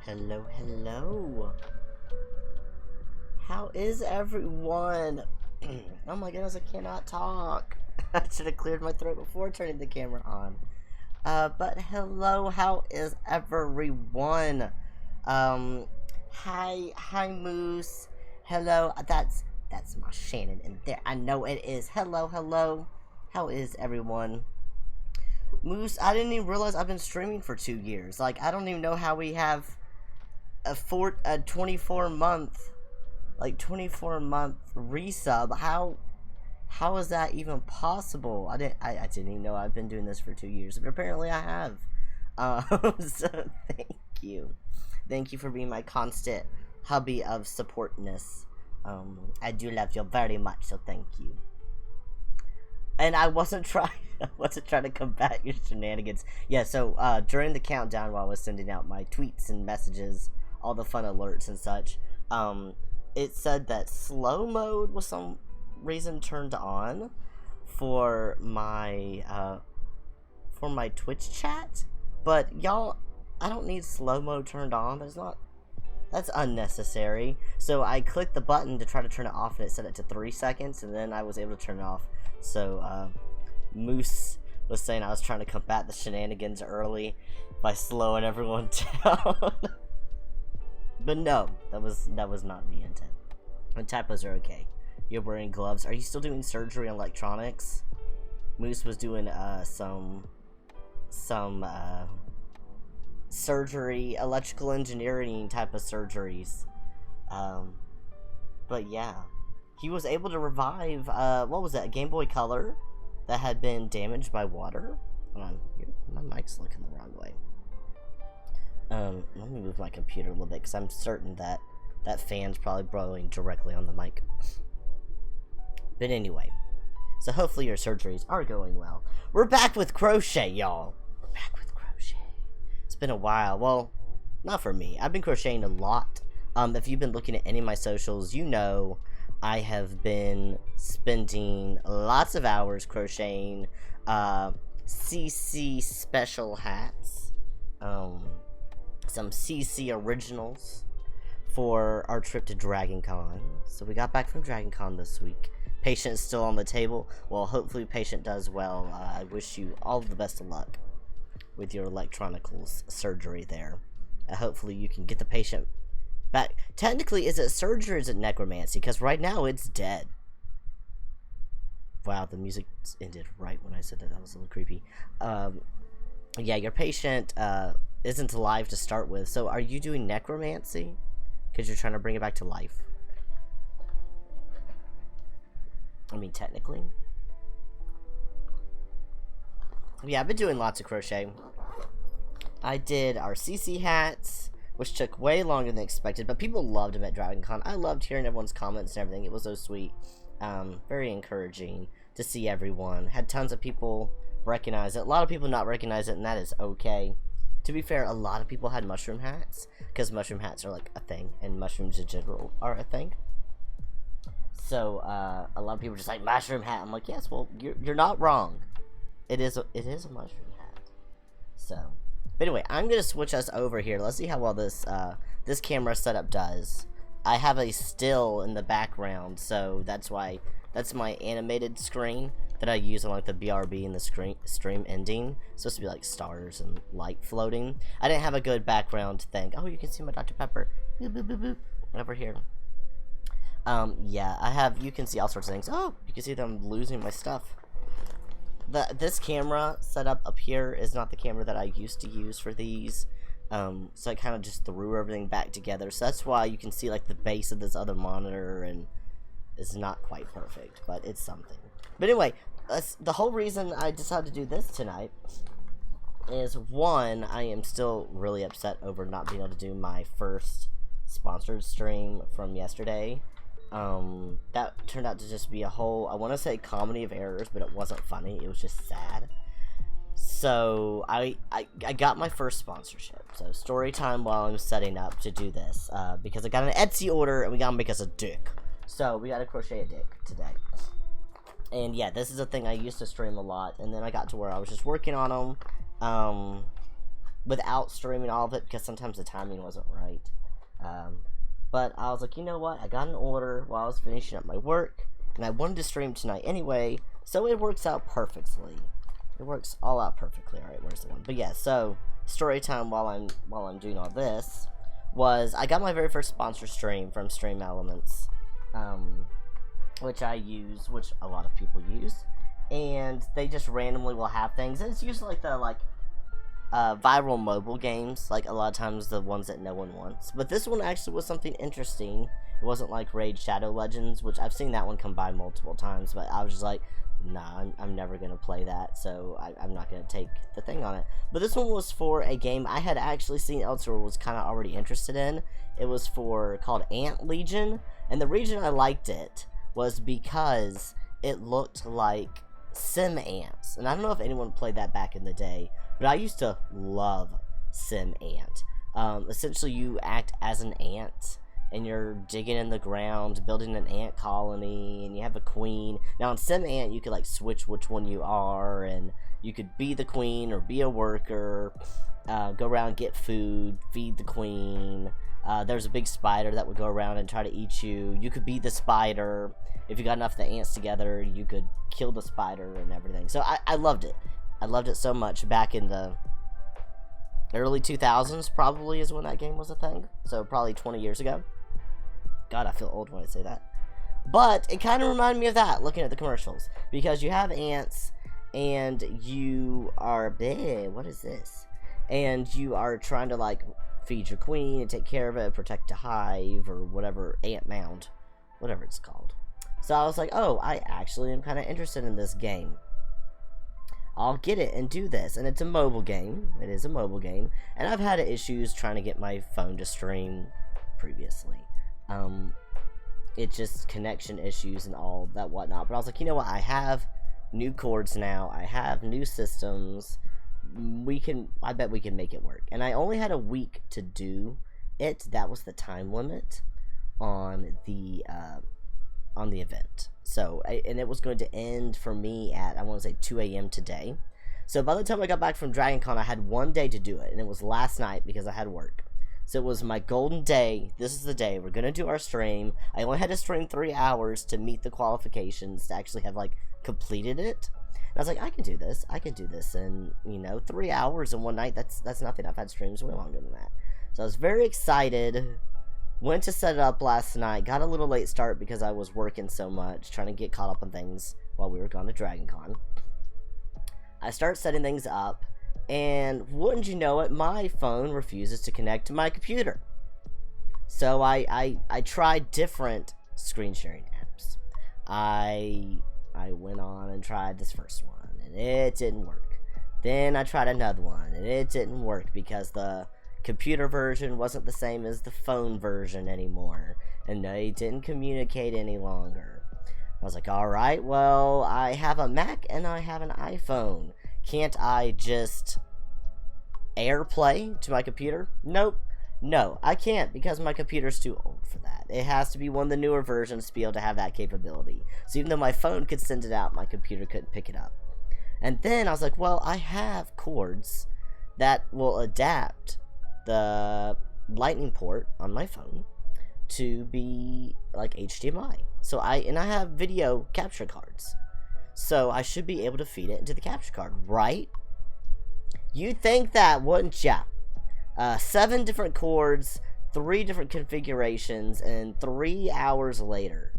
Hello, hello. How is everyone? Oh my goodness, I cannot talk. I should have cleared my throat before turning the camera on. But hello, how is everyone? Hi Moose. Hello, that's my Shannon in there. I know it is. Hello. How is everyone? Moose, I didn't even realize I've been streaming for 2 years. Like, I don't even know how we have a 24 month resub. How is that even possible? I didn't even know I've been doing this for 2 years, but apparently I have. So thank you for being my constant hubby of supportness. I do love you very much, so thank you. And I wasn't trying to combat your shenanigans. Yeah, so during the countdown, while I was sending out my tweets and messages, all the fun alerts and such, it said that slow mode was some reason turned on for my Twitch chat. But y'all, I don't need slow mode turned on. That's unnecessary. So I clicked the button to try to turn it off, and it set it to 3 seconds, and then I was able to turn it off. So Moose was saying I was trying to combat the shenanigans early by slowing everyone down. But no, that was not the intent. And typos are okay. You're wearing gloves. Are you still doing surgery on electronics? Moose was doing some surgery, electrical engineering type of surgeries. But yeah, he was able to revive what was that, a Game Boy Color that had been damaged by water. Hold on, my mic's looking the wrong way. Let me move my computer a little bit, because I'm certain that that fan's probably blowing directly on the mic. But anyway, so hopefully your surgeries are going well. We're back with Crochet, y'all. We're back with Crochet. It's been a while. Well, not for me. I've been crocheting a lot. If you've been looking at any of my socials, you know I have been spending lots of hours crocheting CC special hats. Some CC originals for our trip to DragoncOn. So we got back from DragoncOn this week. Patient is still on the table. Well, hopefully Patient does well. I wish you all the best of luck with your electronicals surgery there. Hopefully you can get the patient back. Technically, is it surgery or is it necromancy? Because right now it's dead. Wow, the music ended right when I said that. That was a little creepy. Yeah, your patient isn't alive to start with. So are you doing necromancy? Because you're trying to bring it back to life. I mean, technically. Yeah, I've been doing lots of crochet. I did our CC hats, which took way longer than expected, but people loved them at DragoncOn. I loved hearing everyone's comments and everything. It was so sweet. Very encouraging to see everyone. Had tons of people recognize it. A lot of people not recognize it, and that is okay. To be fair, a lot of people had mushroom hats, because mushroom hats are like a thing, and mushrooms in general are a thing. So a lot of people just like, mushroom hat. I'm like, yes, well, you're not wrong. It is a mushroom hat. So, but anyway, I'm gonna switch us over here. Let's see how well this this camera setup does. I have a still in the background, so that's why that's my animated screen that I use on like the BRB and the stream ending. It's supposed to be like stars and light floating. I didn't have a good background thing. Oh, you can see my Dr. Pepper. Boop, boop, boop, boop. Over here. Yeah, you can see all sorts of things. Oh, you can see that I'm losing my stuff. This camera setup up here is not the camera that I used to use for these. So I kind of just threw everything back together. So that's why you can see like the base of this other monitor, and it's not quite perfect, but it's something. But anyway, the whole reason I decided to do this tonight is, one, I am still really upset over not being able to do my first sponsored stream from yesterday. That turned out to just be a whole, I want to say comedy of errors, but it wasn't funny, it was just sad. So I got my first sponsorship. So story time while I'm setting up to do this, because I got an Etsy order and we gotta make us a dick. So we gotta crochet a dick today. And yeah, this is a thing I used to stream a lot, and then I got to where I was just working on them. without streaming all of it because sometimes the timing wasn't right. But I was like, you know what? I got an order while I was finishing up my work, and I wanted to stream tonight anyway, so it works out perfectly. It works all out perfectly. All right, where's the one? But yeah, so story time while I'm doing all this was I got my very first sponsor stream from Stream Elements, which I use, which a lot of people use, and they just randomly will have things, and it's usually like the viral mobile games, like a lot of times the ones that no one wants. But this one actually was something interesting. It wasn't like Raid Shadow Legends, which I've seen that one come by multiple times, but I was just like, nah, I'm never going to play that, so I'm not going to take the thing on it. But this one was for a game I had actually seen elsewhere, was kind of already interested in. It was called Ant Legion, and the reason I liked it was because it looked like Sim Ants. And I don't know if anyone played that back in the day, but I used to love Sim Ant. Essentially, you act as an ant, and you're digging in the ground, building an ant colony, and you have a queen. Now, in Sim Ant, you could, like, switch which one you are, and you could be the queen or be a worker, go around, get food, feed the queen. There's a big spider that would go around and try to eat you. You could be the spider. If you got enough of the ants together, you could kill the spider and everything. So I loved it. I loved it so much back in the early 2000s, probably, is when that game was a thing. So probably 20 years ago. God, I feel old when I say that. But it kind of reminded me of that, looking at the commercials. Because you have ants, and you are... what is this? And you are trying to, like, feed your queen and take care of it, protect a hive, or whatever, ant mound. Whatever it's called. So I was like, oh, I actually am kind of interested in this game. I'll get it and do this. And it's a mobile game. It is a mobile game. And I've had issues trying to get my phone to stream previously. It's just connection issues and all that whatnot. But I was like, you know what? I have new cords now. I have new systems. I bet we can make it work. And I only had a week to do it. That was the time limit on the event. So, and it was going to end for me at, I want to say, 2 a.m. today. So by the time I got back from DragonCon, I had one day to do it, and it was last night because I had work. So it was my golden day. This is the day we're going to do our stream. I only had to stream 3 hours to meet the qualifications to actually have, like, completed it. And I was like, I can do this. I can do this in, 3 hours in one night. That's nothing. I've had streams way longer than that. So I was very excited. Went to set it up last night. Got a little late start because I was working so much, trying to get caught up on things while we were gone to DragonCon. I start setting things up, and wouldn't you know it, my phone refuses to connect to my computer. So I tried different screen sharing apps. I went on and tried this first one, and it didn't work. Then I tried another one, and it didn't work because the computer version wasn't the same as the phone version anymore, and they didn't communicate any longer. I was like, alright, well, I have a Mac and I have an iPhone. Can't I just AirPlay to my computer? Nope. No, I can't because my computer's too old for that. It has to be one of the newer versions to be able to have that capability. So even though my phone could send it out, my computer couldn't pick it up. And then I was like, well, I have cords that will adapt the lightning port on my phone to be like HDMI. So I have video capture cards. So I should be able to feed it into the capture card, right? You'd think that, wouldn't ya? 7 different cords, 3 different configurations, and 3 hours later,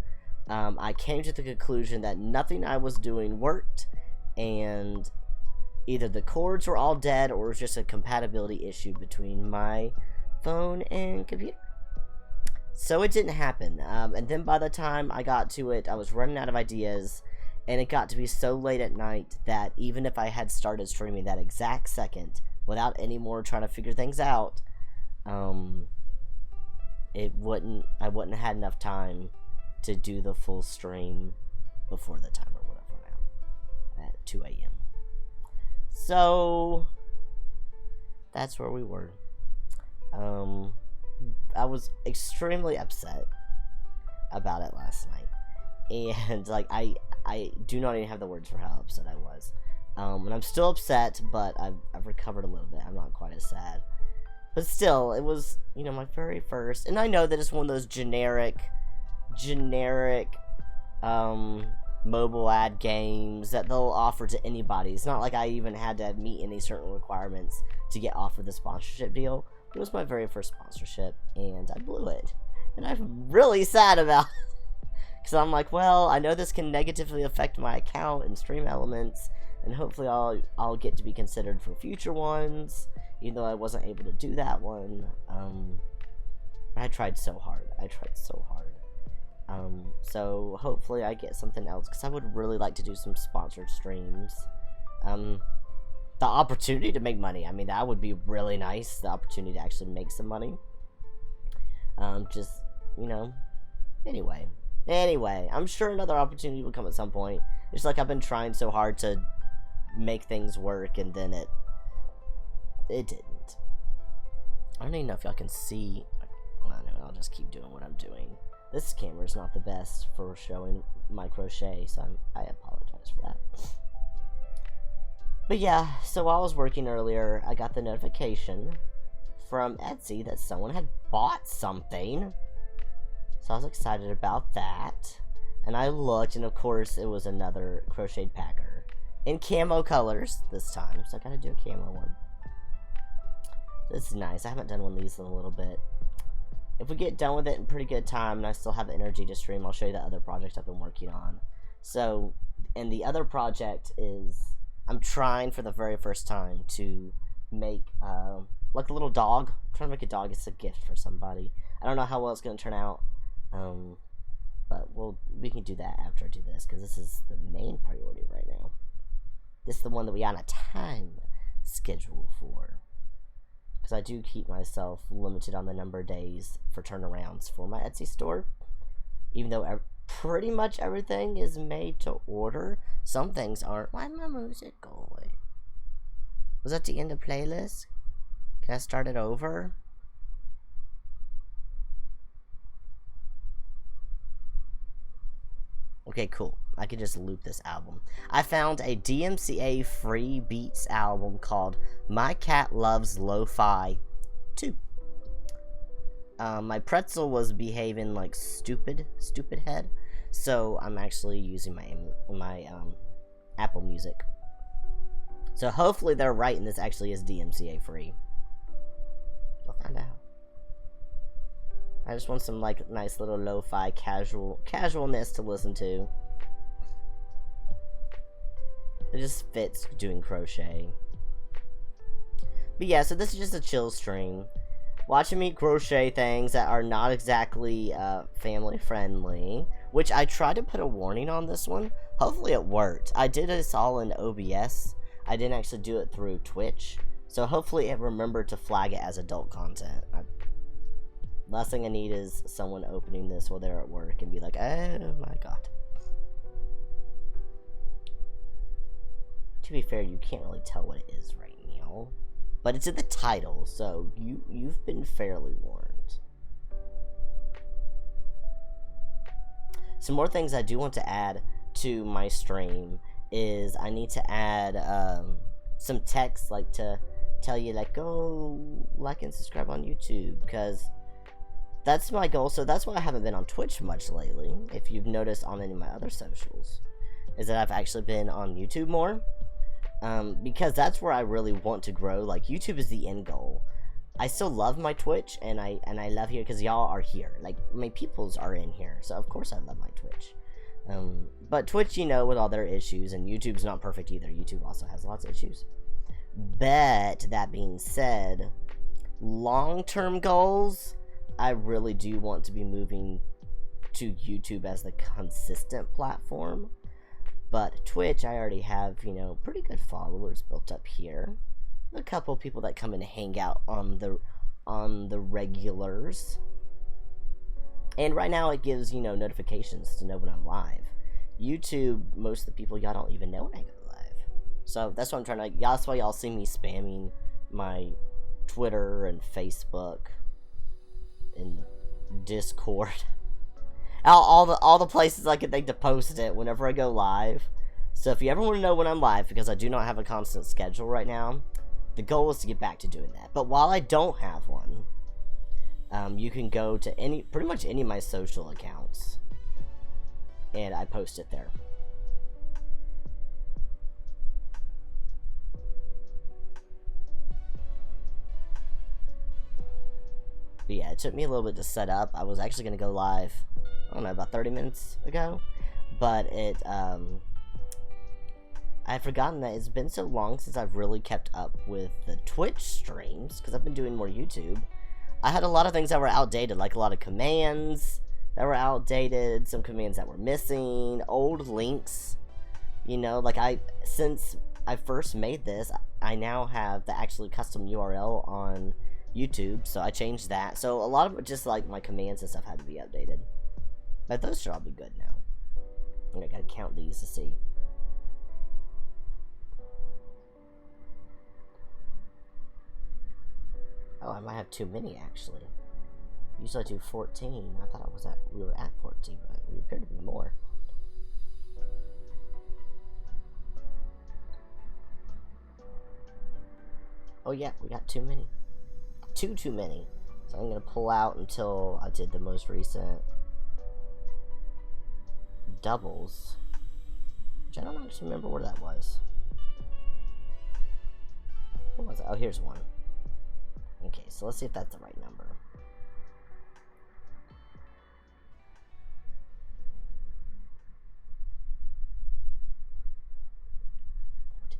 I came to the conclusion that nothing I was doing worked, and either the cords were all dead or it was just a compatibility issue between my phone and computer. So it didn't happen. And then by the time I got to it, I was running out of ideas, and it got to be so late at night that even if I had started streaming that exact second without any more trying to figure things out, I wouldn't have had enough time to do the full stream before the timer would have run out at 2 a.m. So that's where we were. I was extremely upset about it last night, and like I do not even have the words for how upset I was. And I'm still upset, but I've recovered a little bit. I'm not quite as sad. But still, it was, you know, my very first. And I know that it's one of those generic, mobile ad games that they'll offer to anybody. It's not like I even had to meet any certain requirements to get offered the sponsorship deal. It was my very first sponsorship, and I blew it. And I'm really sad about it. Because I'm like, well, I know this can negatively affect my account and Stream Elements, and hopefully I'll get to be considered for future ones, even though I wasn't able to do that one. I tried so hard. So hopefully I get something else, because I would really like to do some sponsored streams. The opportunity to make money, I mean, that would be really nice, the opportunity to actually make some money. Just, you know, anyway, I'm sure another opportunity will come at some point. It's like I've been trying so hard to make things work, and then it didn't. I don't even know if y'all can see. I don't know, I'll just keep doing what I'm doing. This camera is not the best for showing my crochet, so I apologize for that. But yeah, so while I was working earlier, I got the notification from Etsy that someone had bought something. So I was excited about that. And I looked, and of course it was another crocheted packer. In camo colors this time, so I gotta do a camo one. This is nice. I haven't done one of these in a little bit. If we get done with it in pretty good time and I still have the energy to stream, I'll show you the other project I've been working on. So, and the other project is, I'm trying for the very first time to make, like a little dog. I'm trying to make a dog. It's a gift for somebody. I don't know how well it's going to turn out, but we can do that after I do this, because this is the main priority right now. This is the one that we on a time schedule for. Because I do keep myself limited on the number of days for turnarounds for my Etsy store. Even though pretty much everything is made to order, some things aren't. Why my music go away? Was that the end of playlist? Can I start it over? Okay, cool. I could just loop this album. I found a DMCA free beats album called My Cat Loves Lo-Fi 2. My pretzel was behaving like stupid head, so I'm actually using my Apple Music. So hopefully they're right and this actually is DMCA free. We'll find out. I just want some like nice little lo-fi casualness to listen to. It just fits doing crochet. But yeah, so this is just a chill stream. Watching me crochet things that are not exactly family friendly. Which I tried to put a warning on this one. Hopefully it worked. I did this all in OBS. I didn't actually do it through Twitch. So hopefully it remembered to flag it as adult content. Last thing I need is someone opening this while they're at work and be like, oh my god. To be fair, you can't really tell what it is right now. But it's in the title, so you've been fairly warned. Some more things I do want to add to my stream is I need to add some text, like to tell you, like, go like and subscribe on YouTube, because that's my goal. So that's why I haven't been on Twitch much lately, if you've noticed on any of my other socials, is that I've actually been on YouTube more, because that's where I really want to grow. Like, YouTube is the end goal. I still love my Twitch, and I love here because y'all are here. Like, my peoples are in here, so of course I love my Twitch. But Twitch, you know, with all their issues, and YouTube's not perfect either. YouTube also has lots of issues. But that being said, long-term goals, I really do want to be moving to YouTube as the consistent platform. But Twitch, I already have, you know, pretty good followers built up here. A couple people that come and hang out on the regulars. And right now it gives, you know, notifications to know when I'm live. YouTube, most of the people, y'all don't even know when I go live. So that's what I'm trying to, that's why y'all see me spamming my Twitter and Facebook and Discord. All the places I can think to post it whenever I go live. So if you ever want to know when I'm live, because I do not have a constant schedule right now, the goal is to get back to doing that. But while I don't have one, you can go to pretty much any of my social accounts, and I post it there. But yeah, it took me a little bit to set up. I was actually going to go live, I don't know, about 30 minutes ago. But I had forgotten that it's been so long since I've really kept up with the Twitch streams, because I've been doing more YouTube. I had a lot of things that were outdated, like a lot of commands that were outdated, some commands that were missing, old links. You know, like since I first made this, I now have the actually custom URL on YouTube, so I changed that. So a lot of it, just like my commands and stuff, had to be updated. But those should all be good now. I gotta count these to see. Oh, I might have too many actually. Usually I do 14. I thought we were at 14, but we appear to be more. Oh yeah, we got too many. Too many. So I'm gonna pull out until I did the most recent doubles, which I don't actually remember where that was. Where was it? Oh, here's one. Okay, so let's see if that's the right number.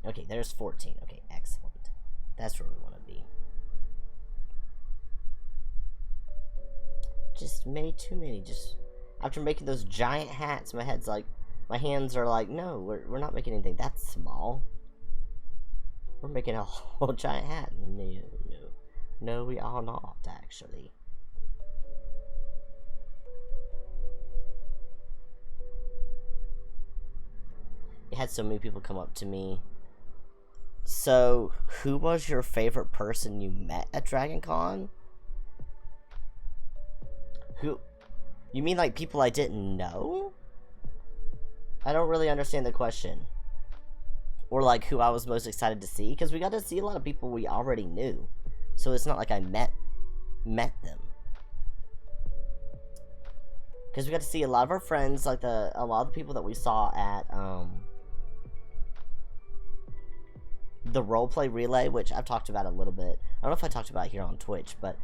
Okay, there's 14. Okay, excellent. That's where we want to be. Just made too many. Just after making those giant hats, my hands are like, no, we're not making anything that small. We're making a whole giant hat. No, we are not, actually. It had so many people come up to me. So, who was your favorite person you met at DragonCon? Who? You mean like people I didn't know? I don't really understand the question. Or like who I was most excited to see, because we got to see a lot of people we already knew. So it's not like I met them. Because we got to see a lot of our friends, like a lot of the people that we saw at the roleplay relay, which I've talked about a little bit. I don't know if I talked about it here on Twitch, but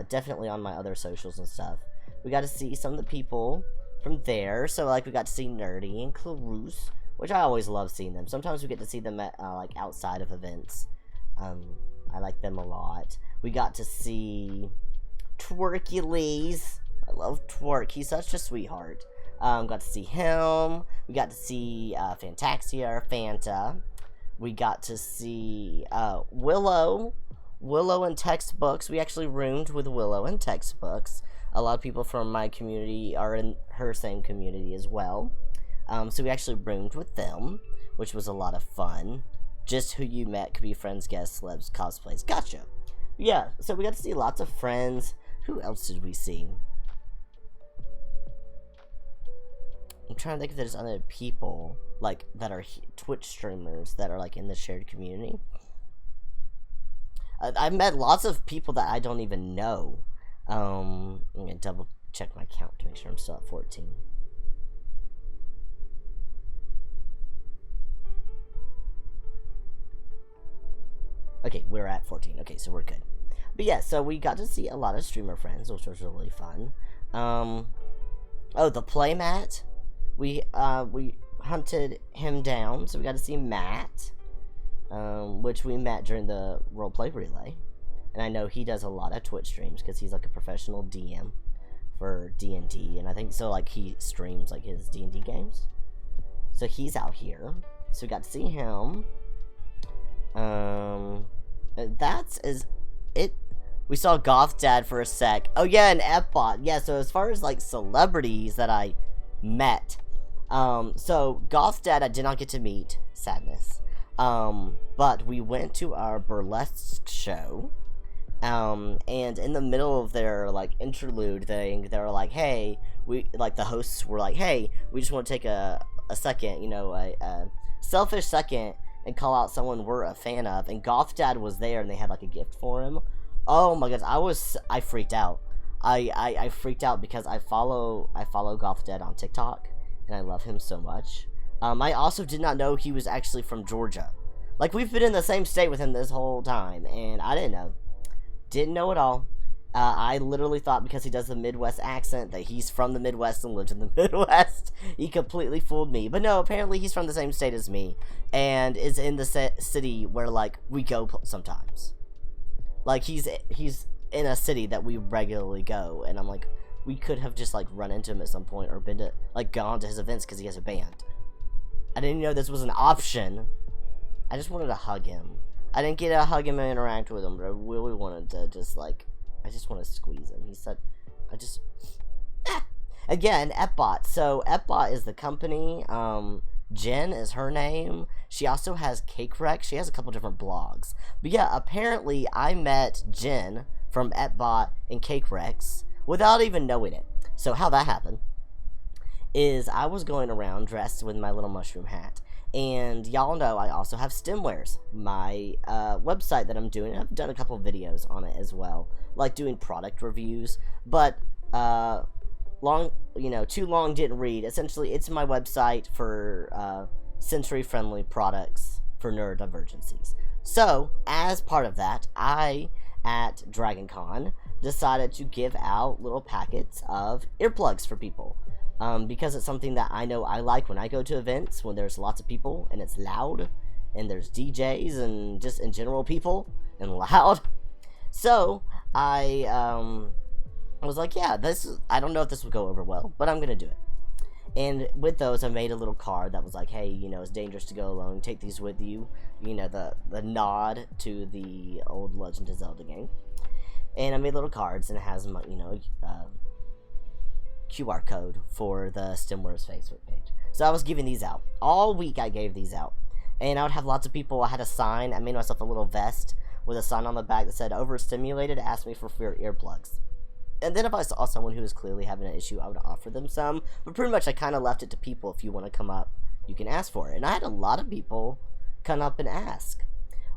definitely on my other socials and stuff. We got to see some of the people from there. So like we got to see Nerdy and Clarus, which I always love seeing them. Sometimes we get to see them at like outside of events. I like them a lot. We got to see Twerkules. I love Twerk. He's such a sweetheart. Got to see him. We got to see Fantaxia or Fanta. We got to see Willow. Willow in textbooks. We actually roomed with Willow in textbooks. A lot of people from my community are in her same community as well. So we actually roomed with them, which was a lot of fun. Just who you met could be friends, guests, celebs, cosplays. Gotcha. Yeah, so we got to see lots of friends. Who else did we see? I'm trying to think if there's other people like that are Twitch streamers that are like in the shared community. I've met lots of people that I don't even know. I'm gonna double check my count to make sure I'm still at 14. Okay, we're at 14. Okay, so we're good. But yeah, so we got to see a lot of streamer friends, which was really fun. Oh, the playmat. We hunted him down, so we got to see Matt, which we met during the roleplay relay. And I know he does a lot of Twitch streams because he's like a professional DM for D&D, and I think so. Like he streams like his D&D games, so he's out here. So we got to see him. That's it. We saw Goth Dad for a sec. Oh yeah, and F-Bot. Yeah, so as far as like celebrities that I met, so Goth Dad I did not get to meet, sadness. But we went to our burlesque show. And in the middle of their like interlude thing, they were like, "Hey," the hosts were like, "Hey, we just want to take a second, you know, selfish second and call out someone we're a fan of, and Goth Dad was there and they had like a gift for him. Oh my gosh, I freaked out. I freaked out because I follow Goth Dad on TikTok and I love him so much. I also did not know he was actually from Georgia. Like, we've been in the same state with him this whole time, and I didn't know. Didn't know at all. I literally thought because he does the Midwest accent that he's from the Midwest and lives in the Midwest. He completely fooled me. But no, apparently he's from the same state as me and is in the city where, like, we go sometimes. Like, he's in a city that we regularly go, and I'm like, we could have just, like, run into him at some point or been to, like, gone to his events because he has a band. I didn't know this was an option. I just wanted to hug him. I didn't get to hug him and interact with him, but I really wanted to just, like, I just want to squeeze him. He said, Again, Epbot. So, Epbot is the company. Jen is her name. She also has Cake Wreck. She has a couple different blogs. But yeah, apparently I met Jen from Epbot and Cake Wrecks without even knowing it. So, how that happened is I was going around dressed with my little mushroom hat. And y'all know I also have Stemwares, my website that I'm doing. I've done a couple videos on it as well, like doing product reviews. But too long didn't read. Essentially, it's my website for sensory-friendly products for neurodivergencies. So, as part of that, I, at DragonCon, decided to give out little packets of earplugs for people. Because it's something that I know I like when I go to events, when there's lots of people, and it's loud, and there's DJs, and just in general people, and loud. So, I was like, yeah, I don't know if this will go over well, but I'm gonna do it. And with those, I made a little card that was like, hey, it's dangerous to go alone, take these with you, the nod to the old Legend of Zelda game. And I made little cards, and it has my, QR code for the Stemwares Facebook page. So I was giving these out. All week I gave these out. And I would have lots of people. I had a sign. I made myself a little vest with a sign on the back that said, overstimulated, ask me for earplugs. And then if I saw someone who was clearly having an issue, I would offer them some. But pretty much I kind of left it to people. If you want to come up, you can ask for it. And I had a lot of people come up and ask.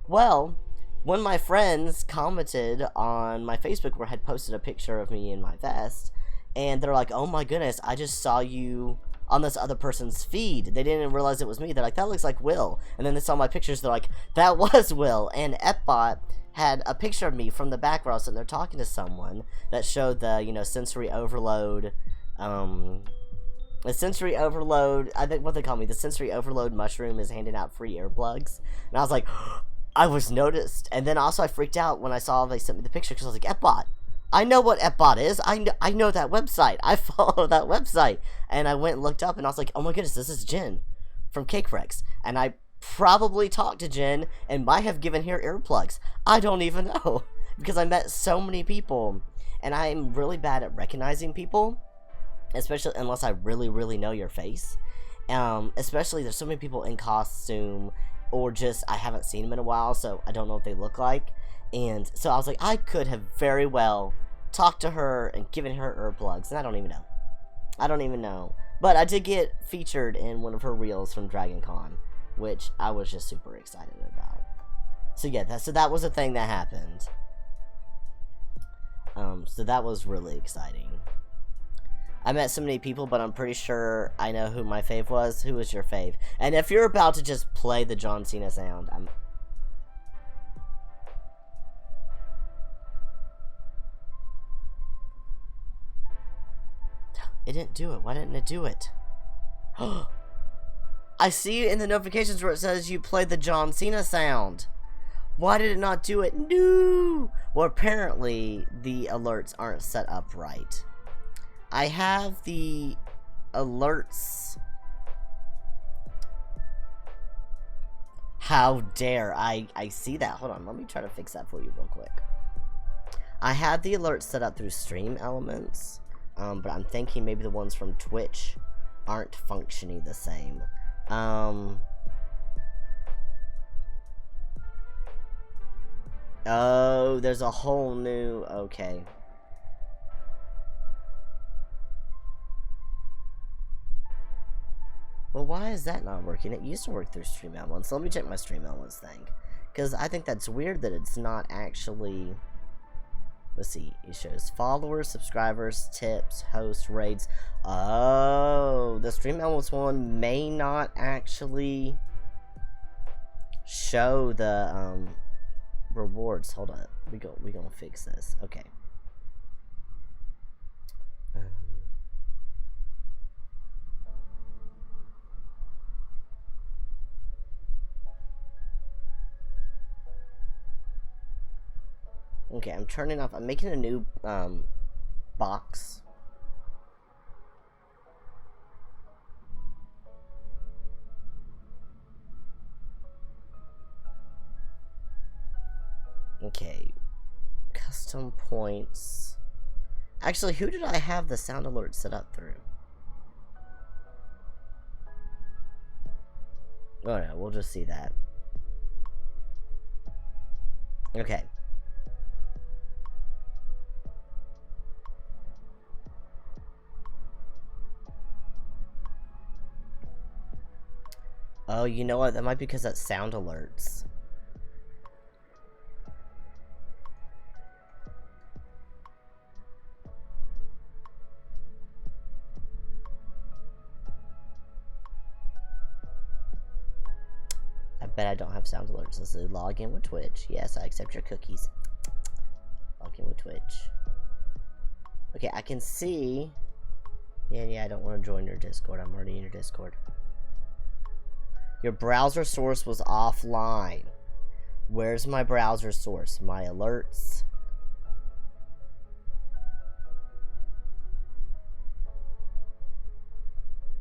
Well, one of my friends commented on my Facebook where I had posted a picture of me in my vest. And they're like, oh my goodness, I just saw you on this other person's feed. They didn't realize it was me. They're like, that looks like Will. And then they saw my pictures. They're like, that was Will. And Epbot had a picture of me from the back where I was sitting there talking to someone that showed the, sensory overload. The sensory overload, I think what they call me, the sensory overload mushroom is handing out free earplugs. And I was like, I was noticed. And then also I freaked out when I saw they sent me the picture because I was like, Epbot. I know what Epbot is. I know that website. I follow that website. And I went and looked up, and I was like, oh my goodness, this is Jen from Cake Wrecks. And I probably talked to Jen and might have given her earplugs. I don't even know. Because I met so many people. And I'm really bad at recognizing people. Especially unless I really, really know your face. Especially there's so many people in costume. Or just I haven't seen them in a while, so I don't know what they look like. And so I was like, I could have very well talked to her and given her earplugs, and I don't even know. But I did get featured in one of her reels from DragonCon, which I was just super excited about. So yeah, that was a thing that happened. So that was really exciting. I met so many people, but I'm pretty sure I know who my fave was. Who was your fave? And if you're about to just play the John Cena sound, It didn't do it. Why didn't it do it? I see in the notifications where it says you played the John Cena sound. Why did it not do it? No! Well, apparently the alerts aren't set up right. I have the alerts. How dare I see that. Hold on, let me try to fix that for you real quick. I had the alerts set up through Stream Elements. But I'm thinking maybe the ones from Twitch aren't functioning the same. Oh, there's a whole new... Okay. Well, why is that not working? It used to work through Stream Elements. So let me check my Stream Elements thing. Because I think that's weird that it's not actually... Let's see. It shows followers, subscribers, tips, hosts, raids. Oh, the Stream Elements one may not actually show the rewards. Hold up. We gonna fix this. Okay. Okay, I'm turning off. I'm making a new box. Okay, custom points. Actually, who did I have the sound alert set up through? Oh no, we'll just see that. Okay. Oh, you know what? That might be because that's sound alerts. I bet I don't have sound alerts. Let's see, log in with Twitch. Yes, I accept your cookies. Log in with Twitch. Okay, I can see. Yeah, I don't want to join your Discord. I'm already in your Discord. Your browser source was offline. Where's my browser source? My alerts.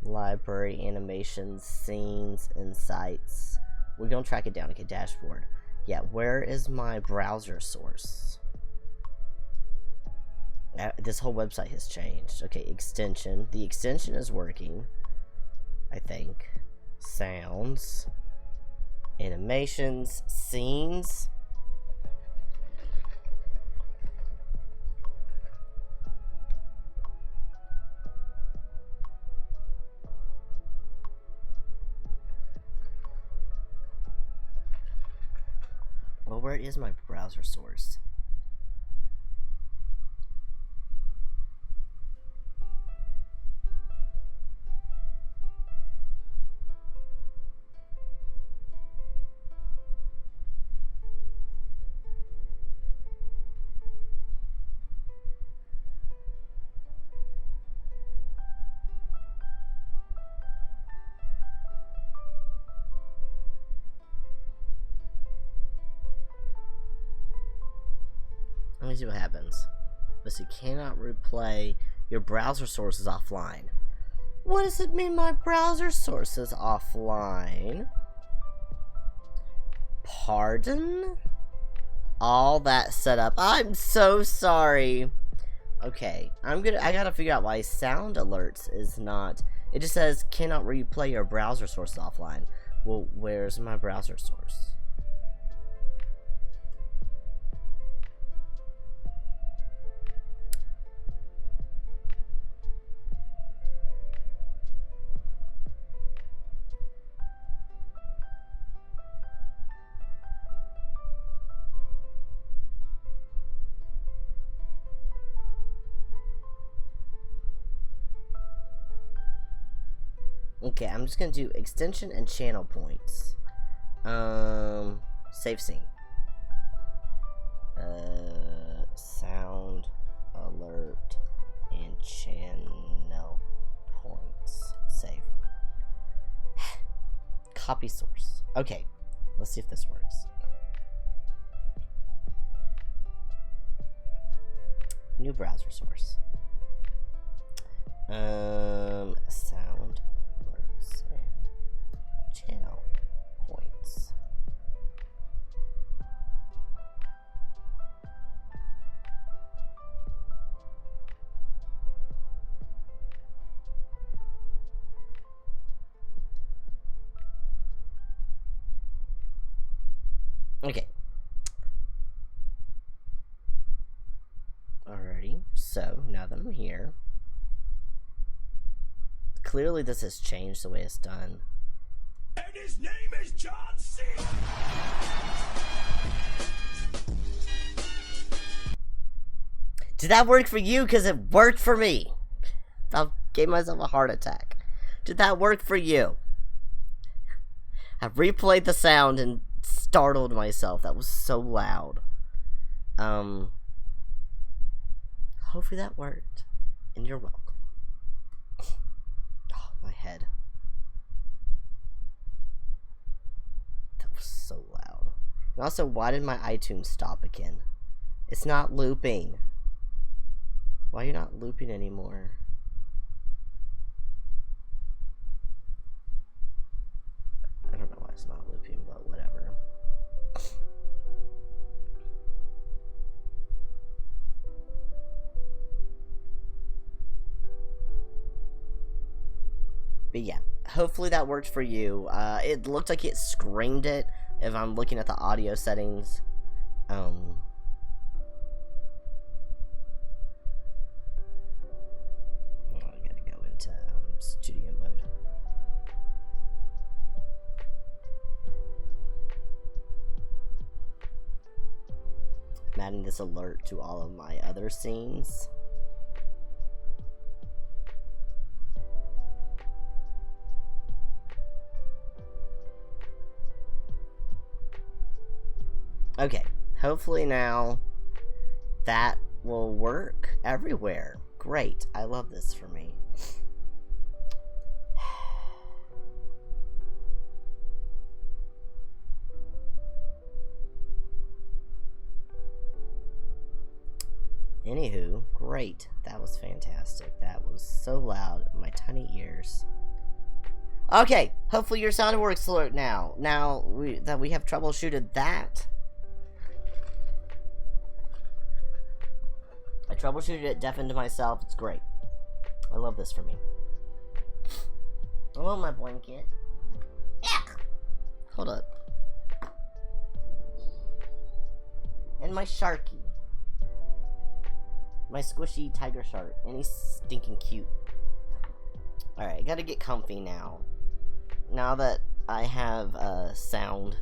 Library, animations, scenes, insights. We're gonna track it down. Okay, dashboard. Yeah, where is my browser source? This whole website has changed. Okay, extension. The extension is working, I think. Sounds, animations, scenes. Well, where is my browser source? Let me see what happens. Let's see, cannot replay. Your browser source is offline. What does it mean my browser source is offline? Pardon? All that setup. I'm so sorry. Okay, I gotta figure out why sound alerts is not. It just says cannot replay your browser source offline. Well, where's my browser source? Okay, I'm just gonna do extension and channel points. Save scene. Sound alert and channel points. Save. Copy source. Okay, let's see if this works. New browser source. Sound alerts and channel points. Okay. Alrighty, so now that I'm here, clearly this has changed the way it's done. And his name is John C. Did that work for you? Because it worked for me. I gave myself a heart attack. Did that work for you? I replayed the sound and startled myself. That was so loud. Hopefully that worked. And you're welcome. Oh, my head. That was so loud. And also, why did my iTunes stop again? It's not looping. Why are you not looping anymore? I don't know why it's not looping, but whatever. But yeah, hopefully that worked for you. It looked like it screamed it if I'm looking at the audio settings. Studio mode. I'm adding this alert to all of my other scenes. Okay, hopefully now that will work everywhere. Great, I love this for me. Anywho, great. That was fantastic. That was so loud in my tiny ears. Okay, hopefully your sound works alert now. Now that we have troubleshooted that. I troubleshooted it, deafened to myself. It's great. I love this for me. I love my blanket. Hold up. And my Sharky. My squishy tiger shark. And he's stinking cute. Alright, I gotta get comfy now. Now that I have sound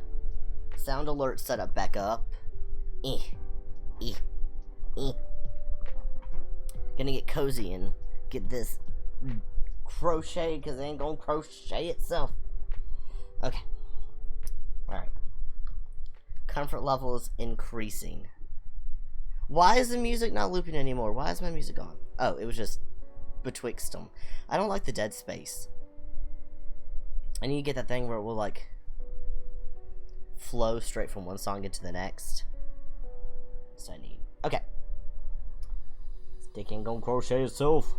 alert set up back up. Gonna get cozy and get this crochet, because it ain't gonna crochet itself. Okay. Alright. Comfort level is increasing. Why is the music not looping anymore? Why is my music gone? Oh, it was just betwixt them. I don't like the dead space. I need to get that thing where it will, like, flow straight from one song into the next. That's what I need. Okay. Stick ain't gonna crochet itself.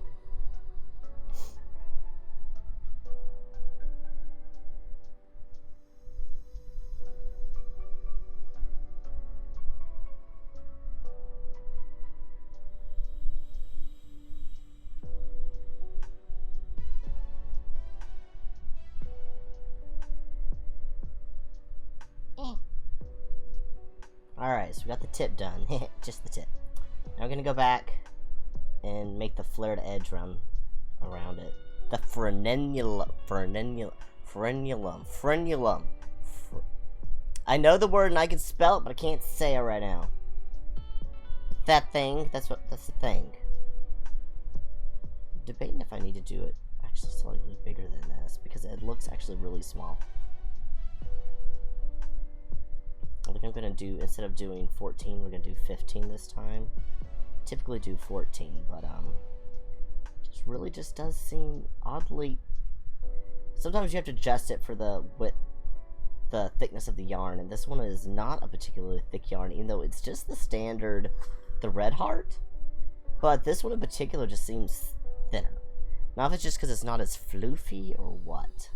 Alright, so we got the tip done. Just the tip. Now we're gonna go back and make the flared edge run around it. The frenulum. I know the word and I can spell it, but I can't say it right now. That thing, that's the thing. I'm debating if I need to do it actually slightly bigger than this, because it looks actually really small. I think I'm gonna do, instead of doing 14, we're gonna do 15 this time. Typically do 14, but it really just does seem oddly. Sometimes you have to adjust it for the width, the thickness of the yarn, and this one is not a particularly thick yarn, even though it's just the standard, the red heart. But this one in particular just seems thinner. Now if it's just because it's not as floofy or what.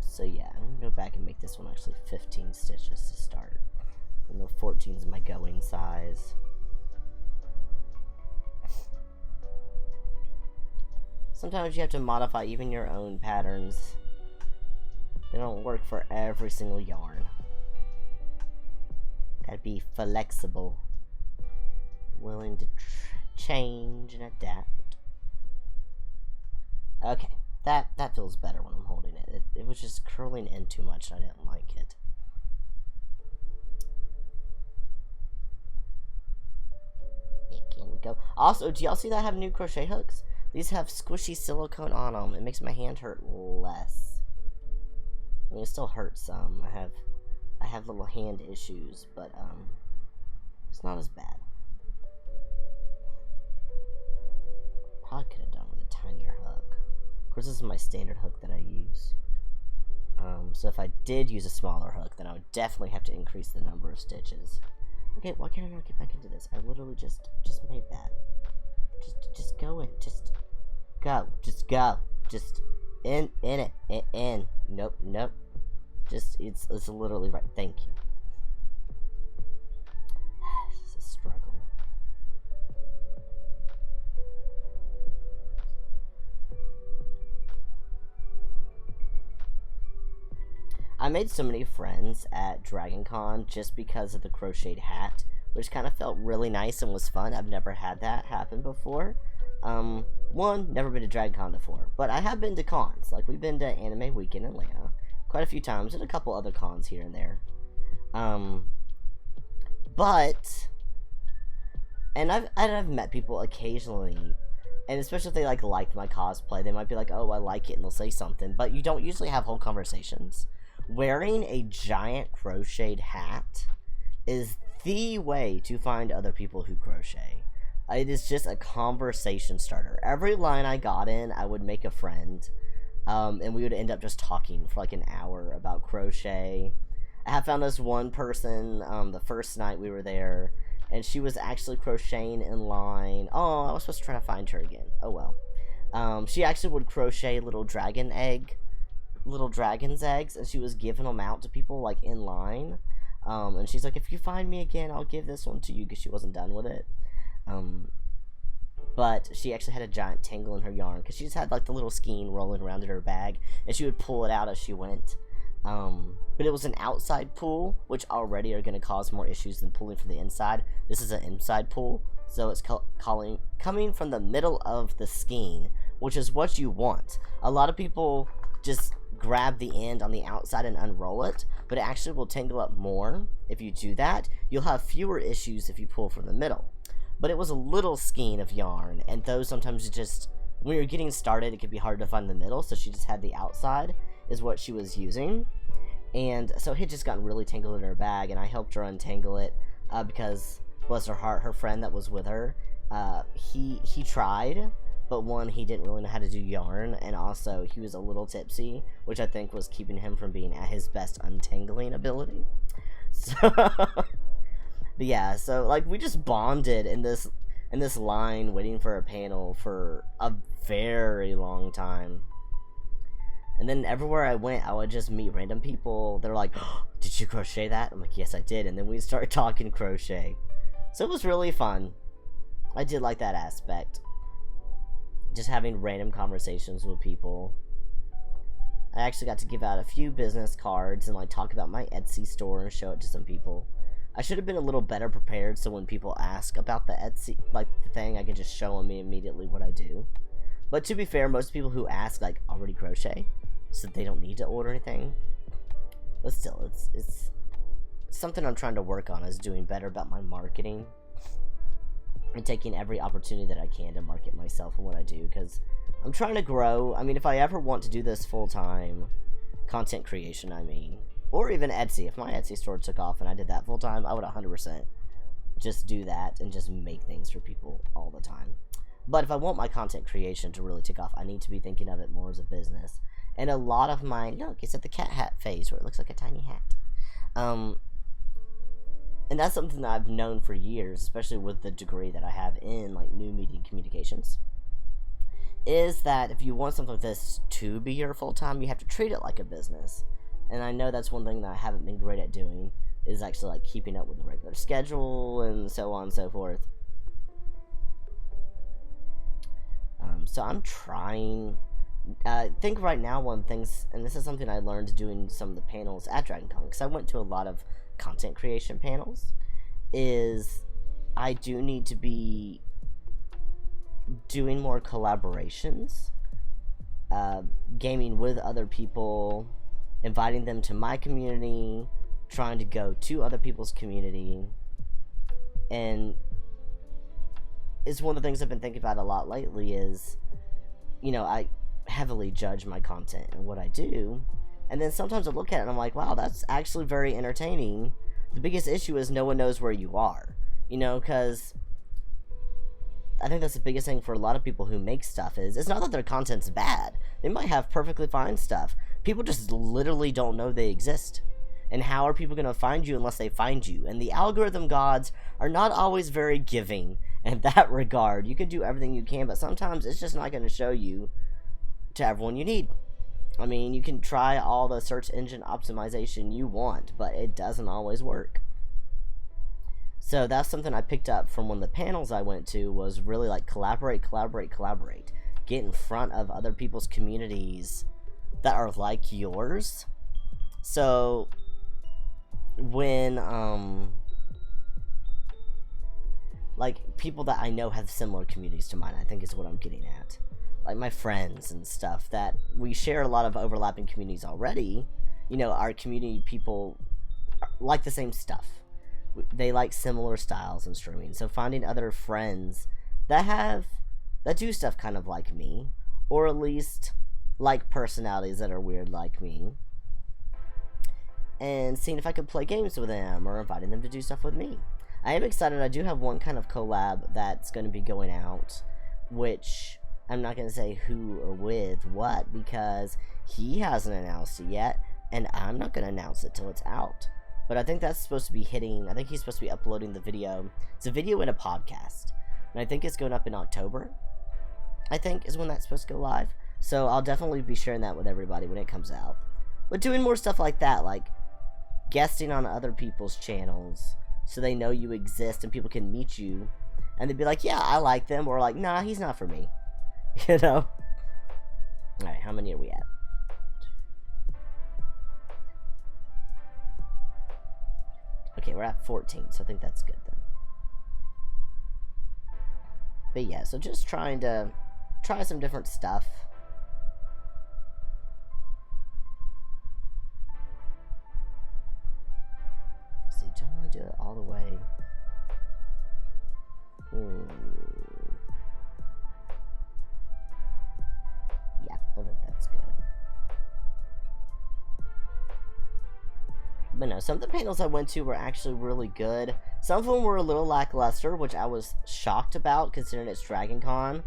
So yeah, I'm gonna go back and make this one actually 15 stitches to start. And the 14 is my going size. Sometimes you have to modify even your own patterns. They don't work for every single yarn. Gotta be flexible. Willing to change and adapt. Okay, that feels better when I'm holding it. It was just curling in too much, and I didn't like it. Here we go. Also, do y'all see that I have new crochet hooks? These have squishy silicone on them. It makes my hand hurt less. I mean, it still hurts some. I have little hand issues, but it's not as bad. Probably could have done with a tinier hook. Of course, this is my standard hook that I use. So if I did use a smaller hook, then I would definitely have to increase the number of stitches. Okay, why can't I not get back into this? I literally just made that. Just go in. Just go. Just go. Just in it. In. Nope. Just it's literally right. Thank you. This is a struggle. I made so many friends at DragonCon just because of the crocheted hat, which kind of felt really nice and was fun. I've never had that happen before. One, never been to DragonCon before, but I have been to cons. Like, we've been to Anime Week in Atlanta quite a few times, and a couple other cons here and there. And I've met people occasionally, and especially if they liked my cosplay, they might be like, oh, I like it, and they'll say something, but you don't usually have whole conversations. Wearing a giant crocheted hat is the way to find other people who crochet. It is just a conversation starter. Every line I got in, I would make a friend, and we would end up just talking for like an hour about crochet. I have found this one person the first night we were there, and she was actually crocheting in line. Oh, I was supposed to try to find her again. Oh well. She actually would crochet little dragon's eggs, and she was giving them out to people like in line. And she's like, if you find me again, I'll give this one to you, because she wasn't done with it. But she actually had a giant tangle in her yarn, because she just had like the little skein rolling around in her bag, and she would pull it out as she went. But it was an outside pull, which already are going to cause more issues than pulling from the inside. This is an inside pull, so it's coming from the middle of the skein, which is what you want. A lot of people just grab the end on the outside and unroll it, but it actually will tangle up more if you do that. You'll have fewer issues if you pull from the middle. But it was a little skein of yarn, and those sometimes just, when you're getting started, it could be hard to find the middle, so she just had the outside is what she was using. And so it had just gotten really tangled in her bag, and I helped her untangle it, because, bless her heart, her friend that was with her, he tried, but one, he didn't really know how to do yarn, and also he was a little tipsy, which I think was keeping him from being at his best untangling ability. So, but yeah, so like we just bonded in this line waiting for a panel for a very long time. And then everywhere I went, I would just meet random people. They're like, oh, did you crochet that? I'm like, yes, I did. And then we started talking crochet. So it was really fun. I did like that aspect. Just having random conversations with people. I actually got to give out a few business cards and like talk about my Etsy store and show it to some people. I should have been a little better prepared, so when people ask about the Etsy, like the thing, I can just show them immediately what I do. But to be fair, most people who ask like already crochet, so they don't need to order anything. But still, it's something I'm trying to work on, is doing better about my marketing and taking every opportunity that I can to market myself and what I do, because I'm trying to grow. I mean, if I ever want to do this full-time, content creation, I mean, or even Etsy, if my Etsy store took off and I did that full-time, I would 100% just do that and just make things for people all the time. But if I want my content creation to really take off, I need to be thinking of it more as a business. And a lot of my, look, it's at the cat hat phase where it looks like a tiny hat. And that's something that I've known for years, especially with the degree that I have in like new media communications, is that if you want something like this to be your full-time, you have to treat it like a business. And I know that's one thing that I haven't been great at doing, is actually like keeping up with the regular schedule and so on and so forth. So I'm trying. I think right now one of the things, and this is something I learned doing some of the panels at DragonCon, because I went to a lot of content creation panels, is I do need to be doing more collaborations gaming with other people, inviting them to my community, trying to go to other people's community. And it's one of the things I've been thinking about a lot lately is, you know, I heavily judge my content and what I do, and then sometimes I look at it and I'm like, wow, that's actually very entertaining. The biggest issue is no one knows where you are, you know, because I think that's the biggest thing for a lot of people who make stuff is, it's not that their content's bad. They might have perfectly fine stuff. People just literally don't know they exist. And how are people going to find you unless they find you? And the algorithm gods are not always very giving in that regard. You can do everything you can, but sometimes it's just not going to show you to everyone you need. I mean, you can try all the search engine optimization you want, but it doesn't always work. So that's something I picked up from one of the panels I went to, was really like collaborate. Get in front of other people's communities that are like yours. So when like people that I know have similar communities to mine, I think is what I'm getting at. Like my friends and stuff, that we share a lot of overlapping communities already. You know, our community people like the same stuff. They like similar styles and streaming. So finding other friends that do stuff kind of like me, or at least like personalities that are weird like me, and seeing if I could play games with them or inviting them to do stuff with me. I am excited. I do have one kind of collab that's going to be going out, which I'm not going to say who or with what, because he hasn't announced it yet, and I'm not going to announce it till it's out. But I think that's supposed to be hitting, I think he's supposed to be uploading the video. It's a video and a podcast. And I think it's going up in October, I think, is when that's supposed to go live. So I'll definitely be sharing that with everybody when it comes out. But doing more stuff like that, like guesting on other people's channels so they know you exist and people can meet you. And they'd be like, yeah, I like them. Or like, nah, he's not for me. You know? Alright, how many are we at? Okay, we're at 14, so I think that's good then. But yeah, so just trying to try some different stuff. Let's see, don't want to do it all the way. Yeah, I think that's good. But no, some of the panels I went to were actually really good. Some of them were a little lackluster, which I was shocked about, considering it's DragonCon.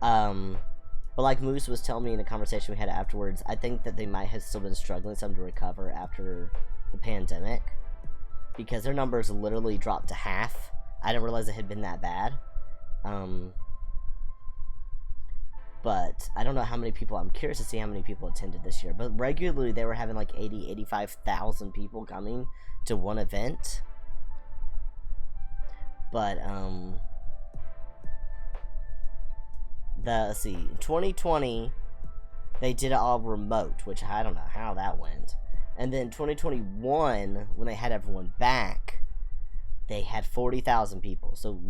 But like Moose was telling me in the conversation we had afterwards, I think that they might have still been struggling some to recover after the pandemic, because their numbers literally dropped to half. I didn't realize it had been that bad. But I don't know how many people. I'm curious to see how many people attended this year. But regularly they were having like 85,000 people coming to one event. But let's see, 2020 they did it all remote, which I don't know how that went. And then 2021, when they had everyone back, they had 40,000 people. So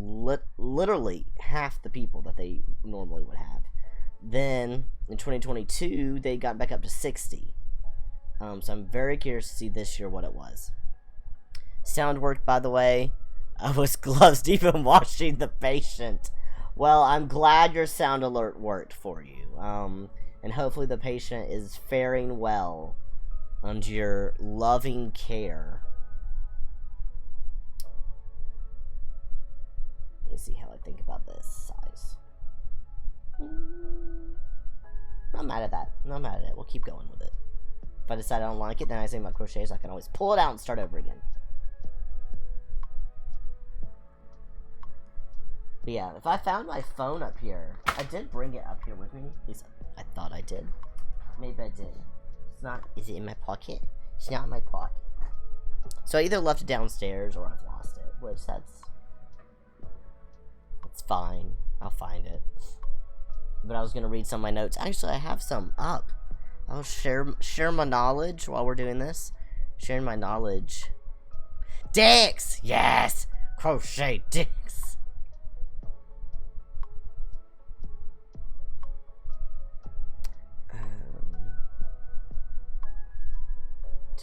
literally half the people that they normally would have. Then in 2022 they got back up to 60. So I'm very curious to see this year what it was. Sound worked, by the way. I was gloves deep in watching the patient. Well, I'm glad your sound alert worked for you. And hopefully the patient is faring well under your loving care. Let me see how I think about this size. Not mad at that. Not mad at it. We'll keep going with it. If I decide I don't like it, then I say my crochets, I can always pull it out and start over again. But yeah, if I found my phone up here, I did bring it up here with me. At least I thought I did. Maybe I did. It's not. Is it in my pocket? It's not in my pocket. So I either left it downstairs or I've lost it, which it's fine. I'll find it. But I was gonna read some of my notes. Actually, I have some up. I'll share my knowledge while we're doing this. Sharing my knowledge. Dicks! Yes! Crochet dicks!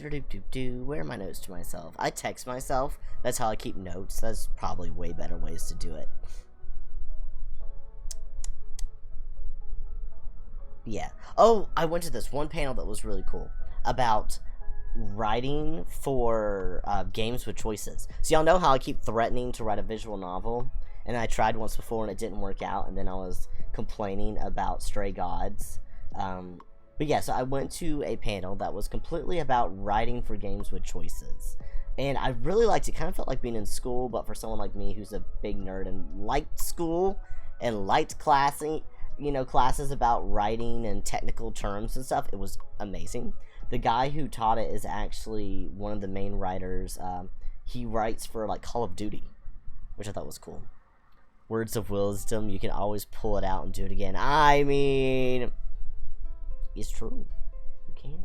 Where are my notes to myself? I text myself. That's how I keep notes. That's probably way better ways to do it. Yeah. Oh, I went to this one panel that was really cool about writing for games with choices. So y'all know how I keep threatening to write a visual novel, and I tried once before and it didn't work out, and then I was complaining about Stray Gods. But yeah, so I went to a panel that was completely about writing for games with choices. And I really liked it. Kind of felt like being in school, but for someone like me who's a big nerd and liked school and liked classes about writing and technical terms and stuff, it was amazing. The guy who taught it is actually one of the main writers. He writes for like Call of Duty, which I thought was cool. Words of wisdom, you can always pull it out and do it again. I mean, it's true. You can.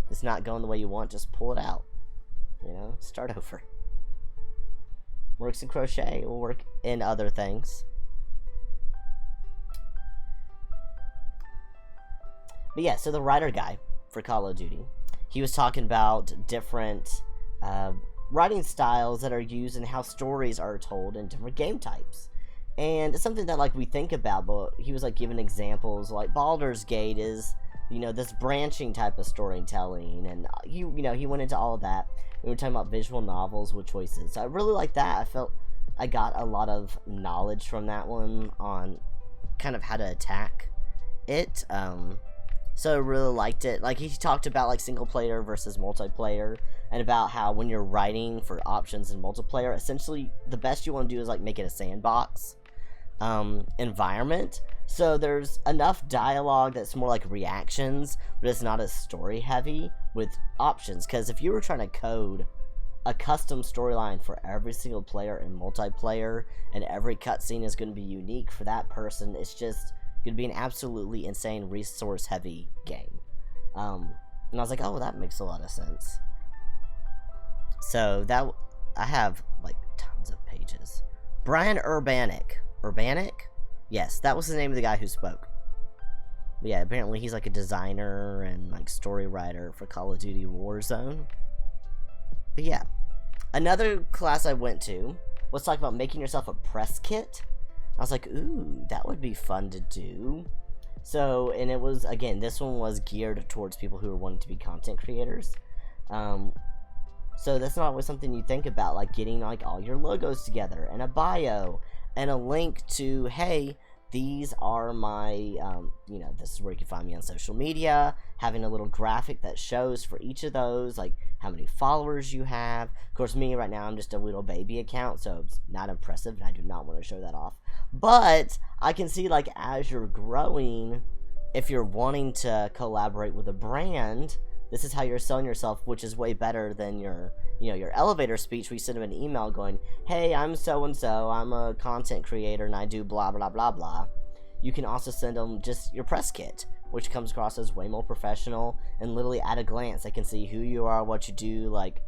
If it's not going the way you want, just pull it out. You know, start over. Works in crochet, will work in other things. But yeah, so the writer guy for Call of Duty, he was talking about different writing styles that are used and how stories are told in different game types. And it's something that like we think about, but he was like giving examples like Baldur's Gate is, you know, this branching type of storytelling, and he went into all of that. We were talking about visual novels with choices. So I really like that. I felt I got a lot of knowledge from that one on kind of how to attack it. So I really liked it. Like, he talked about like single player versus multiplayer, and about how when you're writing for options in multiplayer, essentially the best you want to do is like make it a sandbox environment. So there's enough dialogue that's more like reactions, but it's not as story heavy with options. Because if you were trying to code a custom storyline for every single player in multiplayer, and every cutscene is going to be unique for that person, it's just going to be an absolutely insane resource heavy game. And I was like, oh, that makes a lot of sense. So that, I have like tons of pages. Brian Urbanic. Yes, that was the name of the guy who spoke. But yeah, apparently he's like a designer and like story writer for Call of Duty Warzone. But yeah, another class I went to was talking about making yourself a press kit. I was like, ooh, that would be fun to do. So, and it was, again, this one was geared towards people who are wanting to be content creators. So that's not always something you think about, like getting like all your logos together and a bio and a link to, hey, these are my, this is where you can find me on social media, having a little graphic that shows for each of those, like how many followers you have. Of course, me right now, I'm just a little baby account, so it's not impressive, and I do not want to show that off. But I can see, like, as you're growing, if you're wanting to collaborate with a brand, this is how you're selling yourself, which is way better than your elevator speech where you send them an email going, hey, I'm so-and-so, I'm a content creator, and I do blah, blah, blah, blah. You can also send them just your press kit, which comes across as way more professional, and literally at a glance, they can see who you are, what you do, like,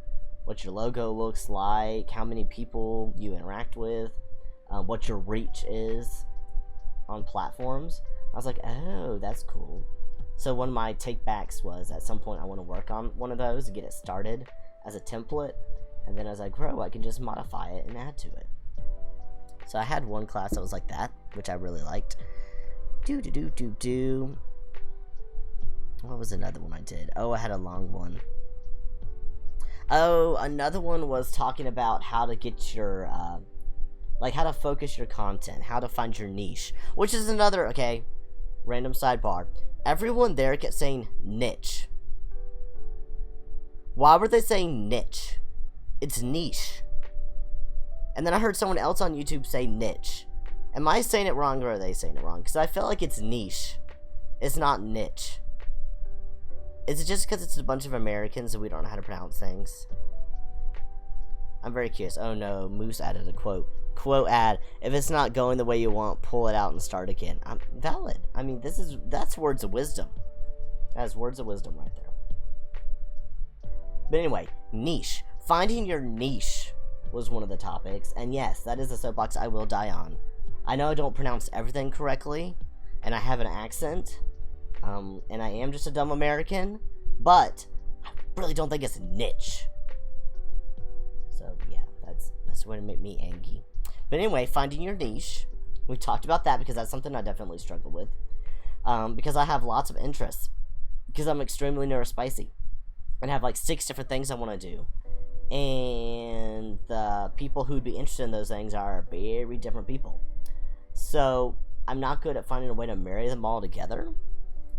what your logo looks like, how many people you interact with, what your reach is on platforms. I was like, oh, that's cool. So one of my take-backs was, at some point I want to work on one of those and get it started as a template, and then as I grow, I can just modify it and add to it. So I had one class that was like that, which I really liked. What was another one I did? Oh, I had a long one. Oh, another one was talking about how to get your, how to focus your content, how to find your niche, which is another, okay, random sidebar. Everyone there kept saying niche. Why were they saying niche? It's niche. And then I heard someone else on YouTube say niche. Am I saying it wrong, or are they saying it wrong? Because I feel like it's niche. It's not niche. Is it just because it's a bunch of Americans and we don't know how to pronounce things? I'm very curious. Oh no, Moose added a quote. Quote ad, if it's not going the way you want, pull it out and start again. I'm valid. I mean, that's words of wisdom. That's words of wisdom right there. But anyway, niche. Finding your niche was one of the topics. And yes, that is a soapbox I will die on. I know I don't pronounce everything correctly, and I have an accent, and I am just a dumb American, but really don't think it's niche. So yeah, that's what made me angry. But anyway, finding your niche. We talked about that because that's something I definitely struggle with. Because I have lots of interests. Because I'm extremely neurospicy. And have like 6 different things I want to do. And the people who'd be interested in those things are very different people. So I'm not good at finding a way to marry them all together.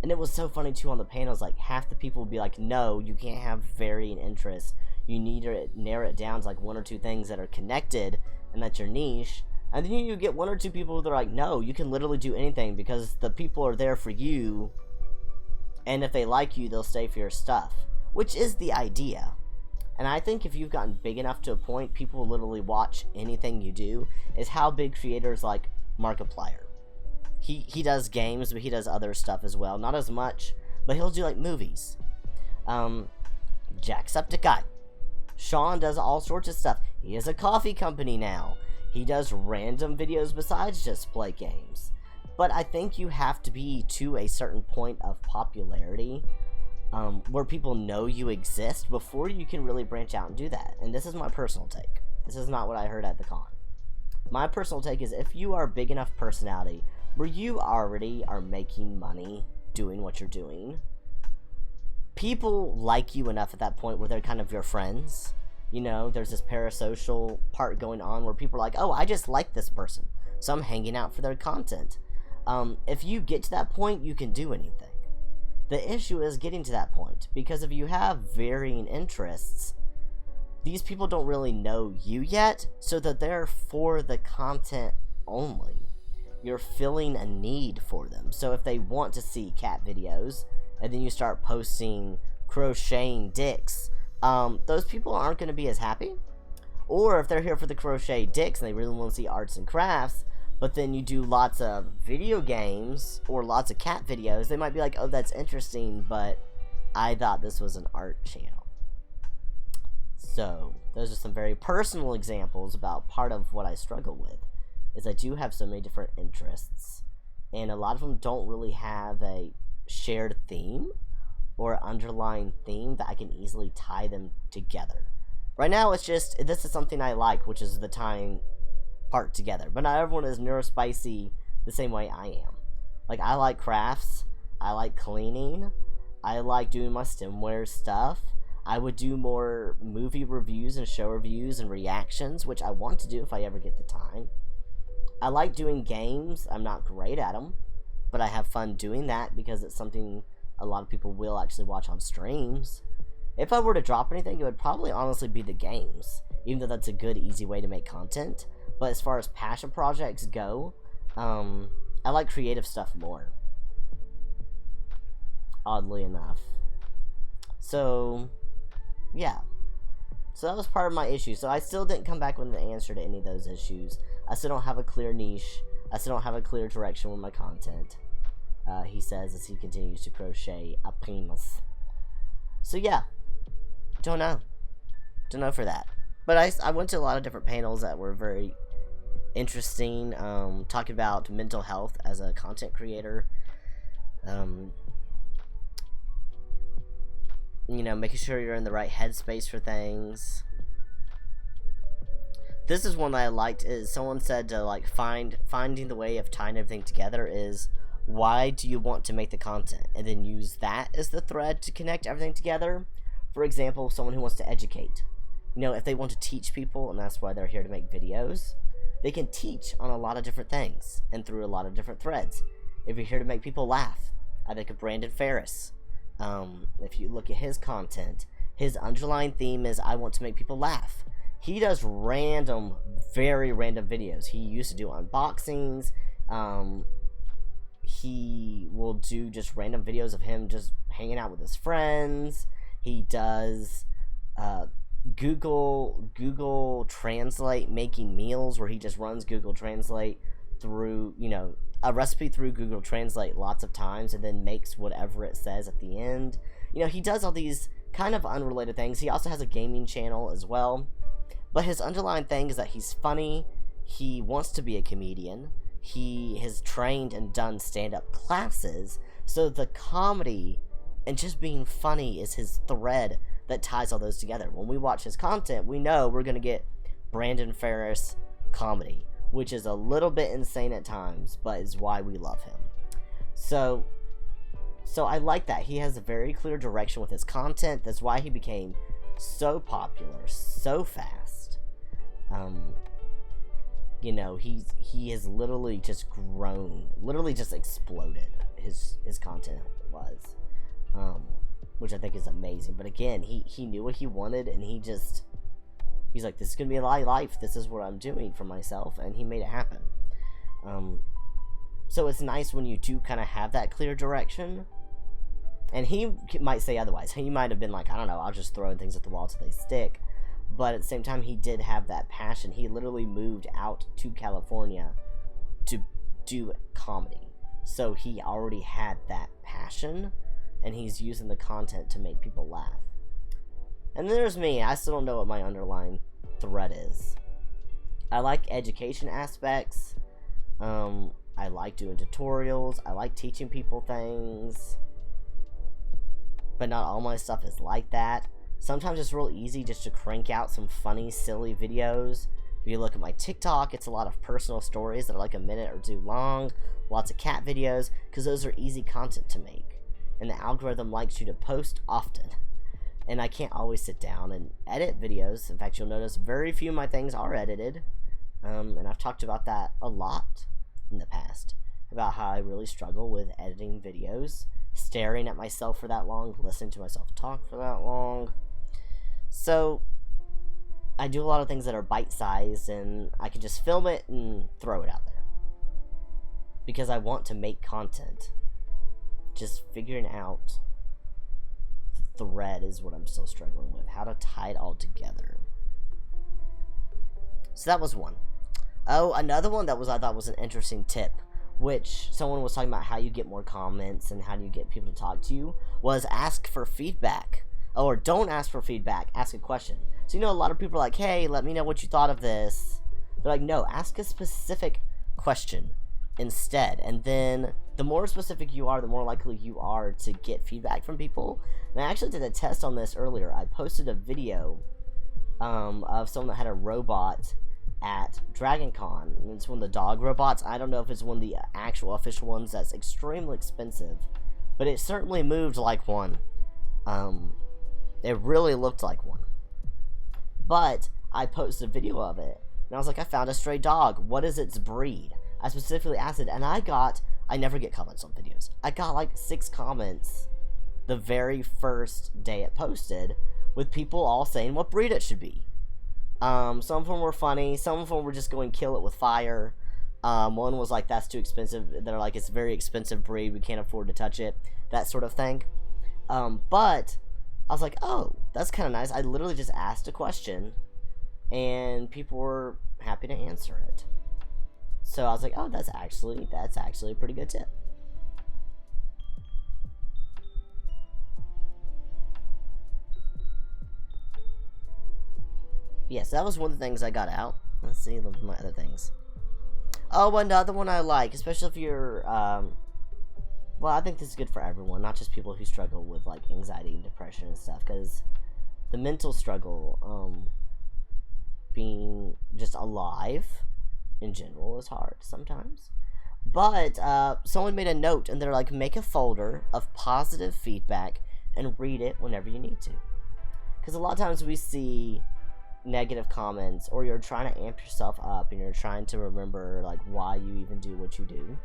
And it was so funny too on the panels, like half the people would be like, no, you can't have varying interests. You need to narrow it down to like 1 or 2 things that are connected, and that's your niche. And then you get 1 or 2 people that are like, no, you can literally do anything because the people are there for you, and if they like you, they'll stay for your stuff, which is the idea. And I think if you've gotten big enough to a point, people will literally watch anything you do. Is how big creators like Markiplier. He does games, but he does other stuff as well. Not as much, but he'll do like movies. Jacksepticeye. Sean does all sorts of stuff. He has a coffee company now. He does random videos besides just play games. But I think you have to be to a certain point of popularity where people know you exist before you can really branch out and do that. And this is my personal take. This is not what I heard at the con. My personal take is if you are a big enough personality where you already are making money doing what you're doing, people like you enough at that point where they're kind of your friends. You know, there's this parasocial part going on where people are like, oh, I just like this person, so I'm hanging out for their content. If you get to that point, you can do anything. The issue is getting to that point, because if you have varying interests, these people don't really know you yet, so that they're for the content only. You're filling a need for them. So if they want to see cat videos, and then you start posting crocheting dicks, those people aren't going to be as happy. Or if they're here for the crochet dicks and they really want to see arts and crafts, but then you do lots of video games or lots of cat videos, they might be like, oh, that's interesting, but I thought this was an art channel. So those are some very personal examples about part of what I struggle with, is I do have so many different interests, and a lot of them don't really have a shared theme or underlying theme that I can easily tie them together. Right now, it's just, this is something I like, which is the tying part together. But not everyone is neurospicy the same way I am. Like, I like crafts, I like cleaning, I like doing my stemware stuff. I would do more movie reviews and show reviews and reactions, which I want to do if I ever get the time. I like doing games. I'm not great at them, but I have fun doing that because it's something a lot of people will actually watch on streams. If I were to drop anything, it would probably honestly be the games, even though that's a good, easy way to make content. But as far as passion projects go, I like creative stuff more, oddly enough. So, yeah. So that was part of my issue. So I still didn't come back with an answer to any of those issues. I still don't have a clear niche. I still don't have a clear direction with my content. He says as he continues to crochet a penis. So yeah, don't know for that. But I went to a lot of different panels that were very interesting, talking about mental health as a content creator, you know, making sure you're in the right headspace for things. This is one that I liked. Is someone said to like finding the way of tying everything together is, why do you want to make the content, and then use that as the thread to connect everything together. For example, someone who wants to educate, you know, if they want to teach people, and that's why they're here to make videos, they can teach on a lot of different things and through a lot of different threads. If you're here to make people laugh, I think of Brandon Ferris. If you look at his content, his underlying theme is I want to make people laugh. He does random, very random videos. He used to do unboxings. He will do just random videos of him just hanging out with his friends. He does Google Translate making meals, where he just runs Google Translate through, you know, a recipe through Google Translate lots of times and then makes whatever it says at the end. You know, he does all these kind of unrelated things. He also has a gaming channel as well. But his underlying thing is that he's funny. He wants to be a comedian. He has trained and done stand-up classes. So the comedy and just being funny is his thread that ties all those together. When we watch his content, we know we're going to get Brandon Ferris comedy, which is a little bit insane at times, but is why we love him. So I like that. He has a very clear direction with his content. That's why he became so popular so fast. You know, he has literally just grown, literally just exploded. His content was, which I think is amazing. But again, he knew what he wanted, and he's like, this is gonna be my life. This is what I'm doing for myself, and he made it happen. So it's nice when you do kind of have that clear direction. And he might say otherwise. He might have been like, I don't know, I'll just throw things at the wall till they stick. But at the same time, he did have that passion. He literally moved out to California to do comedy. So he already had that passion, and he's using the content to make people laugh. And then there's me. I still don't know what my underlying thread is. I like education aspects. I like doing tutorials. I like teaching people things. But not all my stuff is like that. Sometimes it's real easy just to crank out some funny, silly videos. If you look at my TikTok, it's a lot of personal stories that are like a minute or two long. Lots of cat videos, because those are easy content to make. And the algorithm likes you to post often. And I can't always sit down and edit videos. In fact, you'll notice very few of my things are edited. And I've talked about that a lot in the past. About how I really struggle with editing videos. Staring at myself for that long. Listening to myself talk for that long. So, I do a lot of things that are bite-sized. And I can just film it and throw it out there. Because I want to make content. Just figuring out the thread is what I'm still struggling with. How to tie it all together. So that was one. Oh, another one that I thought was an interesting tip, which someone was talking about how you get more comments and how do you get people to talk to you, was ask for feedback. Or don't ask for feedback, ask a question. So, you know, a lot of people are like, hey, let me know what you thought of this. They're like, no, ask a specific question instead. And then the more specific you are, the more likely you are to get feedback from people. And I actually did a test on this earlier. I posted a video of someone that had a robot at dragoncon, and it's one of the dog robots. I don't know if it's one of the actual official ones that's extremely expensive, but it certainly moved like one. It really looked like one. But I posted a video of it, and I was like, I found a stray dog. What is its breed? I specifically asked it, and I never get comments on videos. I got like 6 comments the very first day it posted, with people all saying what breed it should be. Some of them were funny. Some of them were just going kill it with fire. One was like, that's too expensive. They're like, it's a very expensive breed. We can't afford to touch it. That sort of thing. But I was like, oh, that's kind of nice. I literally just asked a question, and people were happy to answer it. So I was like, oh, that's actually a pretty good tip. Yes, that was one of the things I got out. Let's see my other things. Oh, another one I like, especially if you're, well, I think this is good for everyone, not just people who struggle with, like, anxiety and depression and stuff, because the mental struggle, being just alive in general is hard sometimes. But someone made a note, and they're like, make a folder of positive feedback and read it whenever you need to. Because a lot of times we see negative comments, or you're trying to amp yourself up and you're trying to remember like why you even do what you do.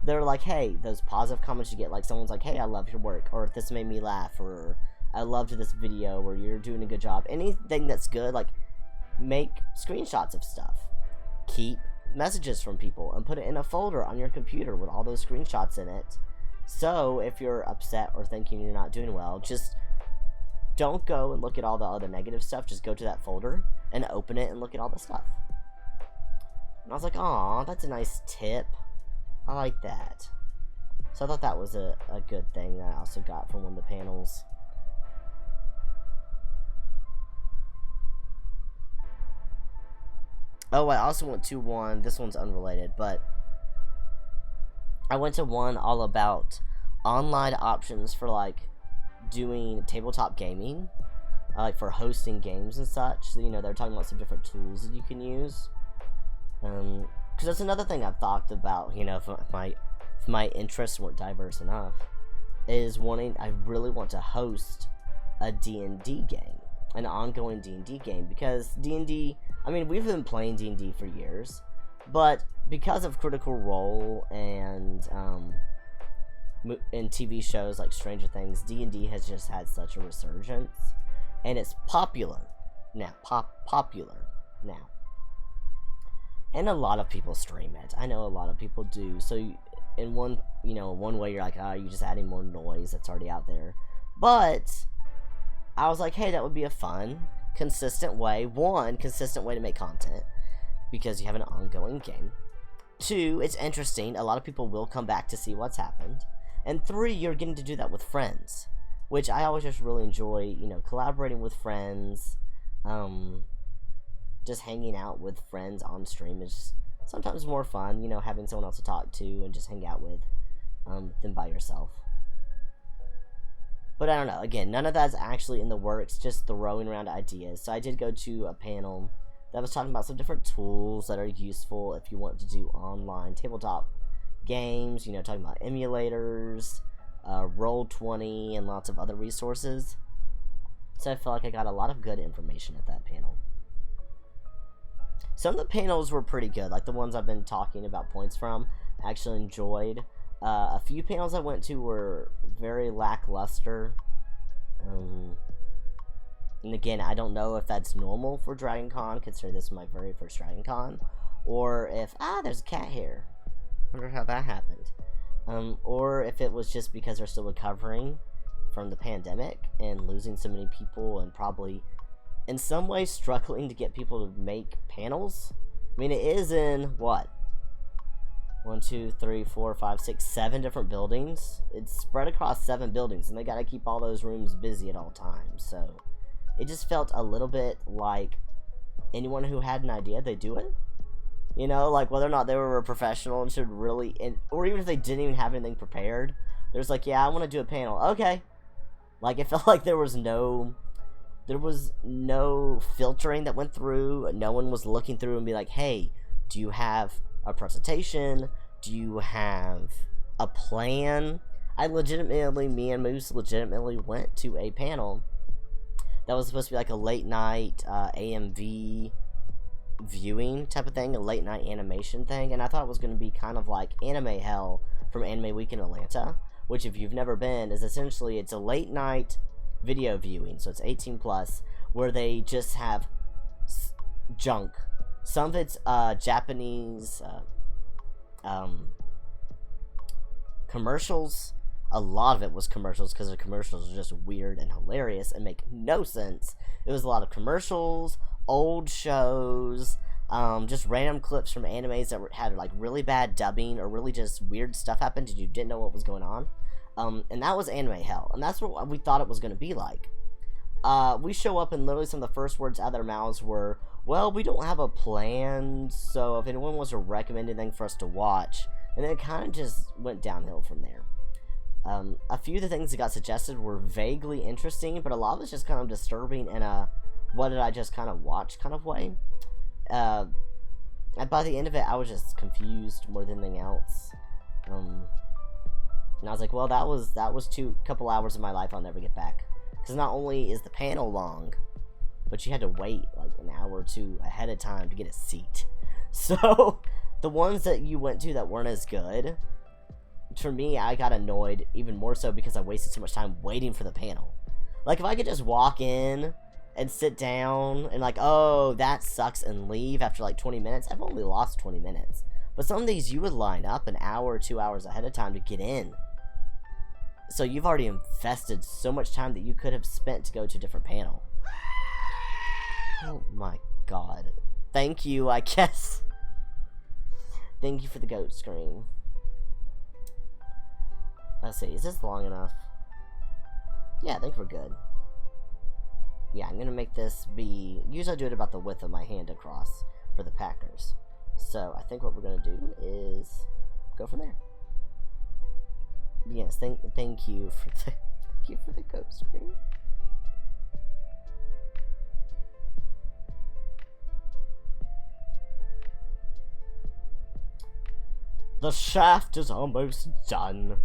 They're like, hey, those positive comments you get, like someone's like, hey, I love your work, or this made me laugh, or I loved this video, or you're doing a good job. Anything that's good, like, make screenshots of stuff. Keep messages from people and put it in a folder on your computer with all those screenshots in it. So if you're upset or thinking you're not doing well, just don't go and look at all the other negative stuff. Just go to that folder and open it and look at all the stuff. And I was like, aw, that's a nice tip. I like that. So I thought that was a good thing that I also got from one of the panels. Oh, I also went to one, this one's unrelated, but I went to one all about online options for, like, doing tabletop gaming. like for hosting games and such. So, you know, they're talking about some different tools that you can use. Because that's another thing I've thought about, you know, if my interests weren't diverse enough, is I really want to host a D&D game, an ongoing D&D game, because D&D, I mean, we've been playing D&D for years, but because of Critical Role and TV shows like Stranger Things, D&D has just had such a resurgence, and it's popular now, popular now. And a lot of people stream it. I know a lot of people do. So in one way you're like, you're just adding more noise that's already out there. But I was like, hey, that would be a fun, consistent way to make content, because you have an ongoing game. 2, it's interesting. A lot of people will come back to see what's happened. And 3, you're getting to do that with friends, which I always just really enjoy, you know, collaborating with friends. Just hanging out with friends on stream is sometimes more fun, you know, having someone else to talk to and just hang out with than by yourself. But I don't know, again, none of that's actually in the works, just throwing around ideas. So I did go to a panel that was talking about some different tools that are useful if you want to do online tabletop games, you know, talking about emulators, Roll20, and lots of other resources. So I feel like I got a lot of good information at that panel. Some of the panels were pretty good, like the ones I've been talking about points from. I actually enjoyed. A few panels I went to were very lackluster. And again, I don't know if that's normal for DragonCon, considering this is my very first DragonCon, or if, there's a cat here. Wonder how that happened. Or if it was just because they're still recovering from the pandemic and losing so many people, and probably in some way struggling to get people to make panels. I mean, it is in, what? 1, 2, 3, 4, 5, 6, 7 different buildings. It's spread across 7 buildings, and they gotta keep all those rooms busy at all times. So, it just felt a little bit like anyone who had an idea, they do it. You know, like whether or not they were a professional and should really, or even if they didn't even have anything prepared, there's like, yeah, I want to do a panel. Okay. Like, it felt like there was no filtering that went through. No one was looking through and be like, hey, do you have a presentation? Do you have a plan? Me and Moose legitimately went to a panel that was supposed to be like a late night AMV viewing type of thing, a late night animation thing, and I thought it was going to be kind of like Anime Hell from Anime Week in Atlanta, which, if you've never been, is essentially, it's a late night video viewing, so it's 18 plus, where they just have junk. Some of it's Japanese commercials. A lot of it was commercials, because the commercials are just weird and hilarious and make no sense. It was a lot of commercials, old shows, just random clips from animes that had like really bad dubbing, or really just weird stuff happened and you didn't know what was going on. And that was Anime Hell, and that's what we thought it was going to be like. We show up, and literally some of the first words out of their mouths were, well, we don't have a plan, so if anyone wants to recommend anything for us to watch. And then it kind of just went downhill from there. A few of the things that got suggested were vaguely interesting, but a lot of it's just kind of disturbing in a what did I just kind of watch kind of way. And by the end of it, I was just confused more than anything else. And I was like, well, that was couple hours of my life I'll never get back. Because not only is the panel long, but you had to wait like an hour or two ahead of time to get a seat. So the ones that you went to that weren't as good, for me, I got annoyed even more so because I wasted so much time waiting for the panel. Like, if I could just walk in and sit down and like, oh, that sucks, and leave after like 20 minutes, I've only lost 20 minutes. But some of these, you would line up an hour or 2 hours ahead of time to get in. So you've already invested so much time that you could have spent to go to a different panel. Oh my god. Thank you, I guess. Thank you for the goat screen. Let's see, is this long enough? Yeah, I think we're good. Yeah, I'm gonna make this be... Usually I do it about the width of my hand across for the Packers. So I think what we're gonna do is go from there. Yes, thank you for the goat screen. The shaft is almost done.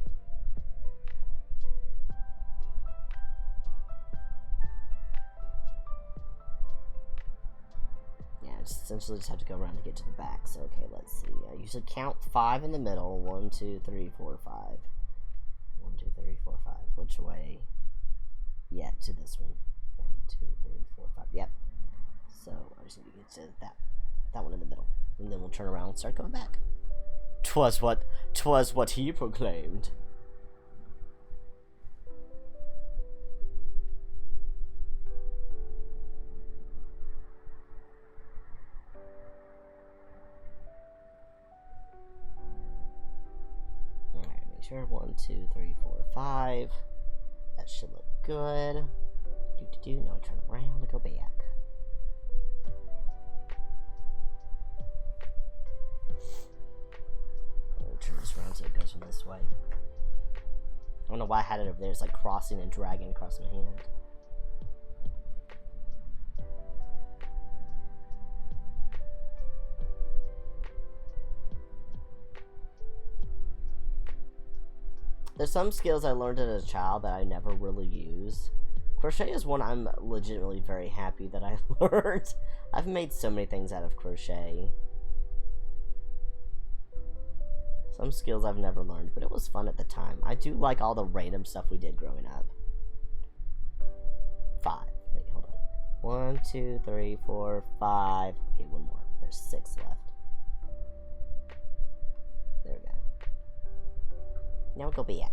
Yeah, I essentially just have to go around to get to the back. So, okay, let's see. I usually count 5 in the middle. 1, 2, 3, 4, 5. 1, 2, 3, 4, 5. Which way? Yeah, to this one. 1, 2, 3, 4, 5. Yep. So, I just need to get to that one in the middle. And then we'll turn around and start going back. 'Twas what he proclaimed. Alright, make sure 1, 2, 3, 4, 5. That should look good. Now I turn around and go back. Turn this around so it goes from this way. I don't know why I had it over there. It's like crossing and dragging across my hand. There's some skills I learned as a child that I never really use. Crochet is one I'm legitimately very happy that I learned. I've made so many things out of crochet. Some skills I've never learned, but it was fun at the time. I do like all the random stuff we did growing up. 5. Wait, hold on. 1, 2, 3, 4, 5. Okay, one more. There's 6 left. There we go. Now go back.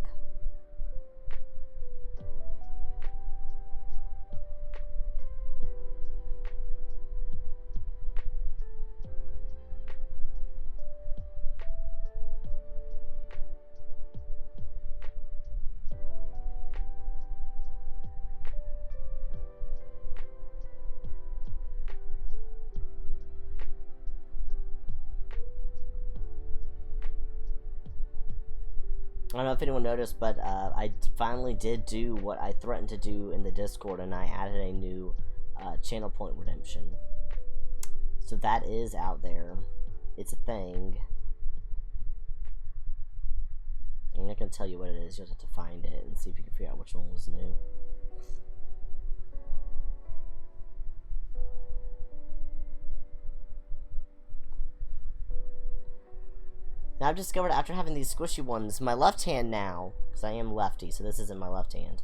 I don't know if anyone noticed, but I finally did do what I threatened to do in the Discord, and I added a new channel point redemption. So that is out there. It's a thing. I'm not going to tell you what it is. You'll have to find it and see if you can figure out which one was new. Now I've discovered after having these squishy ones, my left hand now, because I am lefty, so this isn't my left hand,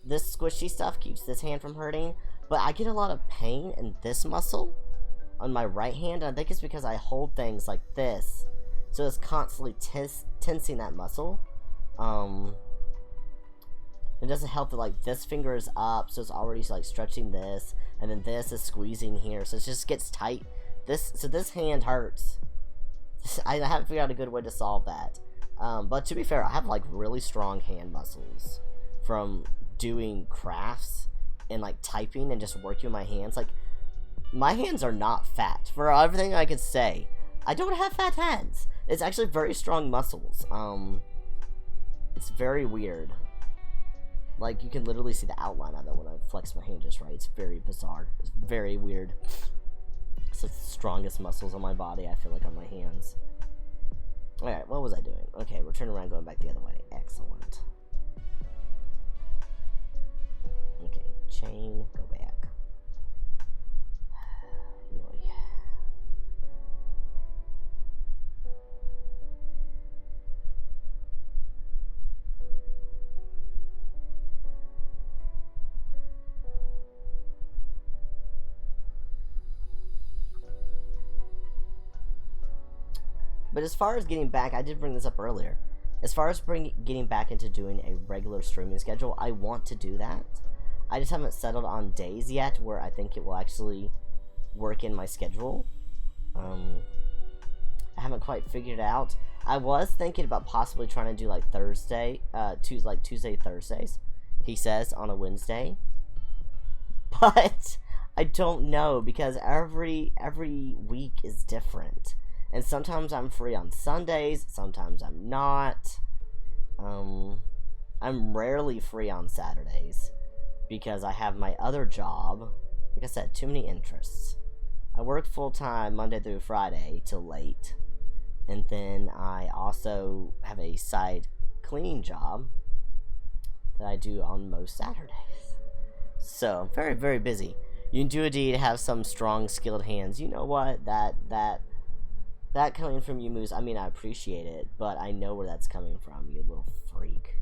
this squishy stuff keeps this hand from hurting, but I get a lot of pain in this muscle on my right hand, and I think it's because I hold things like this, so it's constantly tensing that muscle. It doesn't help that, like, this finger is up, so it's already, like, stretching this, and then this is squeezing here, so it just gets tight. So this hand hurts. I haven't figured out a good way to solve that. But to be fair, I have like really strong hand muscles from doing crafts and like typing and just working with my hands. Like, my hands are not fat. For everything I could say, I don't have fat hands. It's actually very strong muscles. It's very weird. Like, you can literally see the outline of it when I flex my hand just right. It's very bizarre. It's very weird. It's the strongest muscles on my body, I feel like, on my hands. Alright, what was I doing? Okay, we're turning around going back the other way. Excellent. Okay, chain, go back. But as far as getting back, I did bring this up earlier. As far as getting back into doing a regular streaming schedule, I want to do that. I just haven't settled on days yet where I think it will actually work in my schedule. I haven't quite figured it out. I was thinking about possibly trying to do like Tuesday, Thursdays, he says, on a Wednesday. But I don't know, because every week is different. And sometimes I'm free on Sundays, sometimes I'm not. I'm rarely free on Saturdays because I have my other job. Like I said, too many interests. I work full-time Monday through Friday till late. And then I also have a side cleaning job that I do on most Saturdays. So I'm very, very busy. You can do a deed, have some strong, skilled hands. You know what? That coming from you, Moose, I mean, I appreciate it, but I know where that's coming from, you little freak.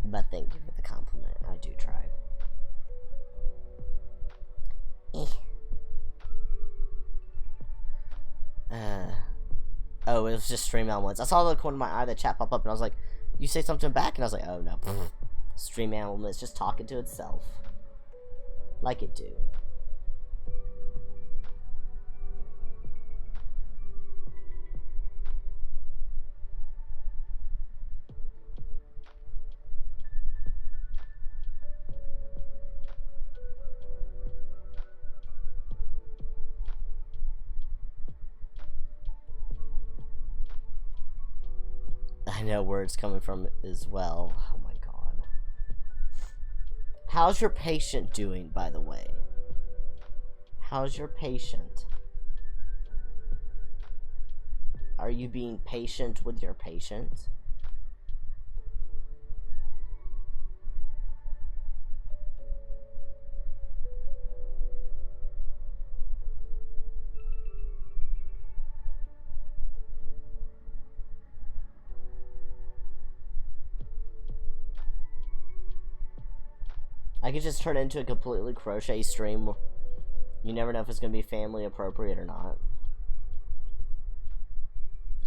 But thank you for the compliment. I do try. Oh, it was just stream elements. I saw the corner of my eye, the chat pop up, and I was like, you say something back? And I was like, oh no. Stream elements just talking to itself. Like it do. I know where it's coming from as well. Oh my god. How's your patient doing, by the way? How's your patient? Are you being patient with your patient? I could just turn it into a completely crochet stream. You never know if it's going to be family appropriate or not.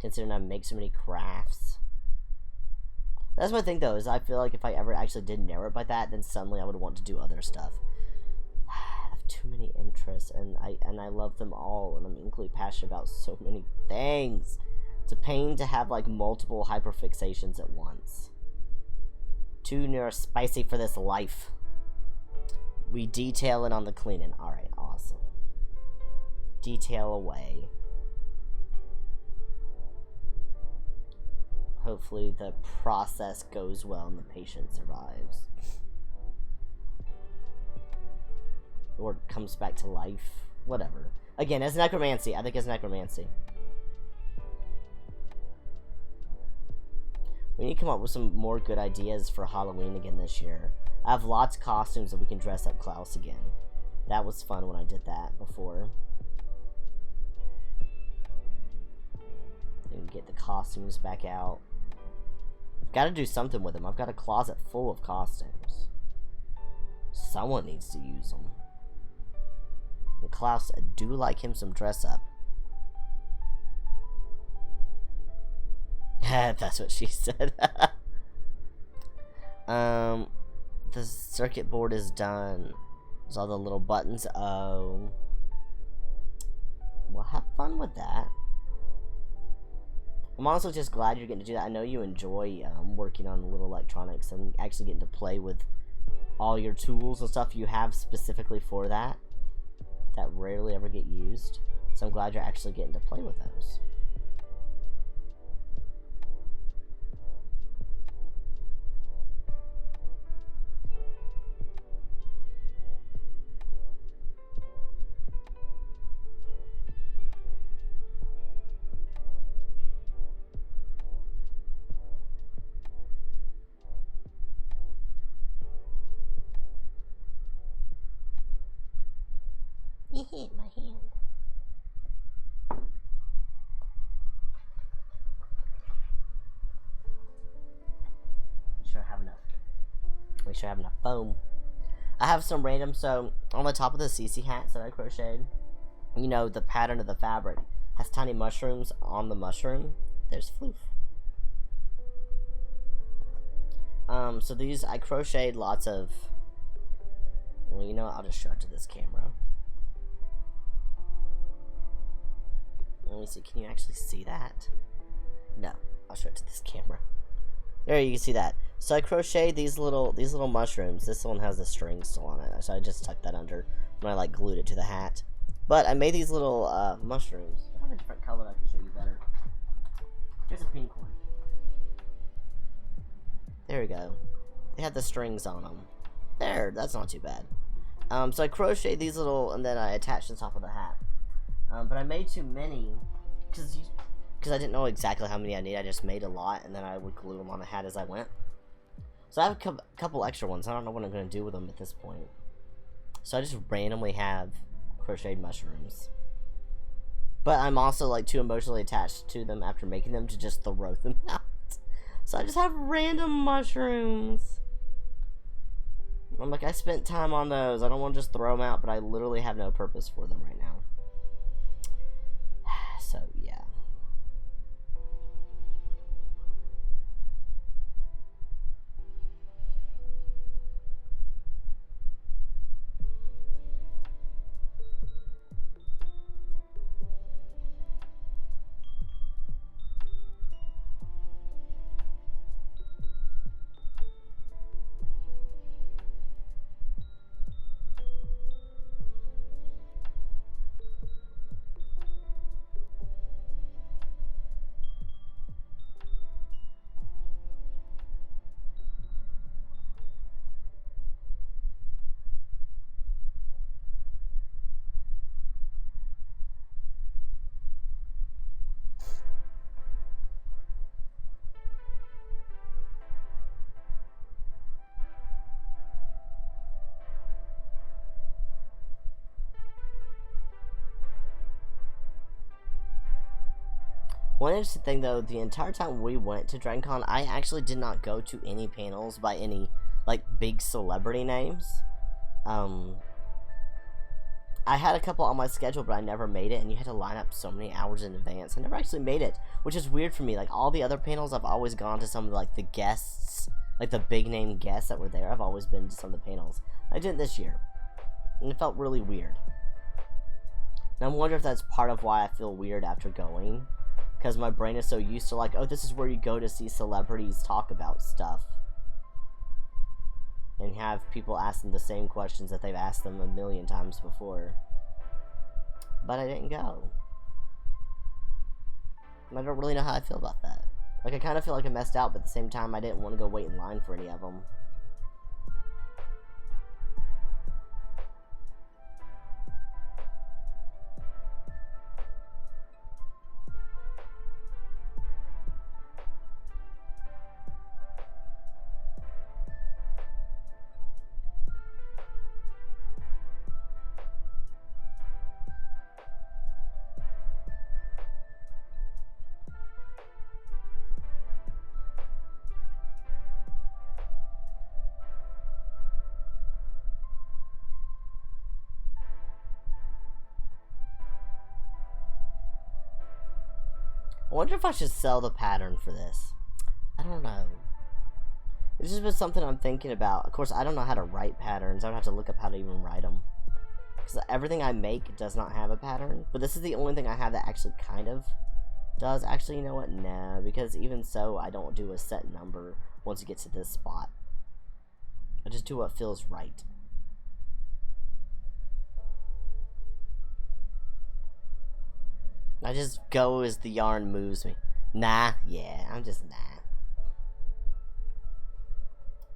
Considering I make so many crafts. That's my thing though, is I feel like if I ever actually did narrow it by that, then suddenly I would want to do other stuff. I have too many interests, and I love them all, and I'm equally passionate about so many things. It's a pain to have like multiple hyperfixations at once. Too neurospicy for this life. We detail it on the cleaning. Alright, awesome. Detail away. Hopefully the process goes well and the patient survives. Or comes back to life. Whatever. Again, as necromancy. I think it's necromancy. We need to come up with some more good ideas for Halloween again this year. I have lots of costumes that we can dress up Klaus again. That was fun when I did that before. Then get the costumes back out. Gotta do something with them. I've got a closet full of costumes. Someone needs to use them. And Klaus, I do like him some dress up. That's what she said. The circuit board is done. There's all the little buttons. Oh. Well, have fun with that. I'm also just glad you're getting to do that. I know you enjoy working on little electronics and actually getting to play with all your tools and stuff you have specifically for that. That rarely ever get used. So I'm glad you're actually getting to play with those. You hit my hand. We sure have enough. We sure have enough foam. I have some random, so on the top of the CC hats that I crocheted, you know, the pattern of the fabric has tiny mushrooms on the mushroom. There's floof. So these, I crocheted lots of, well, you know what, I'll just show it to this camera. Let me see, can you actually see that? No, I'll show it to this camera. There, you can see that. So I crocheted these little mushrooms. This one has the string still on it, so I just tucked that under when I like glued it to the hat. But I made these little mushrooms. I have a different color I can show you better. Here's a pink one. There we go. They had the strings on them. There, that's not too bad. So I crocheted these little, and then I attached the top of the hat. But I made too many, because I didn't know exactly how many I need. I just made a lot, and then I would glue them on the hat as I went. So I have a couple extra ones. I don't know what I'm going to do with them at this point. So I just randomly have crocheted mushrooms. But I'm also like too emotionally attached to them after making them to just throw them out. So I just have random mushrooms. I'm like, I spent time on those. I don't want to just throw them out, but I literally have no purpose for them right now. So, yeah. One interesting thing, though, the entire time we went to DragonCon, I actually did not go to any panels by any, like, big celebrity names. I had a couple on my schedule, but I never made it, and you had to line up so many hours in advance. I never actually made it, which is weird for me. Like, all the other panels, I've always gone to some of, like, the guests, like, the big-name guests that were there. I've always been to some of the panels. I didn't this year, and it felt really weird. And I wonder if that's part of why I feel weird after going. Because my brain is so used to, like, oh, this is where you go to see celebrities talk about stuff. And have people ask them the same questions that they've asked them a million times before. But I didn't go. And I don't really know how I feel about that. Like, I kind of feel like I messed out, but at the same time, I didn't want to go wait in line for any of them. I wonder if I should sell the pattern for this. I don't know. It's just been something I'm thinking about. Of course, I don't know how to write patterns. I would have to look up how to even write them. Because everything I make does not have a pattern. But this is the only thing I have that actually kind of does. Actually, you know what? Nah, because even so, I don't do a set number once you get to this spot. I just do what feels right. I just go as the yarn moves me. Nah, yeah, I'm just nah.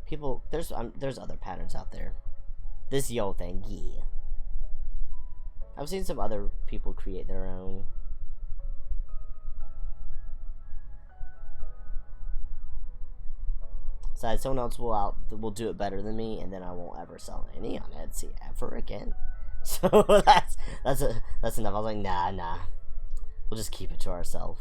People, there's other patterns out there. This yo thing, yeah. I've seen some other people create their own. Besides, someone else will do it better than me, and then I won't ever sell any on Etsy ever again. So that's enough. I was like, nah. We'll just keep it to ourselves.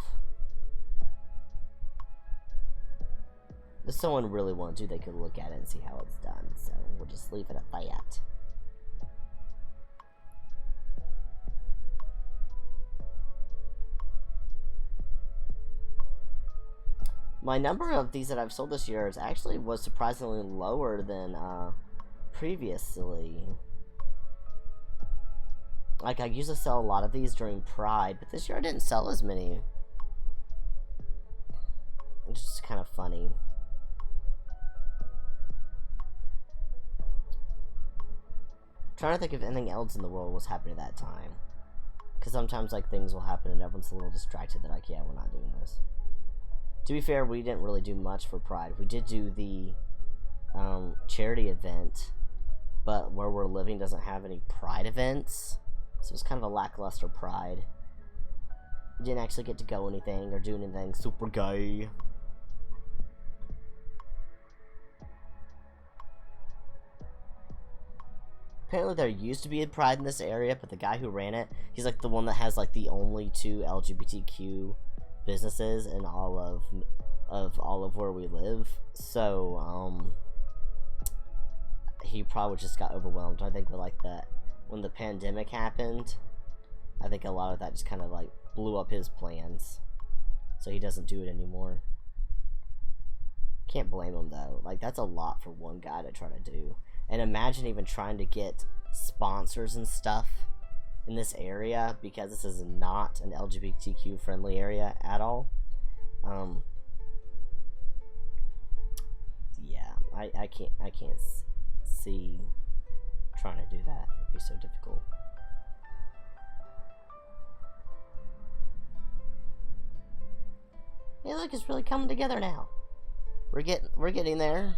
If someone really wants to, they could look at it and see how it's done. So we'll just leave it at that. My number of these that I've sold this year was surprisingly lower than previously. Like, I usually sell a lot of these during Pride, but this year I didn't sell as many. It's just kind of funny. I'm trying to think if anything else in the world was happening at that time. Because sometimes, like, things will happen and everyone's a little distracted. They're like, yeah, we're not doing this. To be fair, we didn't really do much for Pride. We did do the charity event, but where we're living doesn't have any Pride events. So it's kind of a lackluster Pride. didn't actually get to go anything or do anything super gay. Apparently there used to be a Pride in this area, but the guy who ran it, he's like the one that has like the only 2 LGBTQ businesses in all of where we live. So he probably just got overwhelmed. I think with like when the pandemic happened, I think a lot of that just kind of like blew up his plans, so he doesn't do it anymore. Can't blame him though. Like, that's a lot for one guy to try to do. And imagine even trying to get sponsors and stuff in this area, because this is not an LGBTQ friendly area at all. Yeah, I can't see trying to do that. It'd be so difficult. Hey, look, it's really coming together now. We're getting there.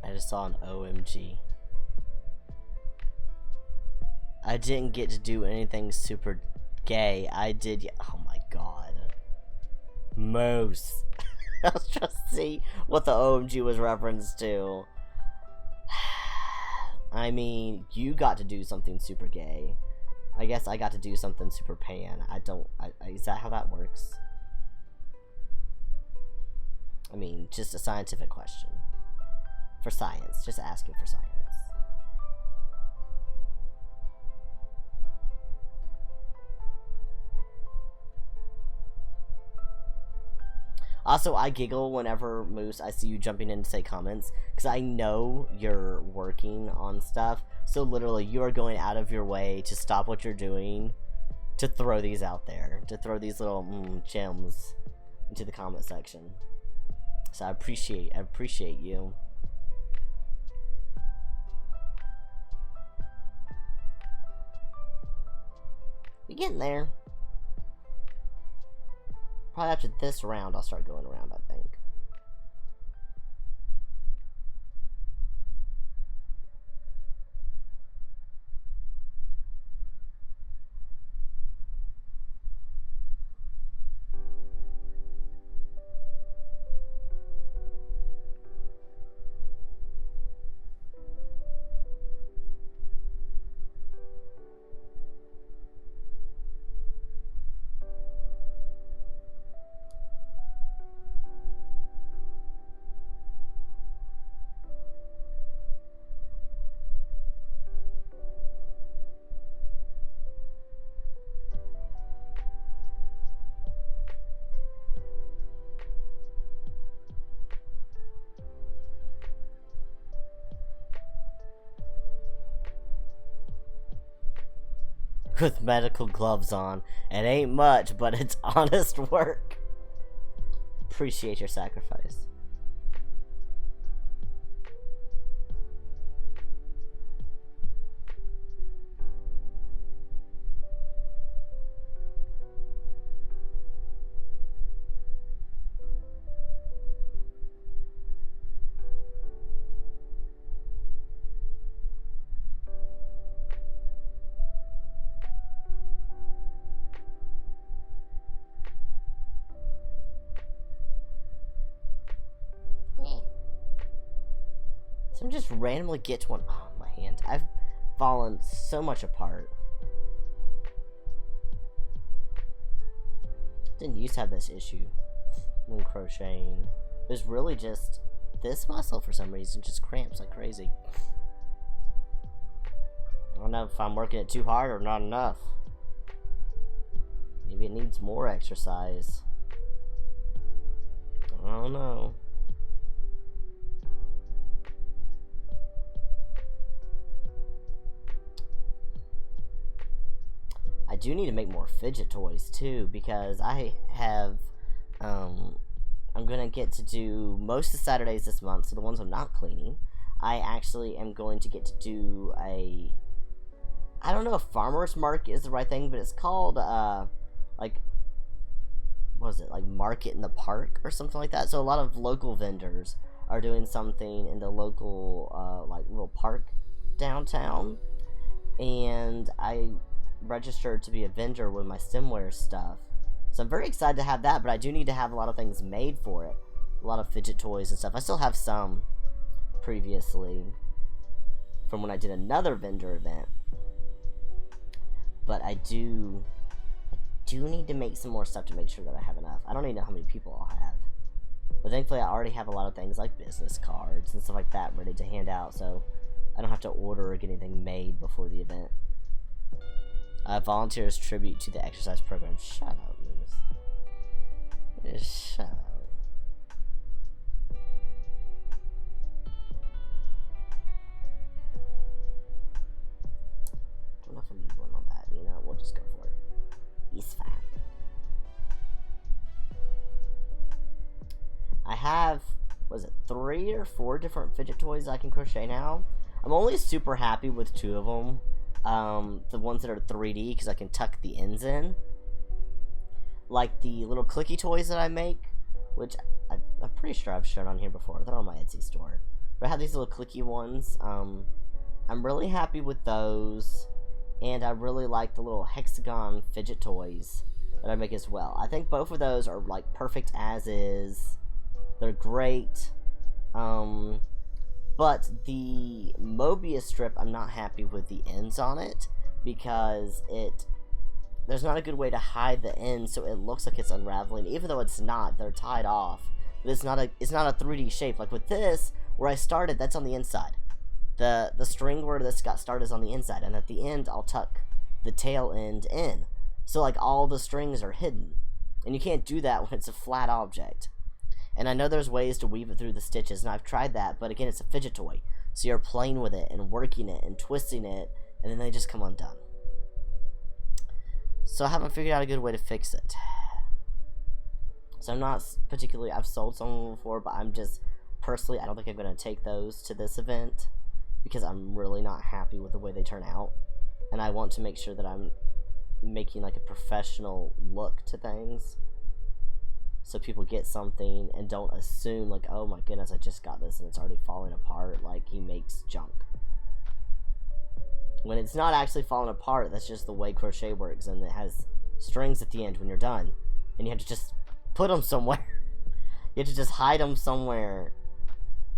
I just saw an OMG. I didn't get to do anything super gay. I did. Oh my god. Moose. I was trying to see what the OMG was referenced to. I mean, you got to do something super gay. I guess I got to do something super pan. Is that how that works? I mean, just a scientific question. For science. Just asking for science. Also, I giggle whenever, Moose, I see you jumping in to say comments, because I know you're working on stuff, so literally, you are going out of your way to stop what you're doing to throw these out there, to throw these little gems into the comment section. So I appreciate you. We're getting there. Probably after this round, I'll start going around, I think. With medical gloves on. It ain't much, but it's honest work. Appreciate your sacrifice. So I'm just randomly get to one. Oh, my hand. I've fallen so much apart. Didn't used to have this issue when crocheting. There's really just this muscle for some reason just cramps like crazy. I don't know if I'm working it too hard or not enough. Maybe it needs more exercise. I don't know. I do need to make more fidget toys too, because I have I'm gonna get to do most of the Saturdays this month, so the ones I'm not cleaning. I actually am going to get to do I don't know if farmer's market is the right thing, but it's called, like, what is it, like market in the park or something like that. So a lot of local vendors are doing something in the local, like, little park downtown. And I registered to be a vendor with my stemware stuff. So I'm very excited to have that, but I do need to have a lot of things made for it. A lot of fidget toys and stuff. I still have some previously from when I did another vendor event. But I do need to make some more stuff to make sure that I have enough. I don't even know how many people I'll have. But thankfully I already have a lot of things like business cards and stuff like that ready to hand out, so I don't have to order or get anything made before the event. Volunteers tribute to the exercise program. Shut up, Moose. Just shut up. Don't know if I'm going on that. You know, we'll just go for it. He's fine. I have, what is it, 3 or 4 different fidget toys I can crochet now. I'm only super happy with 2 of them. The ones that are 3D, because I can tuck the ends in. Like the little clicky toys that I make, which I'm pretty sure I've shown on here before. They're on my Etsy store. But I have these little clicky ones. I'm really happy with those. And I really like the little hexagon fidget toys that I make as well. I think both of those are like perfect as is. They're great. But the Mobius strip, I'm not happy with the ends on it, because there's not a good way to hide the ends so it looks like it's unraveling, even though it's not. They're tied off. But it's not a 3D shape. Like with this, where I started, that's on the inside. The string where this got started is on the inside, and at the end I'll tuck the tail end in. So like all the strings are hidden. And you can't do that when it's a flat object. And I know there's ways to weave it through the stitches, and I've tried that, but again, it's a fidget toy. So you're playing with it, and working it, and twisting it, and then they just come undone. So I haven't figured out a good way to fix it. So I'm not particularly, I've sold some of them before, but I'm just, personally, I don't think I'm going to take those to this event, because I'm really not happy with the way they turn out. And I want to make sure that I'm making like a professional look to things. So people get something and don't assume like, oh my goodness, I just got this and it's already falling apart, like he makes junk. When it's not actually falling apart, that's just the way crochet works, and it has strings at the end when you're done. And you have to just put them somewhere. You have to just hide them somewhere.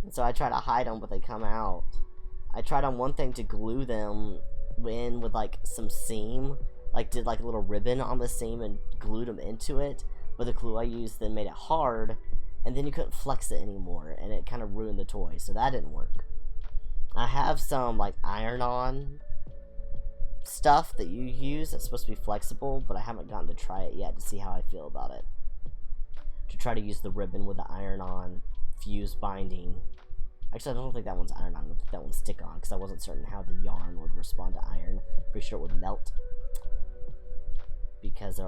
And so I try to hide them, but they come out. I tried on one thing to glue them in with like some seam. Like did like a little ribbon on the seam and glued them into it. But the glue I used then made it hard, and then you couldn't flex it anymore, and it kind of ruined the toy, so that didn't work. I have some, like, iron-on stuff that you use that's supposed to be flexible, but I haven't gotten to try it yet to see how I feel about it. To try to use the ribbon with the iron-on fuse binding. Actually, I don't think that one's iron-on, I think that one's stick-on, because I wasn't certain how the yarn would respond to iron. Pretty sure it would melt. Because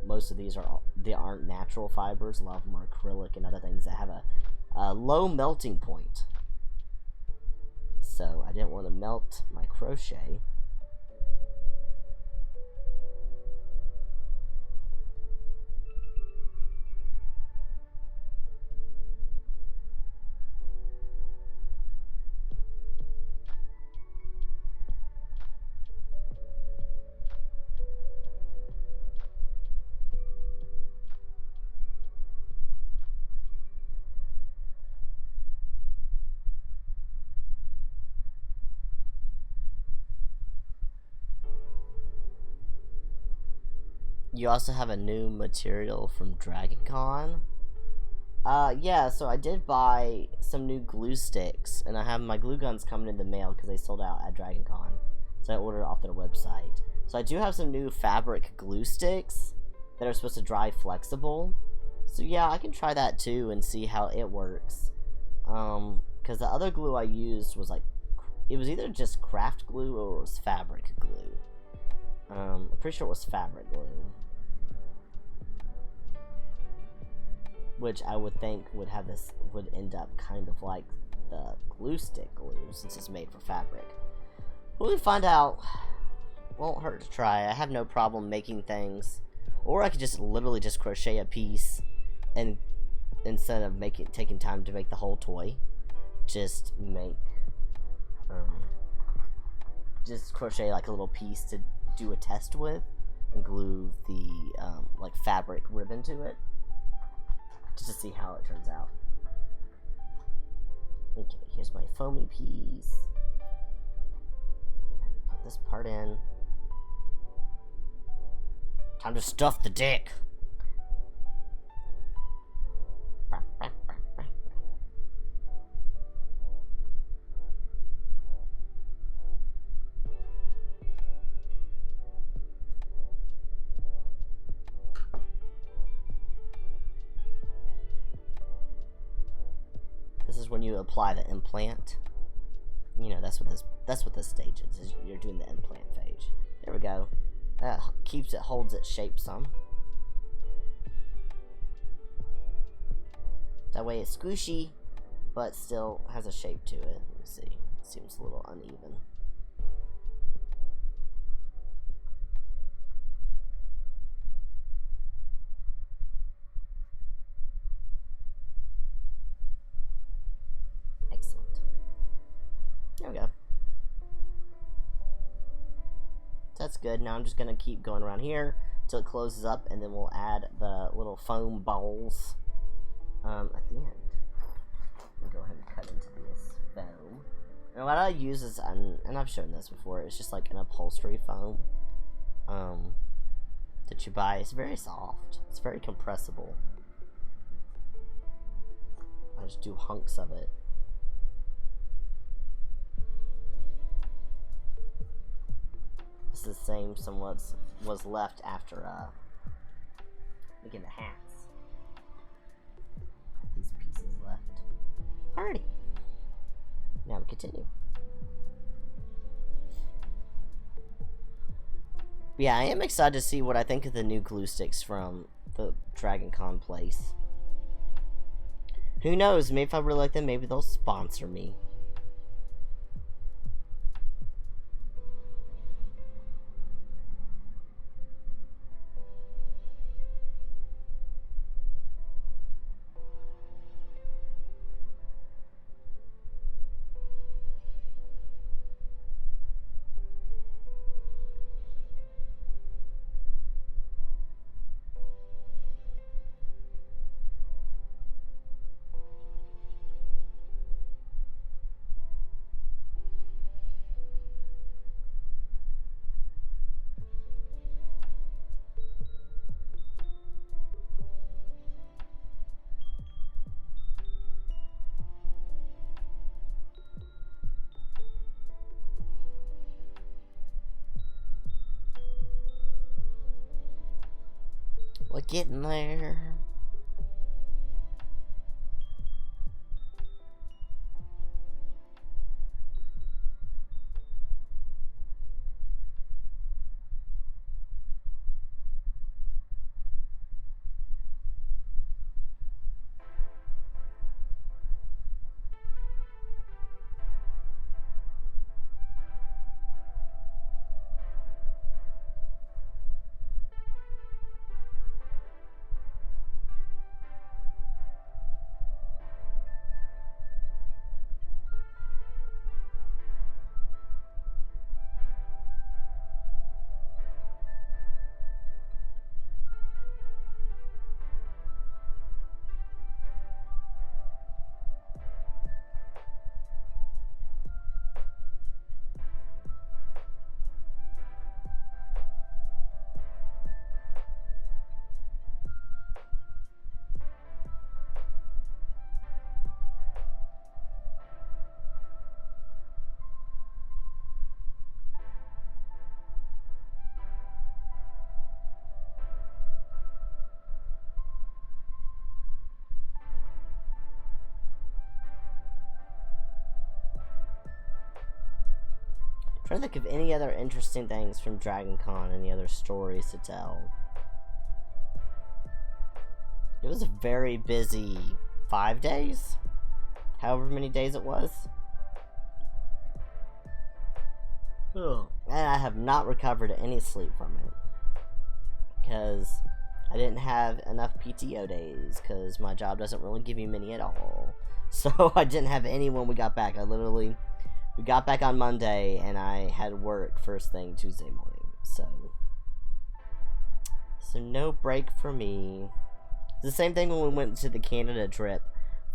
most of these they aren't natural fibers. A lot of them are acrylic and other things that have a low melting point. So I didn't want to melt my crochet. You also have a new material from dragoncon. Yeah, so I did buy some new glue sticks, and I have my glue guns coming in the mail because they sold out at dragoncon. So I ordered it off their website. So I do have some new fabric glue sticks that are supposed to dry flexible. So yeah, I can try that too and see how it works. Because the other glue I used was like, it was either just craft glue or it was fabric glue. I'm pretty sure it was fabric glue. which I would think would end up kind of like the glue stick glue, since it's made for fabric. We'll find out. Won't hurt to try. I have no problem making things, or I could just literally just crochet a piece, and instead of taking time to make the whole toy, just crochet like a little piece to do a test with, and glue the like fabric ribbon to it, just to see how it turns out. Okay, here's my foamy piece. Put this part in. Time to stuff the dick. This is when you apply the implant. You know, that's what this stage is you're doing the implant phase. There we go. That holds its shape some. That way it's squishy, but still has a shape to it. Let me see. It seems a little uneven. Excellent. There we go. That's good. Now I'm just going to keep going around here until it closes up, and then we'll add the little foam balls at the end. I'll go ahead and cut into this foam. And what I use is, and I've shown this before, it's just like an upholstery foam that you buy. It's very soft. It's very compressible. I just do hunks of it. This is the same somewhat was left after making the hats. These pieces left. Alrighty. Now we continue. But yeah, I am excited to see what I think of the new glue sticks from the DragonCon place. Who knows? Maybe if I really like them, maybe they'll sponsor me. We're getting there. Trying to think of any other interesting things from DragonCon, any other stories to tell. It was a very busy 5 days, however many days it was. Ugh. And I have not recovered any sleep from it, because I didn't have enough PTO days, because my job doesn't really give you many at all. So I didn't have any when we got back. We got back on Monday, and I had work first thing Tuesday morning. So no break for me. It's the same thing when we went to the Canada trip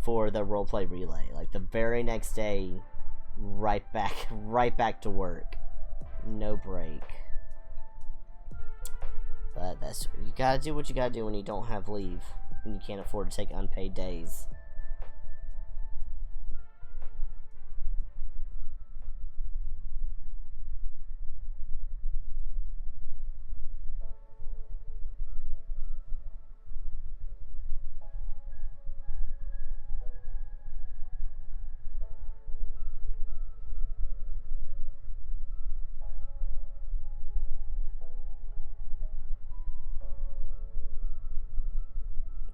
for the roleplay relay. Like, the very next day, right back to work. No break. But you gotta do what you gotta do when you don't have leave, and you can't afford to take unpaid days.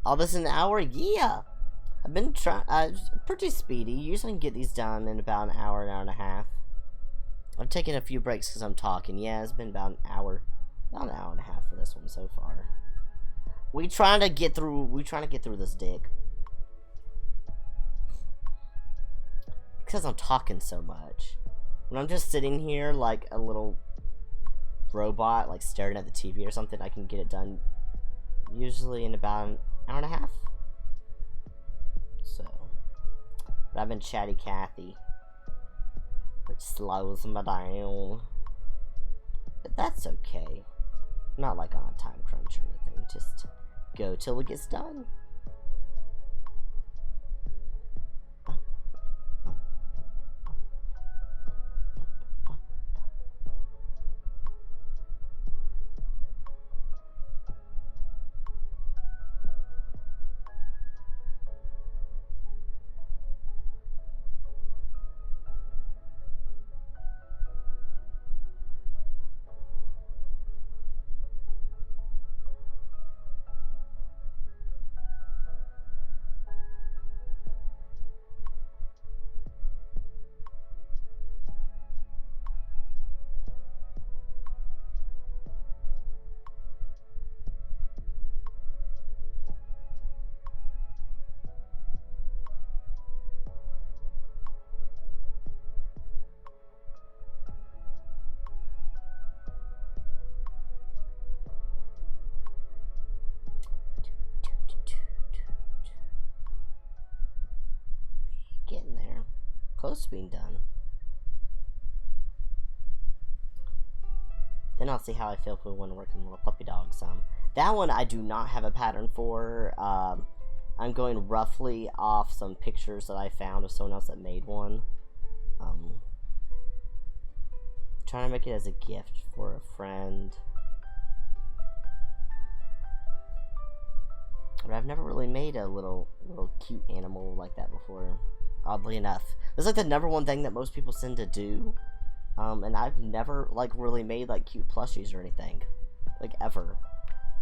All this in an hour? Yeah. I've been pretty speedy. Usually I can get these done in about an hour and a half. I've taken a few breaks because I'm talking. Yeah, it's been about an hour and a half for this one so far. We trying to get through this dick. Because I'm talking so much. When I'm just sitting here like a little robot, like staring at the TV or something, I can get it done usually in about an hour and a half. So, but I've been chatty Cathy, which slows me down. But that's okay. Not like on a time crunch or anything. Just go till it gets done. Getting there. Close to being done. Then I'll see how I feel if we want to work on the little puppy dog some. That one I do not have a pattern for. I'm going roughly off some pictures that I found of someone else that made one. Trying to make it as a gift for a friend. But I've never really made a little cute animal like that before. Oddly enough, it's like the #1 thing that most people tend to do, and I've never like really made like cute plushies or anything, like ever.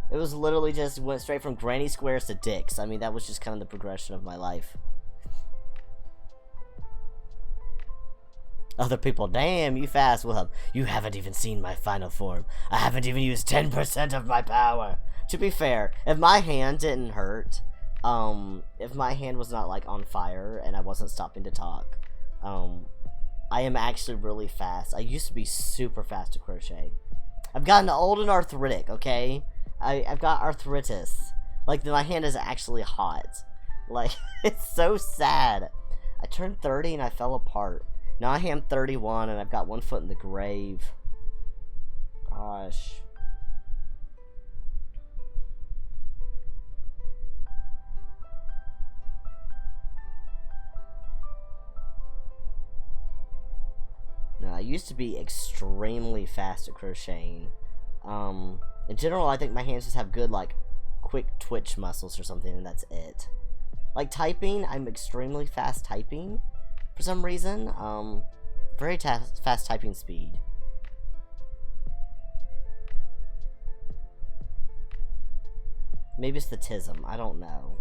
It was literally just went straight from granny squares to dicks. I mean, that was just kind of the progression of my life. Other people, damn, you fast. Well, you haven't even seen my final form. I haven't even used 10% of my power. To be fair, if my hand didn't hurt, if my hand was not like on fire and I wasn't stopping to talk, I am actually really fast. I used to be super fast to crochet. I've gotten old and arthritic, okay? I've got arthritis. Like, my hand is actually hot. Like, it's so sad. I turned 30 and I fell apart. Now I am 31 and I've got one foot in the grave. Gosh. No, I used to be extremely fast at crocheting. In general, I think my hands just have good, like, quick twitch muscles or something, and that's it. Like, typing, I'm extremely fast typing for some reason. Very fast typing speed. Maybe it's the tism. I don't know.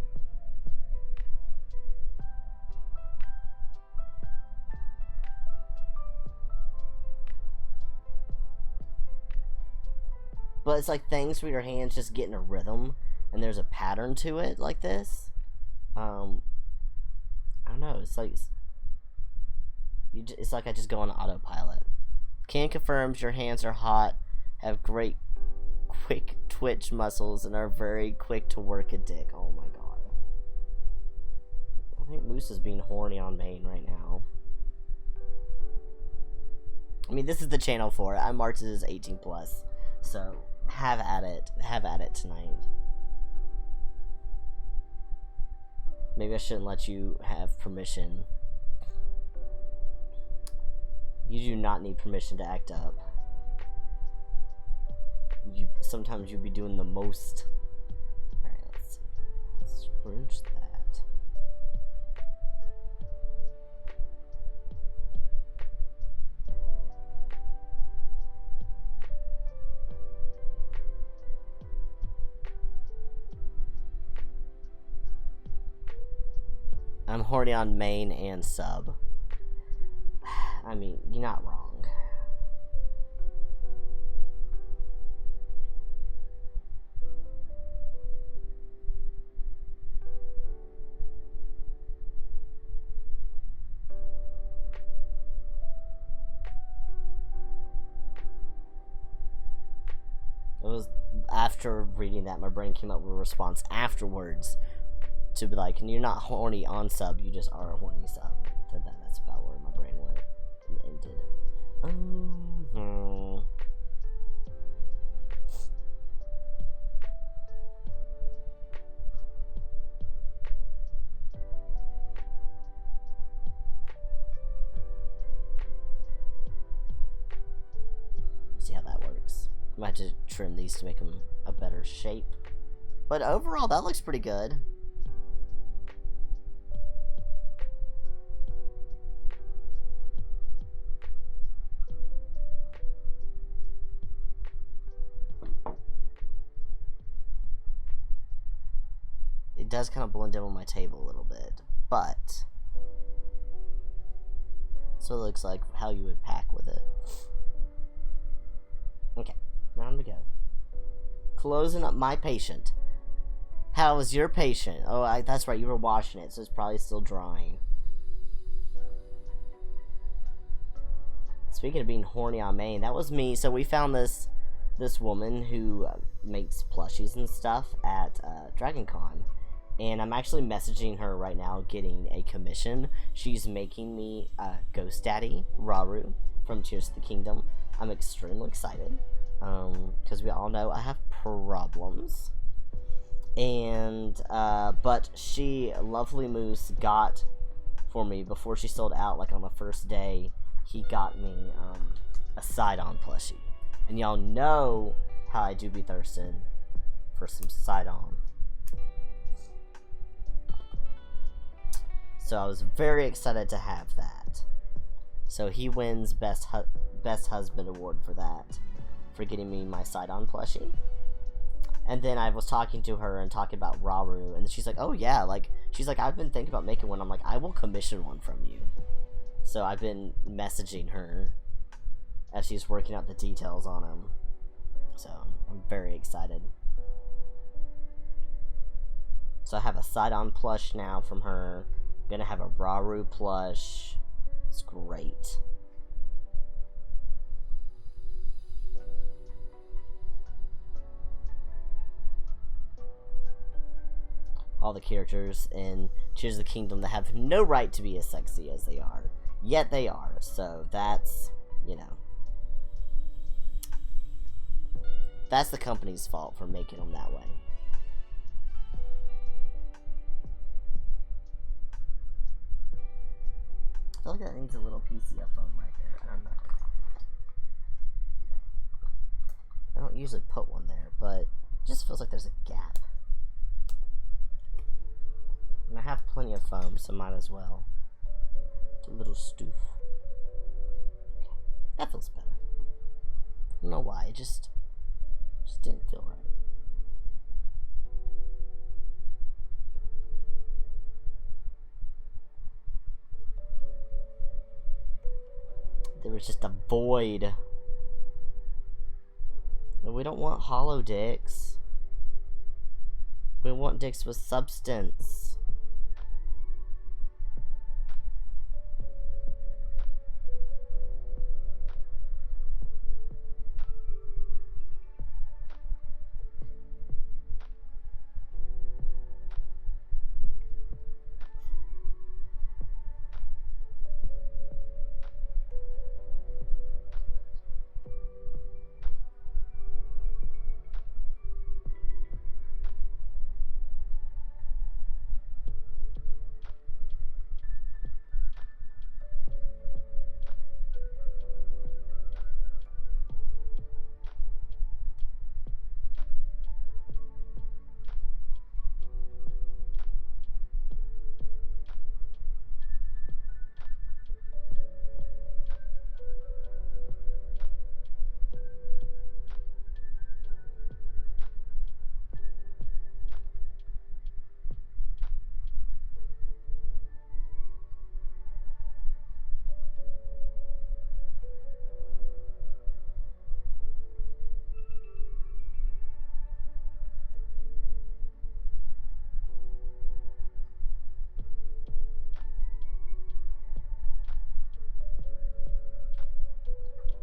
But it's like things where your hands just get in a rhythm and there's a pattern to it like this. I don't know. It's like it's like I just go on autopilot. Can confirms your hands are hot, have great quick twitch muscles, and are very quick to work a dick. Oh my god. I think Moose is being horny on main right now. I mean, this is the channel for it. I marked it as 18 plus, so have at it. Have at it tonight. Maybe I shouldn't let you have permission. You do not need permission to act up. Sometimes you'll be doing the most. Alright, let's see. Scrunch that. I'm horny on main and sub. I mean, you're not wrong. It was after reading that, my brain came up with a response afterwards to be like, and you're not horny on sub, you just are a horny sub. That's about where my brain went and ended. See how that works. I might have to trim these to make them a better shape. But overall, that looks pretty good. It does kind of blend in with my table a little bit, but so it looks like how you would pack with it. Okay, round to go. Closing up my patient. How was your patient? Oh, that's right, you were washing it, so it's probably still drying. Speaking of being horny on main, that was me. So we found this woman who makes plushies and stuff at DragonCon. And I'm actually messaging her right now, getting a commission. She's making me Ghost Daddy Raru from Tears of the Kingdom. I'm extremely excited, because we all know I have problems. And, but she, Lovely Moose, got for me, before she sold out, like on the first day, he got me a side-on plushie. And y'all know how I do be thirsting for some side-on. So I was very excited to have that. So he wins Best Husband Award for that, for getting me my side-on plushie. And then I was talking to her and talking about Raru, and she's like, oh yeah, like, she's like, I've been thinking about making one. I'm like, I will commission one from you. So I've been messaging her as she's working out the details on him. So I'm very excited. So I have a side-on plush now from her. I'm gonna have a Raru plush. It's great. All the characters in Tears of the Kingdom that have no right to be as sexy as they are, yet they are. So that's, you know, that's the company's fault for making them that way. I feel like that needs a little PCF foam right there. I don't know. I don't usually put one there, but it just feels like there's a gap. And I have plenty of foam, so might as well. It's a little stoof. Okay, that feels better. I don't know why, it just didn't feel right. There was just a void. And we don't want hollow dicks. We want dicks with substance.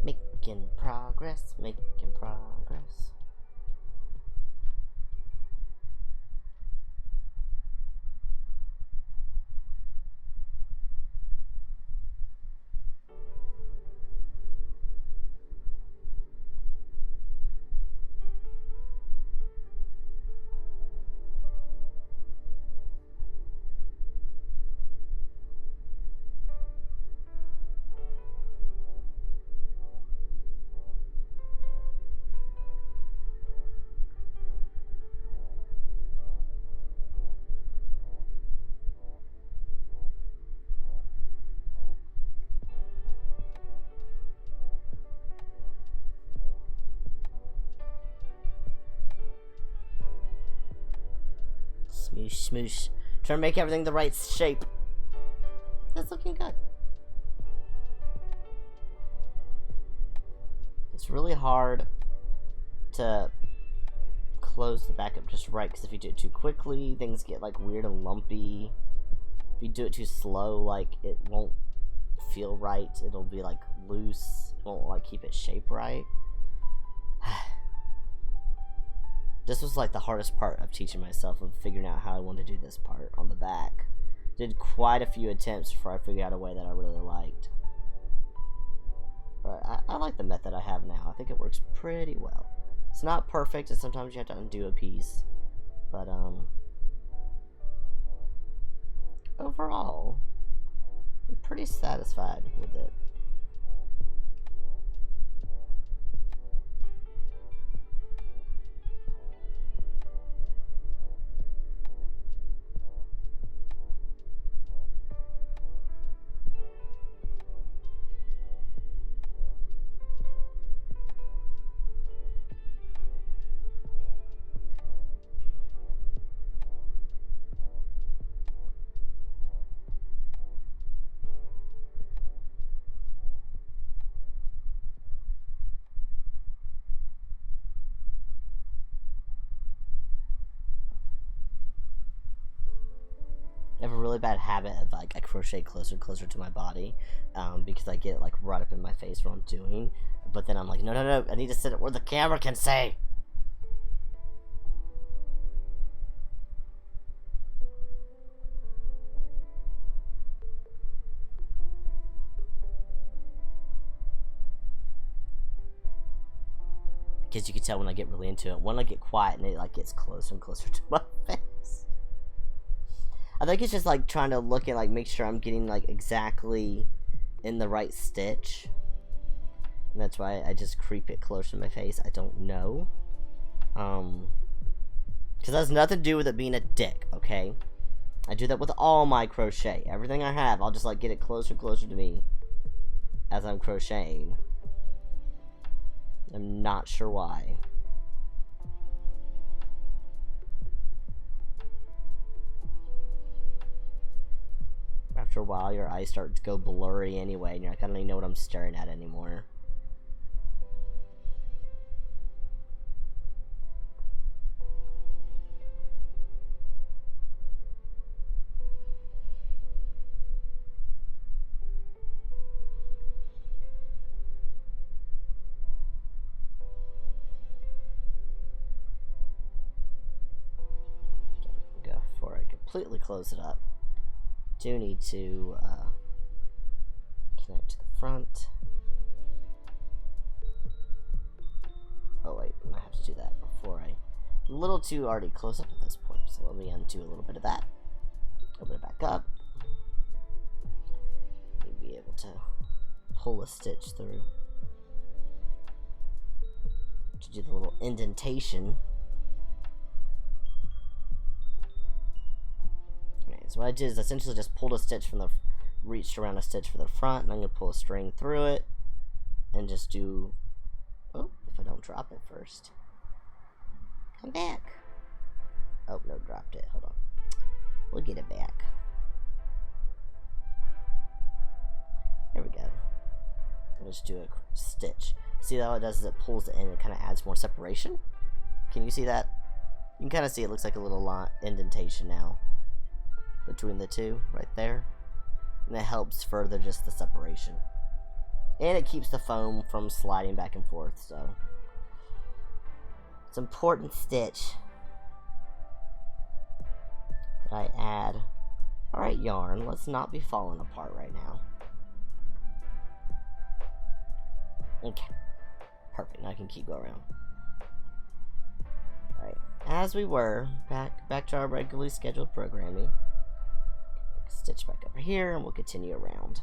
Making progress, making progress. Smoosh, smoosh. Trying to make everything the right shape. That's looking good. It's really hard to close the back up just right, because if you do it too quickly, things get like weird and lumpy. If you do it too slow, like it won't feel right. It'll be like loose. It won't like keep its shape right. This was like the hardest part of teaching myself, of figuring out how I want to do this part on the back. Did quite a few attempts before I figured out a way that I really liked. But I like the method I have now. I think it works pretty well. It's not perfect, and sometimes you have to undo a piece. But, overall, I'm pretty satisfied with it. I have a really bad habit of like I crochet closer and closer to my body, because I get like right up in my face what I'm doing, but then I'm like, no, I need to sit it where the camera can see. Because you can tell when I get really into it. When I get quiet and it like gets closer and closer to my face. I think it's just like trying to look at like make sure I'm getting like exactly in the right stitch. And that's why I just creep it closer to my face. I don't know. Because that has nothing to do with it being a dick, okay? I do that with all my crochet. Everything I have, I'll just like get it closer and closer to me as I'm crocheting. I'm not sure why. after a while, your eyes start to go blurry anyway, and you're like, I don't even know what I'm staring at anymore. Before I completely close it up, do need to connect to the front. Oh wait, I have to do that before I'm a little too already close up at this point, so let me undo a little bit of that. Open it back up. You'll be able to pull a stitch through to do the little indentation. So what I did is essentially just pulled a stitch from the, reached around a stitch for the front, and I'm going to pull a string through it, and just do, oh, if I don't drop it first. Come back. Oh, no, dropped it. Hold on. We'll get it back. There we go. I'll just do a stitch. See how it does is it pulls it in and it kind of adds more separation? Can you see that? You can kind of see it looks like a little indentation now between the two right there, and it helps further just the separation, and it keeps the foam from sliding back and forth. So it's an important stitch that I add. Alright, yarn, let's not be falling apart right now. Okay, perfect. Now I can keep going around. Alright, as we were back to our regularly scheduled programming. Stitch back over here, and we'll continue around.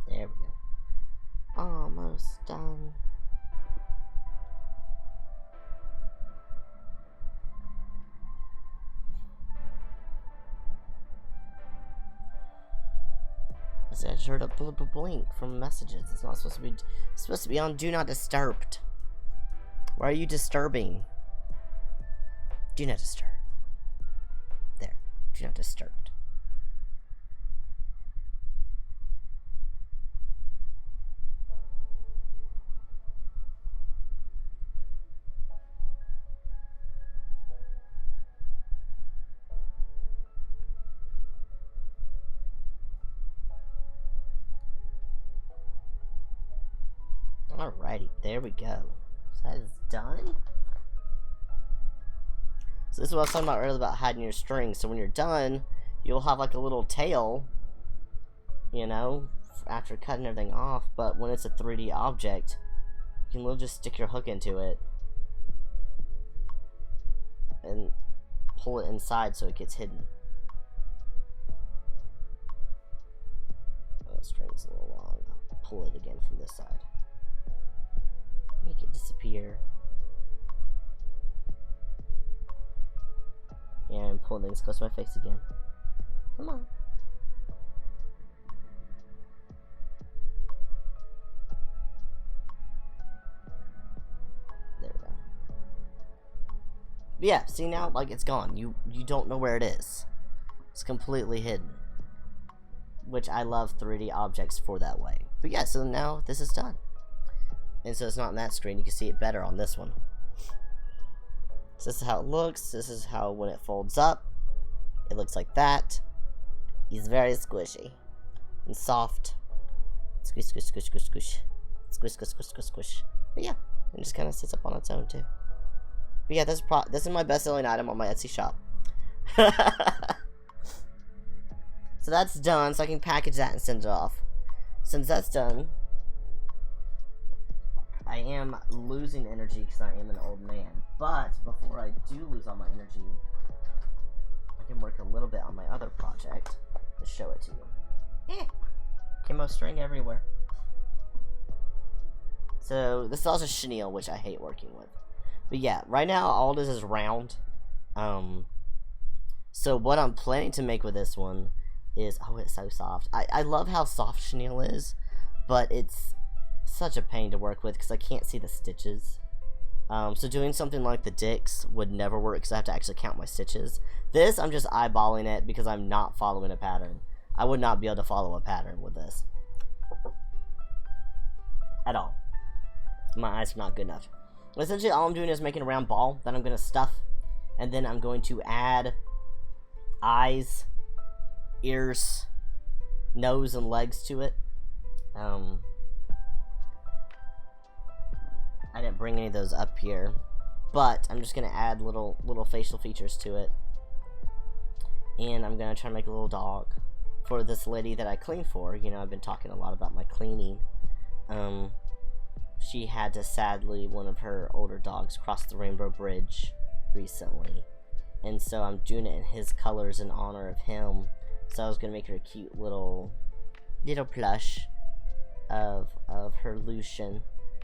There we go. Almost done. I just heard a blink from messages. It's not supposed to be. It's supposed to be on Do Not Disturb. Why are you disturbing? Do not disturb. There. Do not disturb. Alrighty, there we go. So that is done. So this is what I was talking about earlier about hiding your strings. So when you're done, you'll have like a little tail, you know, after cutting everything off. But when it's a 3D object, you can literally just stick your hook into it and pull it inside so it gets hidden. Oh, the string's a little long. I'll pull it again from this side. Make it disappear. Yeah, I'm pulling things close to my face again. Come on. There we go. But yeah, see now, like, it's gone. You don't know where it is. It's completely hidden. Which I love 3D objects for that way. But yeah, so now this is done. And so it's not on that screen, you can see it better on this one. So this is how it looks. This is how, when it folds up, it looks like that. It's very squishy and soft. Squish, squish, squish, squish, squish. Squish, squish, squish, squish, squish. But yeah, it just kind of sits up on its own too. But yeah, this is my best-selling item on my Etsy shop. So that's done, so I can package that and send it off. Since that's done, I am losing energy because I am an old man. But before I do lose all my energy, I can work a little bit on my other project to show it to you. Camo string everywhere. So this is also chenille, which I hate working with. But yeah, right now all this is round. So what I'm planning to make with this one is, oh, it's so soft. I love how soft chenille is, but it's such a pain to work with because I can't see the stitches. So doing something like the dicks would never work because I have to actually count my stitches. This, I'm just eyeballing it because I'm not following a pattern. I would not be able to follow a pattern with this. At all. My eyes are not good enough. Essentially, all I'm doing is making a round ball that I'm going to stuff. And then I'm going to add eyes, ears, nose, and legs to it. I didn't bring any of those up here, but I'm just gonna add little facial features to it, and I'm gonna try to make a little dog for this lady that I clean for. You know, I've been talking a lot about my cleaning. She had to, sadly, one of her older dogs cross the Rainbow Bridge recently, and so I'm doing it in his colors in honor of him. So I was gonna make her a cute little plush of her Lucian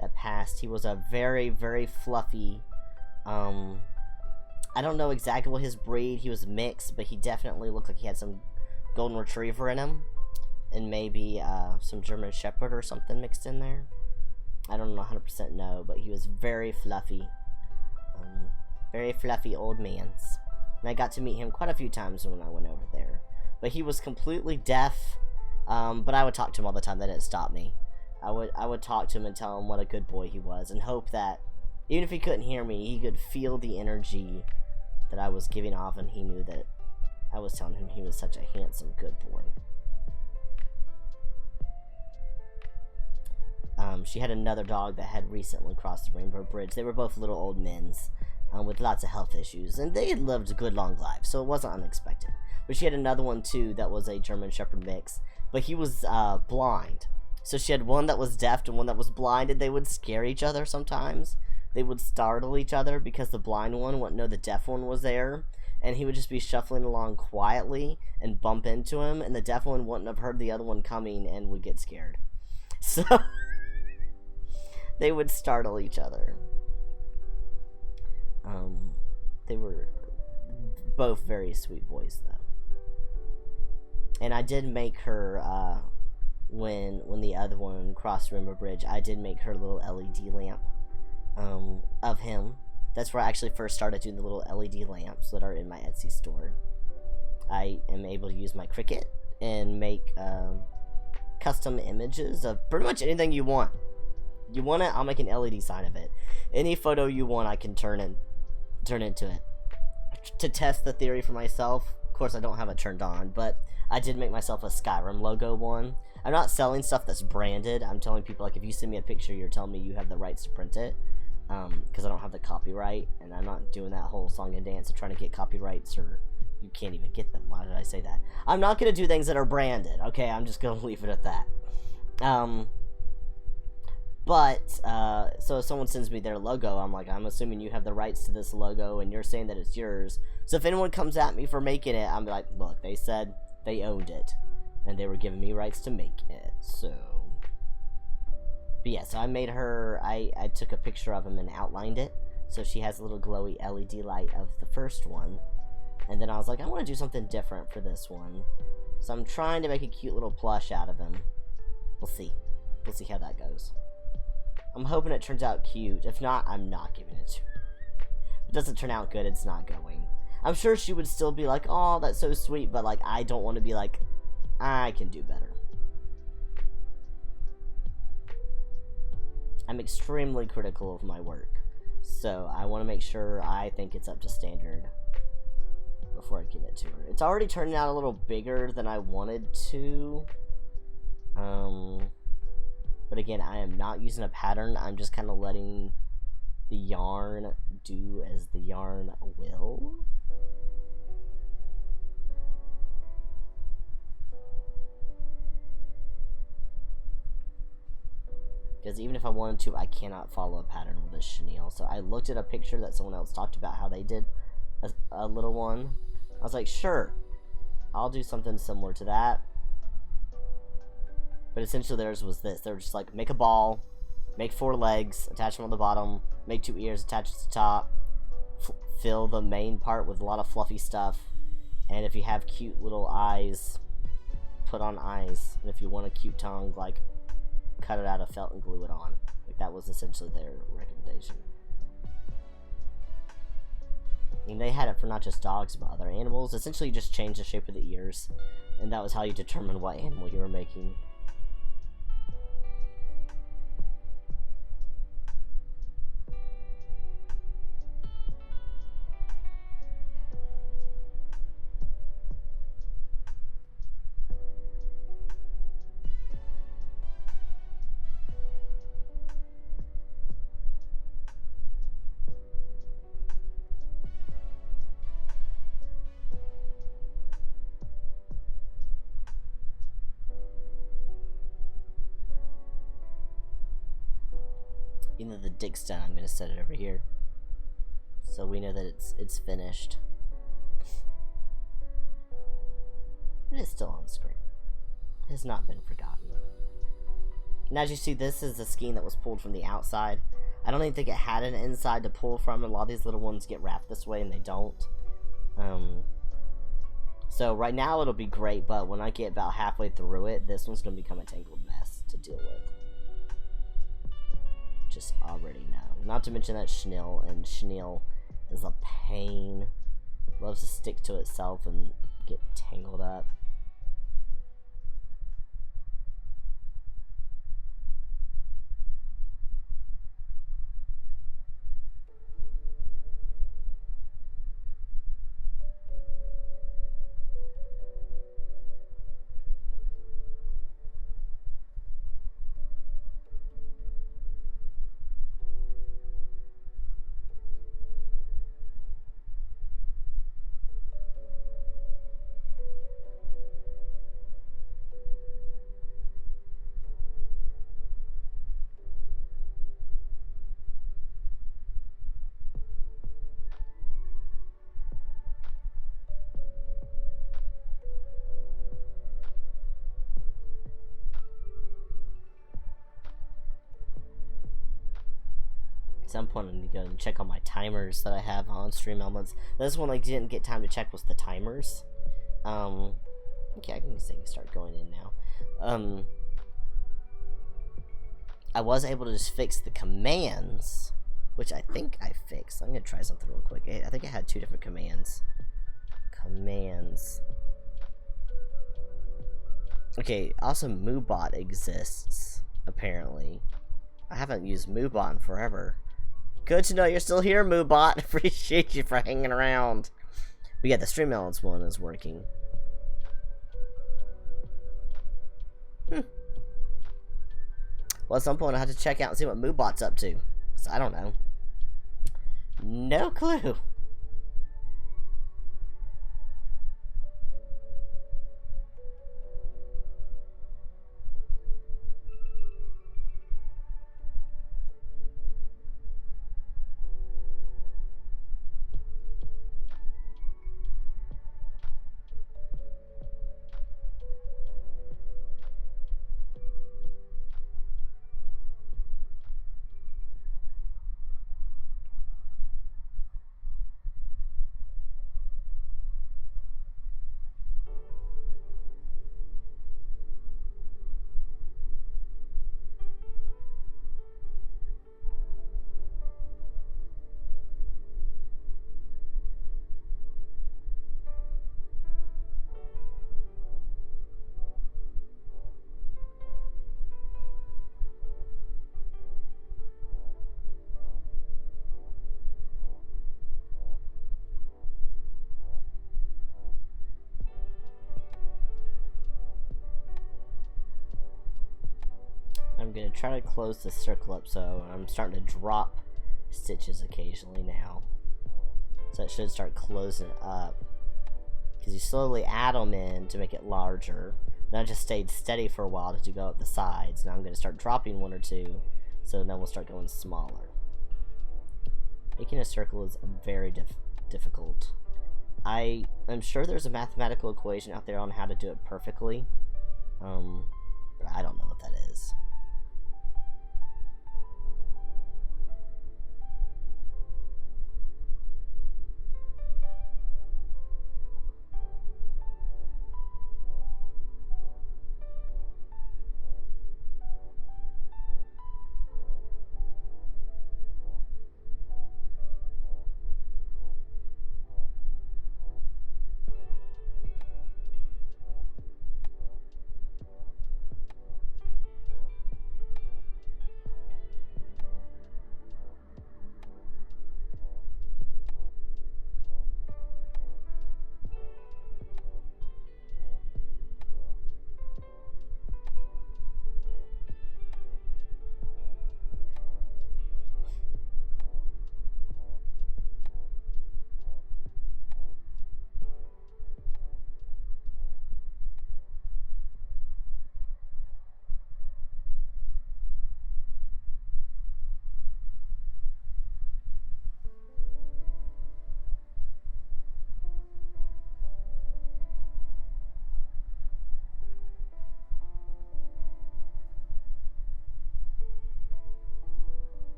that passed. He was a very, very fluffy, I don't know exactly what his breed, he was mixed, but he definitely looked like he had some golden retriever in him, and maybe some German Shepherd or something mixed in there. I don't know 100% know, but he was very fluffy, old man's, and I got to meet him quite a few times when I went over there. But he was completely deaf, but I would talk to him all the time. That didn't stop me. I would talk to him and tell him what a good boy he was, and hope that even if he couldn't hear me, he could feel the energy that I was giving off, and he knew that I was telling him he was such a handsome, good boy. She had another dog that had recently crossed the Rainbow Bridge. They were both little old men's with lots of health issues, and they had lived good long lives, so it wasn't unexpected. But she had another one too that was a German Shepherd mix, but he was blind. So she had one that was deaf and one that was blind, and they would scare each other sometimes. They would startle each other because the blind one wouldn't know the deaf one was there, and he would just be shuffling along quietly and bump into him, and the deaf one wouldn't have heard the other one coming and would get scared. So they would startle each other. They were both very sweet boys, though. And I did make her, when the other one crossed Rainbow Bridge, I did make her a little LED lamp of him. That's where I actually first started doing the little LED lamps that are in my Etsy store. I am able to use my Cricut and make custom images of pretty much anything you want. You want it, I'll make an LED sign of it. Any photo you want, I can turn into it. To test the theory for myself, of course I don't have it turned on, but I did make myself a Skyrim logo one. I'm not selling stuff that's branded. I'm telling people, like, if you send me a picture, you're telling me you have the rights to print it, because I don't have the copyright, and I'm not doing that whole song and dance of trying to get copyrights, or you can't even get them. Why did I say that? I'm not going to do things that are branded, okay? I'm just going to leave it at that. So if someone sends me their logo, I'm like, I'm assuming you have the rights to this logo, and you're saying that it's yours. So if anyone comes at me for making it, I'm like, look, they said they owned it, and they were giving me rights to make it, so. But yeah, so I made her, I took a picture of him and outlined it, so she has a little glowy LED light of the first one, and then I was like, I want to do something different for this one, so I'm trying to make a cute little plush out of him. We'll see how that goes. I'm hoping it turns out cute. If not, I'm not giving it to her. If it doesn't turn out good, it's not going. I'm sure she would still be like, oh, that's so sweet, but like, I don't want to be like, I can do better. I'm extremely critical of my work, so I want to make sure I think it's up to standard before I give it to her. It's already turning out a little bigger than I wanted to. But again, I am not using a pattern. I'm just kind of letting the yarn do as the yarn will. Because even if I wanted to, I cannot follow a pattern with a chenille. So I looked at a picture that someone else talked about how they did a little one. I was like, sure, I'll do something similar to that. But essentially theirs was this. They were just like, make a ball, make 4 legs, attach them on the bottom, make 2 ears, attach to the top, fill the main part with a lot of fluffy stuff, and if you have cute little eyes, put on eyes, and if you want a cute tongue, like, cut it out of felt and glue it on. Like, that was essentially their recommendation. And they had it for not just dogs, but other animals. Essentially, you just change the shape of the ears, and that was how you determine what animal you were making. Even the dick's done, I'm going to set it over here. So we know that it's finished. It is still on screen. It has not been forgotten. And as you see, this is the skein that was pulled from the outside. I don't even think it had an inside to pull from. A lot of these little ones get wrapped this way and they don't. So right now it'll be great, but when I get about halfway through it, this one's going to become a tangled mess to deal with. Just already know. Not to mention that chenille, and chenille is a pain. Loves to stick to itself and get tangled up. At some point I need to go and check on my timers that I have on Stream Elements. This one I didn't get time to check was the timers. Okay, I can start going in now. I was able to just fix the commands, which I think I fixed. I'm gonna try something real quick. I think I had 2 different commands. Commands. Okay, also MooBot exists, apparently. I haven't used MooBot in forever. Good to know you're still here, MooBot. Appreciate you for hanging around. But yeah, the Stream Elements one is working. Well, at some point I'll have to check out and see what MooBot's up to. Because I don't know. No clue. I'm going to try to close the circle up, so I'm starting to drop stitches occasionally now. So it should start closing up. Because you slowly add them in to make it larger. Then I just stayed steady for a while to go up the sides. Now I'm going to start dropping 1 or 2, so then we'll start going smaller. Making a circle is very difficult. I am sure there's a mathematical equation out there on how to do it perfectly, but I don't know what that is.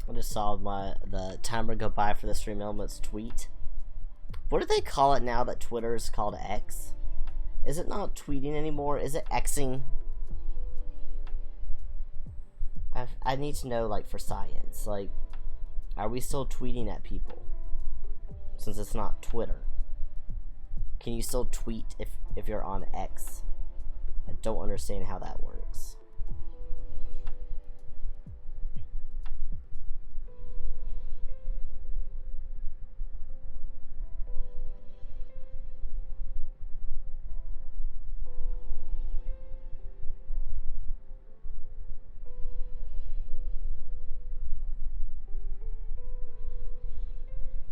I just saw the timer go by for the Stream Elements tweet. What do they call it now that Twitter's called X? Is it not tweeting anymore? Is it Xing? I need to know, like, for science. Like, are we still tweeting at people? Since it's not Twitter. Can you still tweet if you're on X? I don't understand how that works.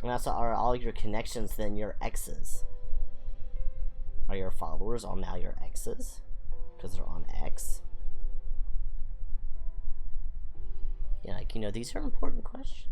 And also, are all your connections then your exes? Are your followers all now your exes? Because they're on X? Yeah, like, you know, these are important questions.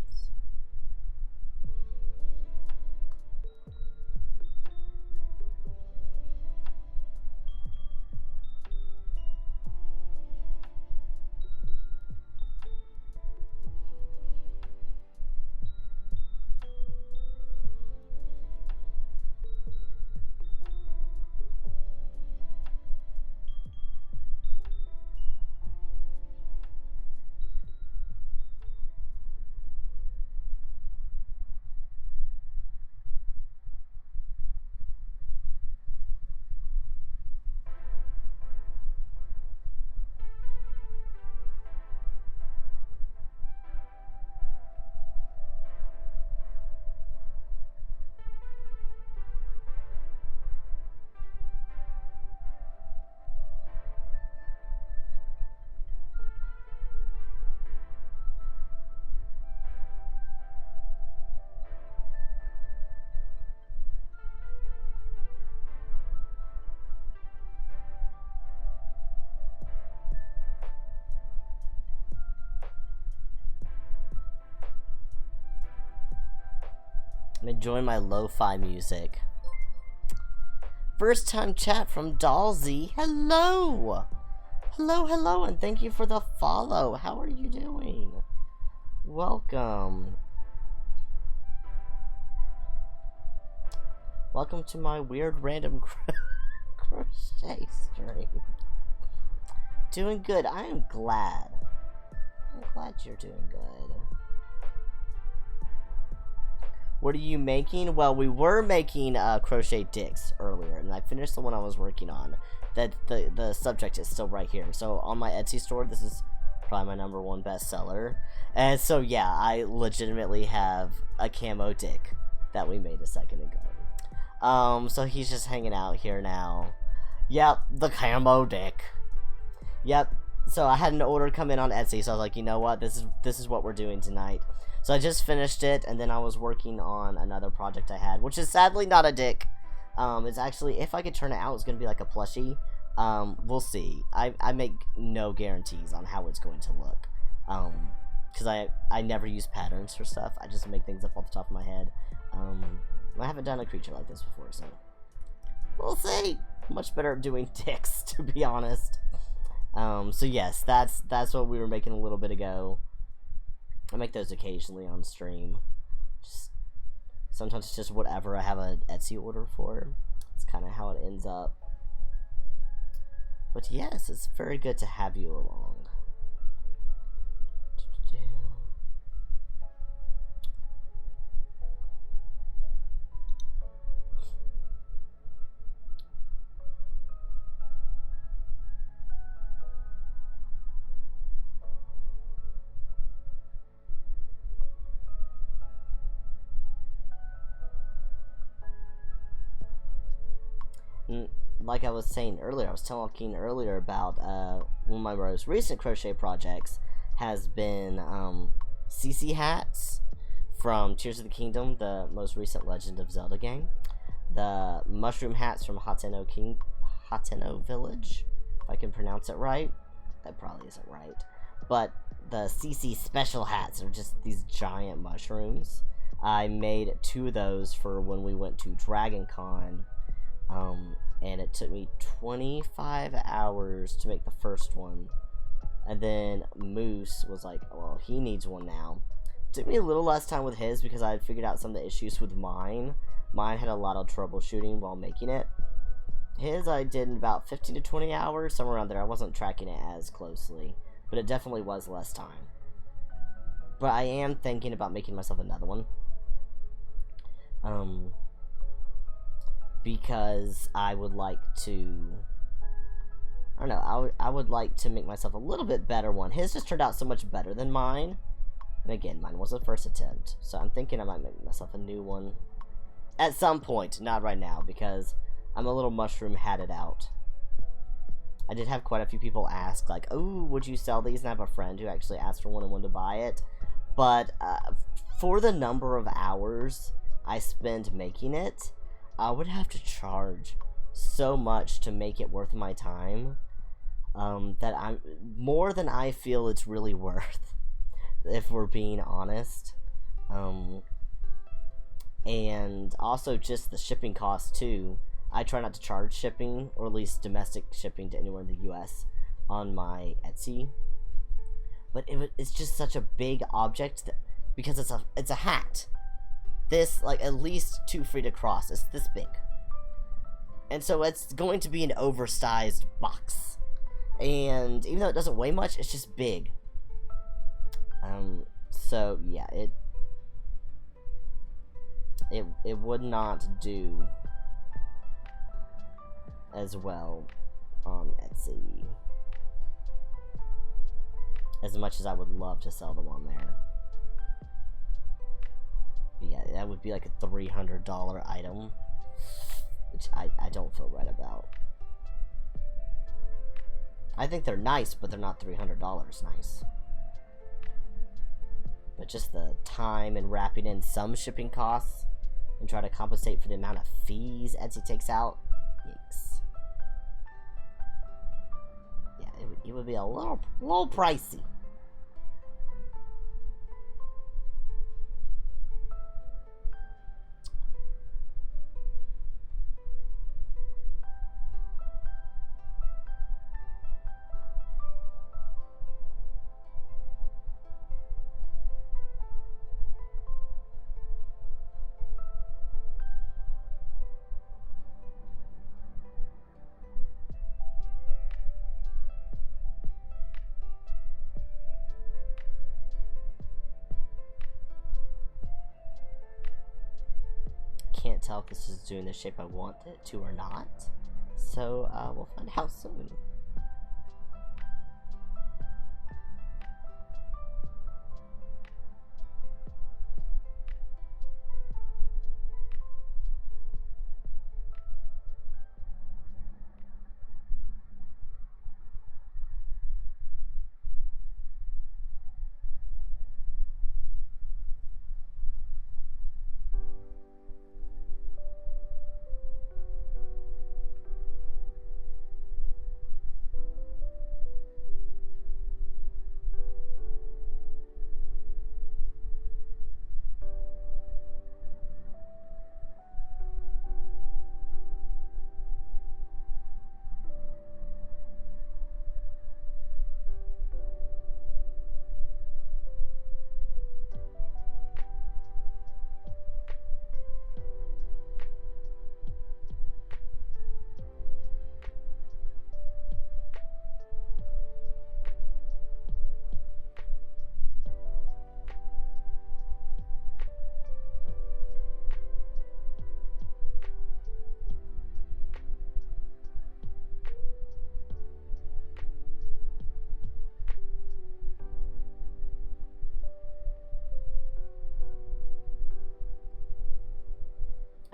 I'm enjoying my lo-fi music. First time chat from Dalsy. Hello! Hello, and thank you for the follow. How are you doing? Welcome. Welcome to my weird random crochet stream. Doing good. I am glad. I'm glad you're doing good. What are you making? Well, we were making crochet dicks earlier, and I finished the one I was working on. That the subject is still right here. So on my Etsy store, this is probably my #1 bestseller. And so yeah, I legitimately have a camo dick that we made a second ago. So he's just hanging out here now. Yep, the camo dick. Yep. So I had an order come in on Etsy, so I was like, you know what, this is what we're doing tonight. So I just finished it, and then I was working on another project I had, which is sadly not a dick. It's actually, if I could turn it out, it's gonna be like a plushie. We'll see. I make no guarantees on how it's going to look. Because I never use patterns for stuff. I just make things up off the top of my head. I haven't done a creature like this before, so we'll see. Much better at doing dicks, to be honest. So yes, that's what we were making a little bit ago. I make those occasionally on stream. Sometimes it's just whatever I have an Etsy order for. It's kind of how it ends up. But yes, it's very good to have you along. Like I was saying earlier, I was talking earlier about one of my most recent crochet projects has been CC hats from Tears of the Kingdom, the most recent Legend of Zelda game. The mushroom hats from Hateno Village, if I can pronounce it right. That probably isn't right. But the CC special hats are just these giant mushrooms. I made 2 of those for when we went to dragoncon. And it took me 25 hours to make the first one. And then Moose was like, well, he needs one now. It took me a little less time with his because I had figured out some of the issues with mine. Mine had a lot of troubleshooting while making it. His I did in about 15 to 20 hours, somewhere around there. I wasn't tracking it as closely, but it definitely was less time. But I am thinking about making myself another one. Because I would like to, I don't know, I would like to make myself a little bit better one. His just turned out so much better than mine. And again, mine was the first attempt. So I'm thinking I might make myself a new one. At some point, not right now, because I'm a little mushroom hatted out. I did have quite a few people ask, like, oh, would you sell these? And I have a friend who actually asked for one and wanted to buy it. But for the number of hours I spend making it, I would have to charge so much to make it worth my time that I'm more than I feel it's really worth, if we're being honest. And also just the shipping cost too. I try not to charge shipping, or at least domestic shipping to anywhere in the US on my Etsy. But it's just such a big object that, because it's a hat. This, like, at least 2 feet across. It's this big. And so it's going to be an oversized box. And even though it doesn't weigh much, it's just big. So, yeah, it would not do as well on Etsy. As much as I would love to sell them on there. But yeah, that would be like a $300 item, which I don't feel right about. I think they're nice, but they're not $300 nice. But just the time and wrapping in some shipping costs and try to compensate for the amount of fees Etsy takes out, yikes. Yeah, it would be a little pricey. Can't tell if this is doing the shape I want it to or not. So, we'll find out soon.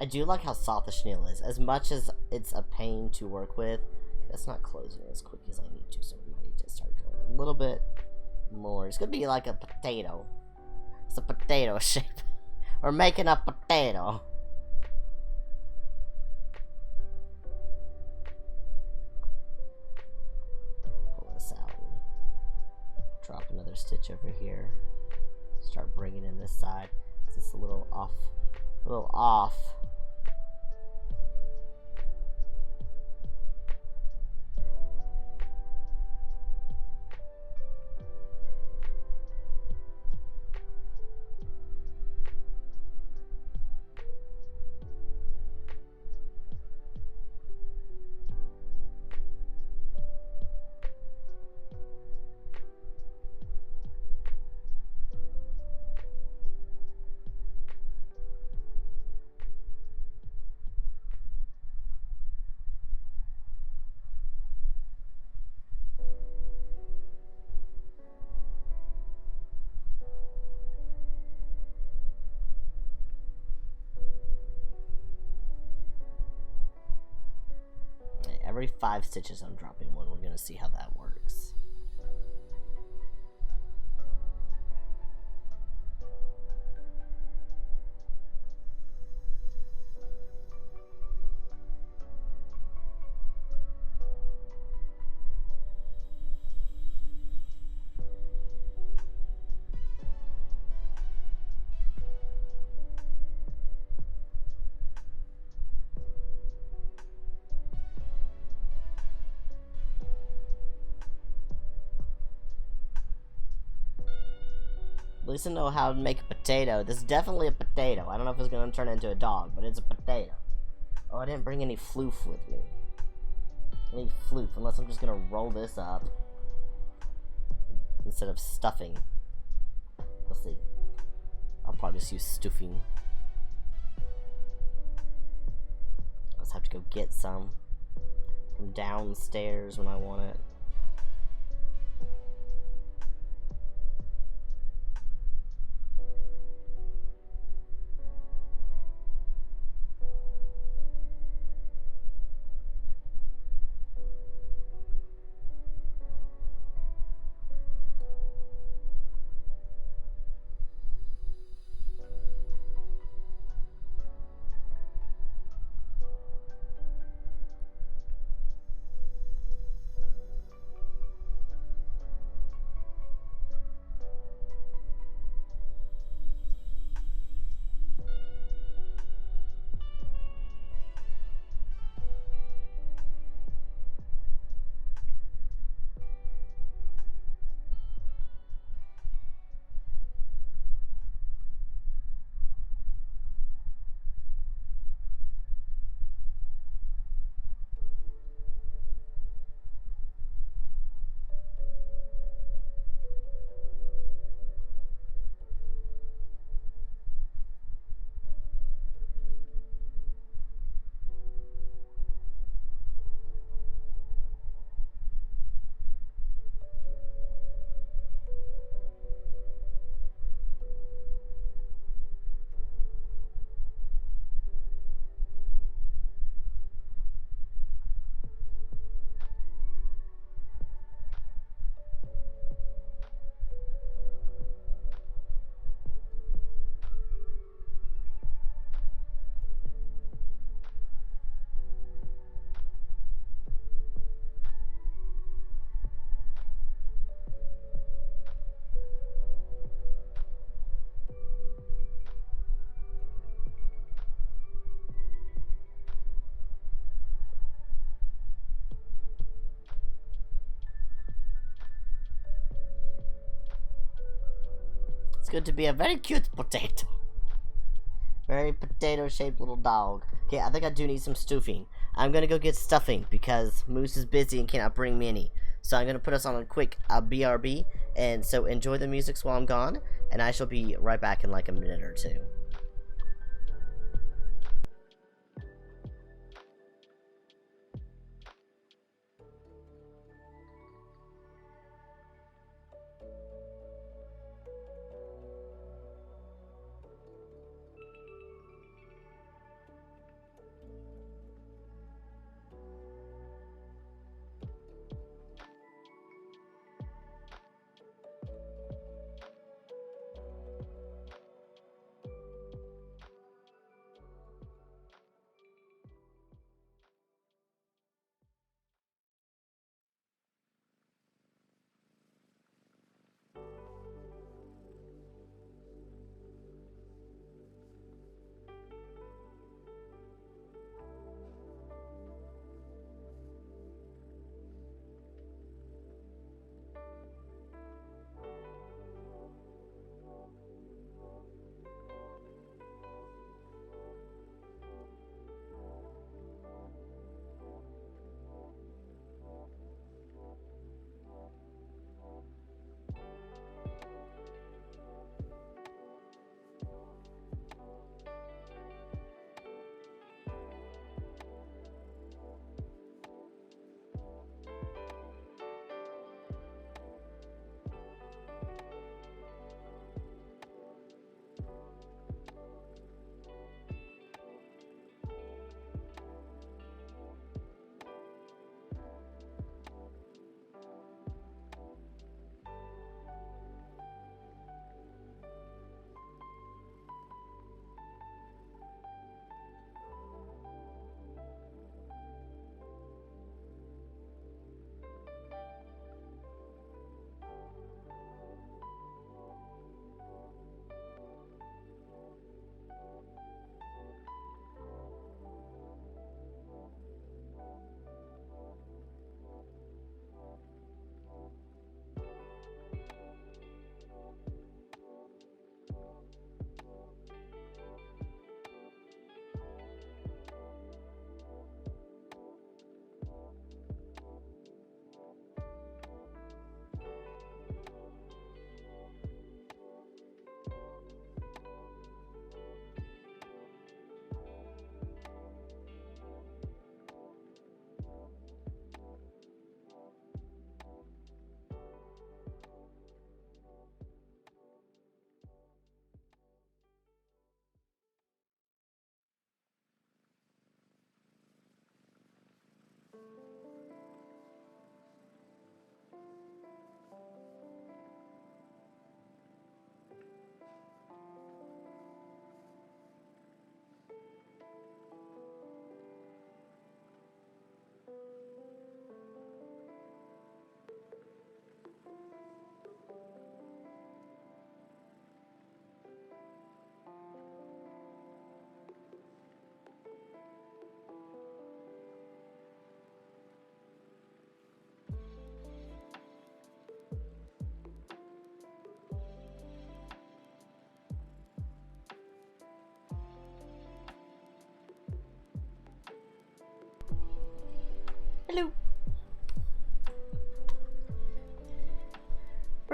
I do like how soft the chenille is. As much as it's a pain to work with, that's not closing as quick as I need to, so we might need to start going a little bit more. It's gonna be like a potato. It's a potato shape. We're making a potato. Pull this out. Drop another stitch over here. Start bringing in this side. It's just a little off. A little off. Every 5 stitches I'm dropping one. We're gonna see how that works. At least I know how to make a potato. This is definitely a potato. I don't know if it's going to turn into a dog, but it's a potato. Oh, I didn't bring any floof with me. Any floof, unless I'm just going to roll this up. Instead of stuffing. We'll see. I'll probably just use stuffing. I'll just have to go get some from downstairs when I want it. It's going to be a very cute potato. Very potato-shaped little dog. Okay, I think I do need some stuffing. I'm gonna go get stuffing because Moose is busy and cannot bring me any. So I'm gonna put us on a quick BRB, and so enjoy the music while I'm gone, and I shall be right back in like a minute or two.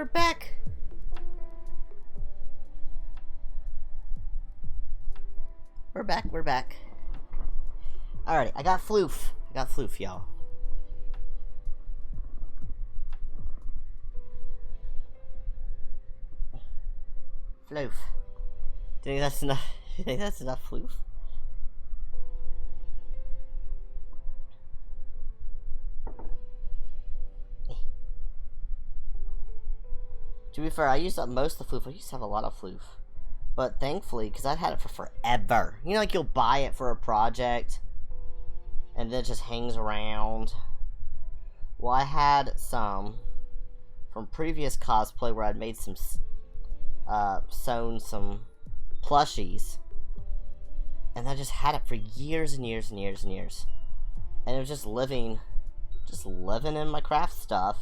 We're back. We're back. We're back. Alrighty, I got floof. Y'all. Floof. Do you think that's enough? Do you think that's enough floof? To be fair, I used up most of the floof. I used to have a lot of floof. But thankfully, because I've had it for forever. You know, like you'll buy it for a project, and then it just hangs around. Well, I had some from previous cosplay where I'd made some, sewn some plushies. And I just had it for years and years and years and years. And it was just living in my craft stuff.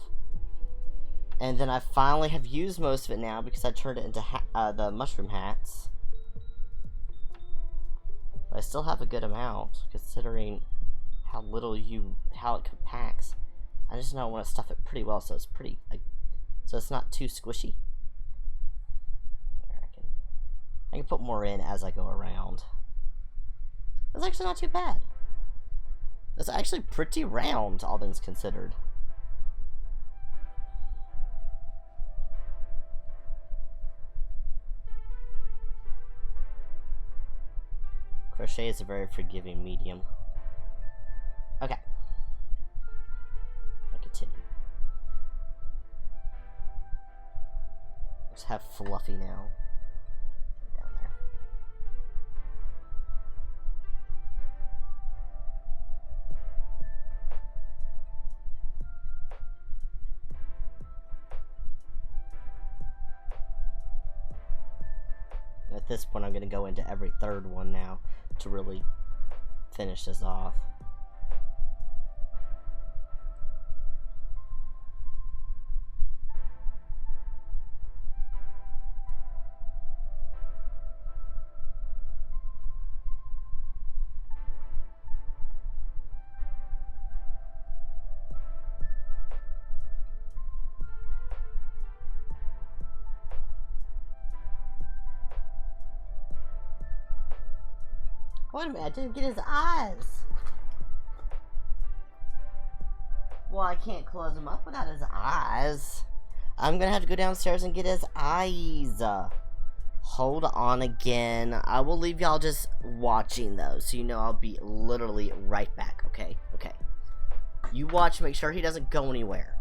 And then I finally have used most of it now because I turned it into the mushroom hats. But I still have a good amount, considering how it compacts. I just know I want to stuff it pretty well, so it's pretty, so it's not too squishy. I can put more in as I go around. That's actually not too bad. It's actually pretty round, all things considered. Crochet is a very forgiving medium. Okay. I continue. Just have Fluffy now. Down there. At this point, I'm going to go into every third one now to really finish this off. Wait a minute, I didn't get his eyes. Well, I can't close him up without his eyes. I'm gonna have to go downstairs and get his eyes. Hold on again. I will leave y'all just watching though, so you know I'll be literally right back, okay? Okay. You watch, make sure he doesn't go anywhere.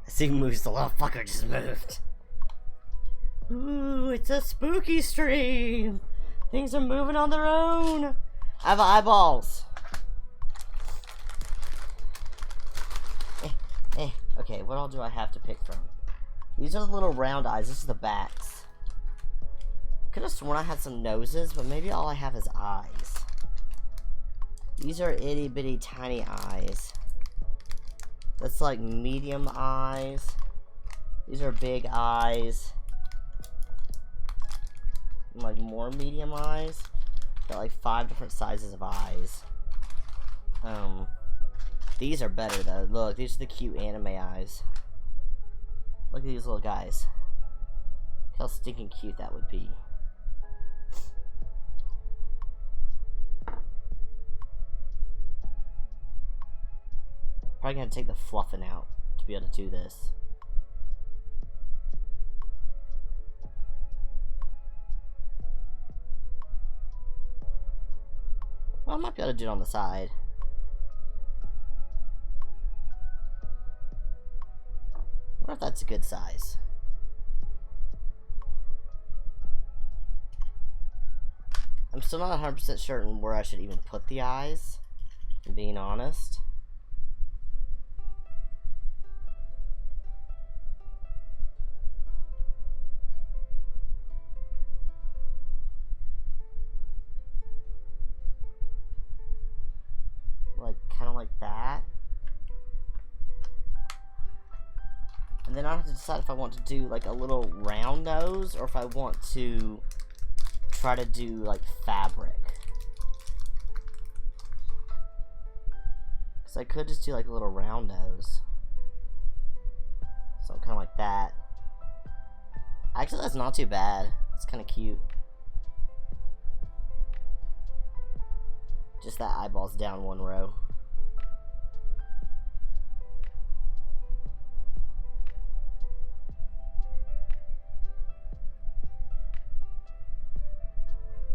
See, moves, the little fucker just moved. Ooh, it's a spooky stream. Things are moving on their own. I have eyeballs. Okay, what all do I have to pick from? These are the little round eyes. This is the bats. Could have sworn I had some noses, but maybe all I have is eyes. These are itty bitty tiny eyes. That's like medium eyes. These are big eyes. And like more medium eyes. Got like 5 different sizes of eyes. These are better though. Look, these are the cute anime eyes. Look at these little guys. Look how stinking cute that would be. Probably gonna take the fluffing out to be able to do this. Well, I might be able to do it on the side. I wonder if that's a good size. I'm still not 100% certain where I should even put the eyes, if I'm being honest. Like, kind of like that. And then I have to decide if I want to do like a little round nose or if I want to try to do like fabric. Because I could just do like a little round nose. So kind of like that. Actually, that's not too bad. It's kind of cute. Just that eyeballs down one row.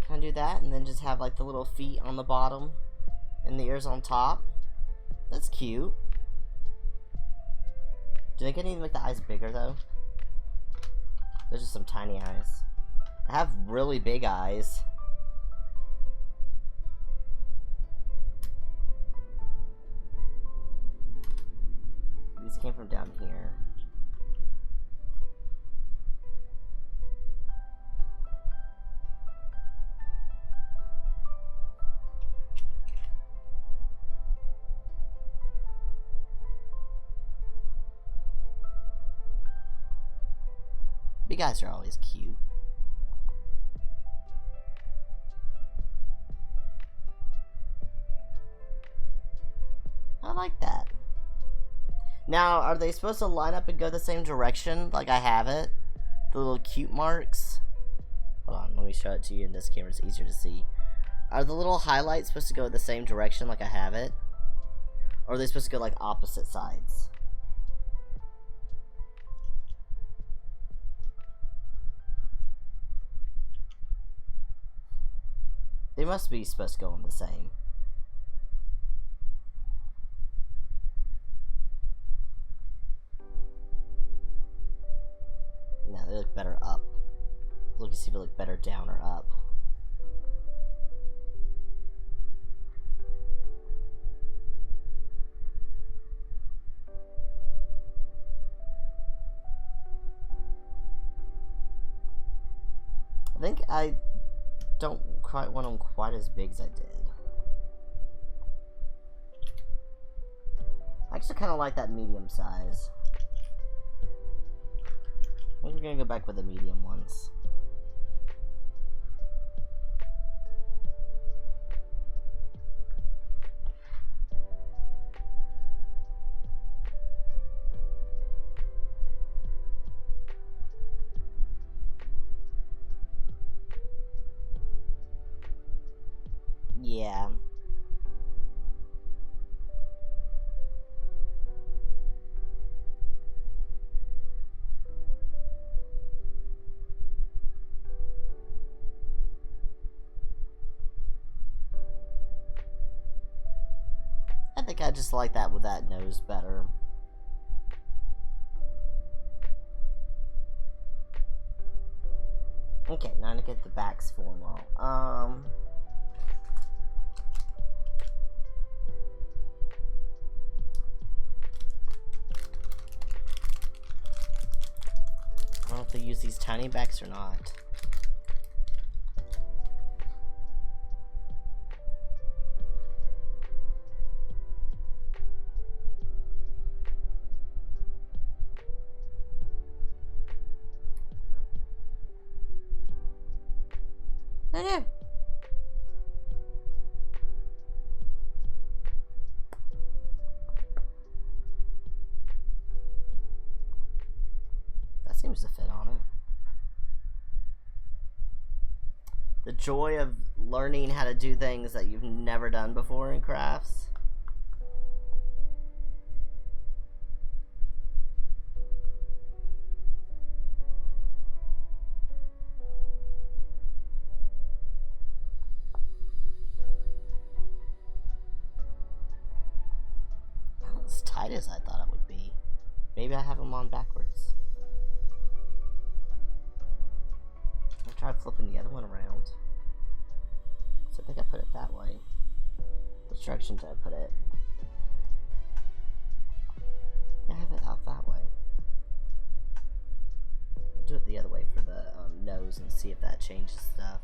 Kind of do that, and then just have like the little feet on the bottom and the ears on top. That's cute. Do they get any like the eyes bigger though? There's just some tiny eyes. I have really big eyes. These came from down here. Big eyes are always cute. I like that. Now, are they supposed to line up and go the same direction like I have it? The little cute marks? Hold on, let me show it to you in this camera, it's easier to see. Are the little highlights supposed to go the same direction like I have it? Or are they supposed to go like opposite sides? They must be supposed to go on the same. No, they look better up. Look to see if they look better down or up. I think I don't quite want them quite as big as I did. I actually kind of like that medium size. I think we're gonna go back with the medium ones. Yeah. I think I just like that with that nose better. Okay, now to get the backs formal. I don't know if they use these tiny backs or not. I know. Seems to fit on it. The joy of learning how to do things that you've never done before in crafts. Not as tight as I thought it would be. Maybe I have them on backwards. I'll try flipping the other one around. So I think I put it that way. Which direction did I put it? Yeah, I have it out that way. I'll do it the other way for the nose and see if that changes stuff.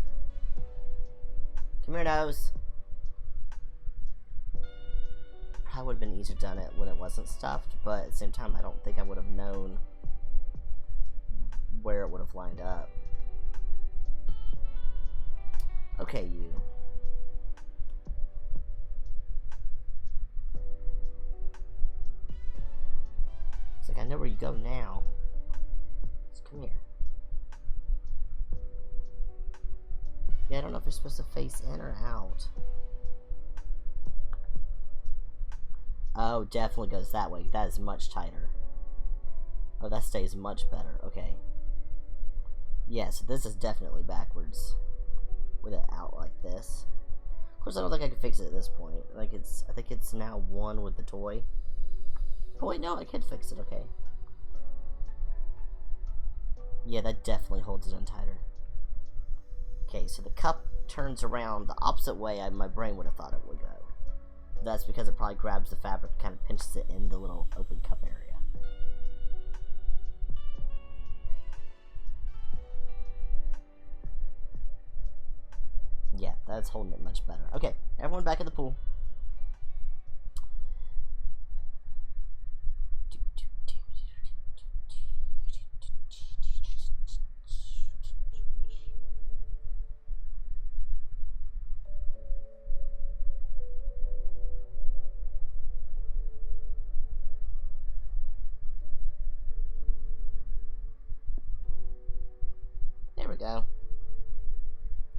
Come here, nose. Probably would have been easier done it when it wasn't stuffed, but at the same time, I don't think I would have known where it would have lined up. Okay, you. It's like, I know where you go now. Just come here. Yeah, I don't know if you're supposed to face in or out. Oh, definitely goes that way. That is much tighter. Oh, that stays much better. Okay. Yeah, so this is definitely backwards. With it out like this. Of course, I don't think I can fix it at this point. Like, I think it's now one with the toy. Oh, wait, no, I can fix it. Okay. Yeah, that definitely holds it in tighter. Okay, so the cup turns around the opposite way my brain would have thought it would go. That's because it probably grabs the fabric and kind of pinches it in the little open cup area. Yeah, that's holding it much better. Okay, everyone back at the pool. There we go.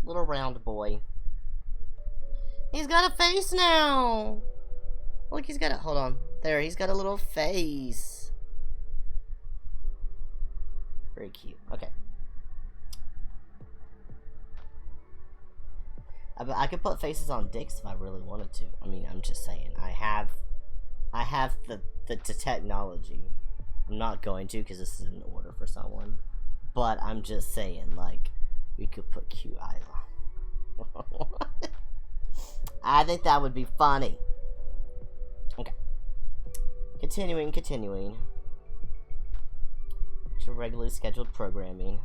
Little round boy. He's got a face now! Look, he's got a... Hold on. There, he's got a little face. Very cute. Okay. I could put faces on dicks if I really wanted to. I mean, I'm just saying. I have the technology. I'm not going to because this is an order for someone. But I'm just saying, like, we could put cute eyes on. I think that would be funny. Okay. Continuing. To regularly scheduled programming.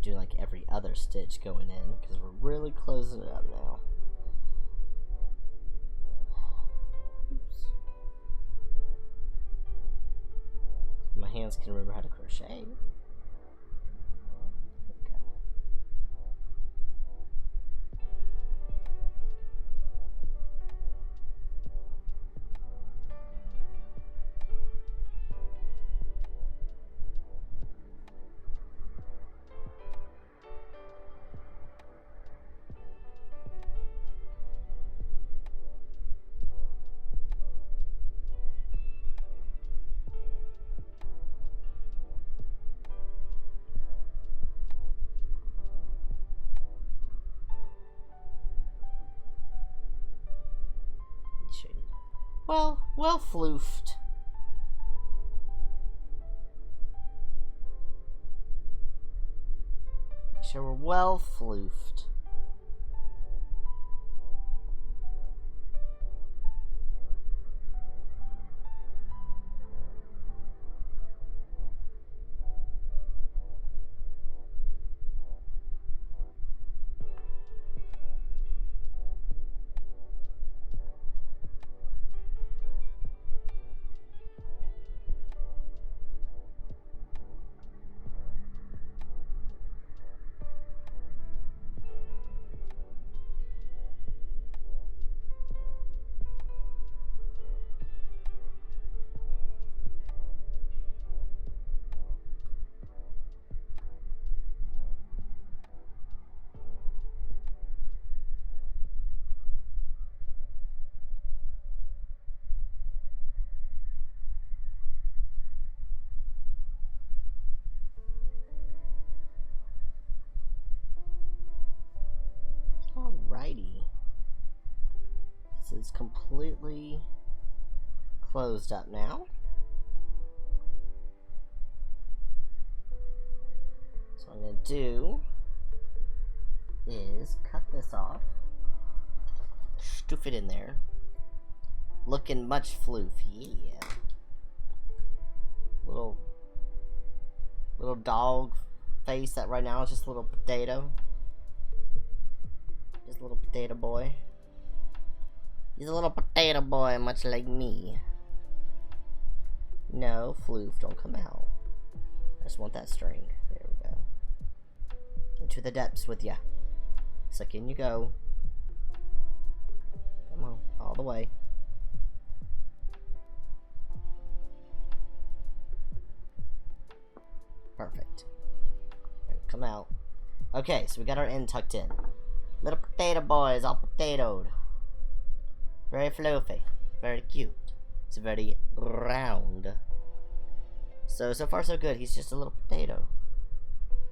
Do like every other stitch going in because we're really closing it up now. Oops. My hands can remember how to crochet. There we go. Well floofed. Make sure we're well floofed. Alrighty. This is completely closed up now. So what I'm going to do is cut this off. Stoof it in there. Looking much floof, yeah. Little dog face that right now is just a little potato. Just a little potato boy. He's a little potato boy, much like me. No, floof, don't come out. I just want that string. There we go. Into the depths with ya. Suck in you go. Come on, all the way. Perfect. Come out. Okay, so we got our end tucked in. Little potato boys, all potatoed. Very fluffy. Very cute. It's very round. So far so good. He's just a little potato.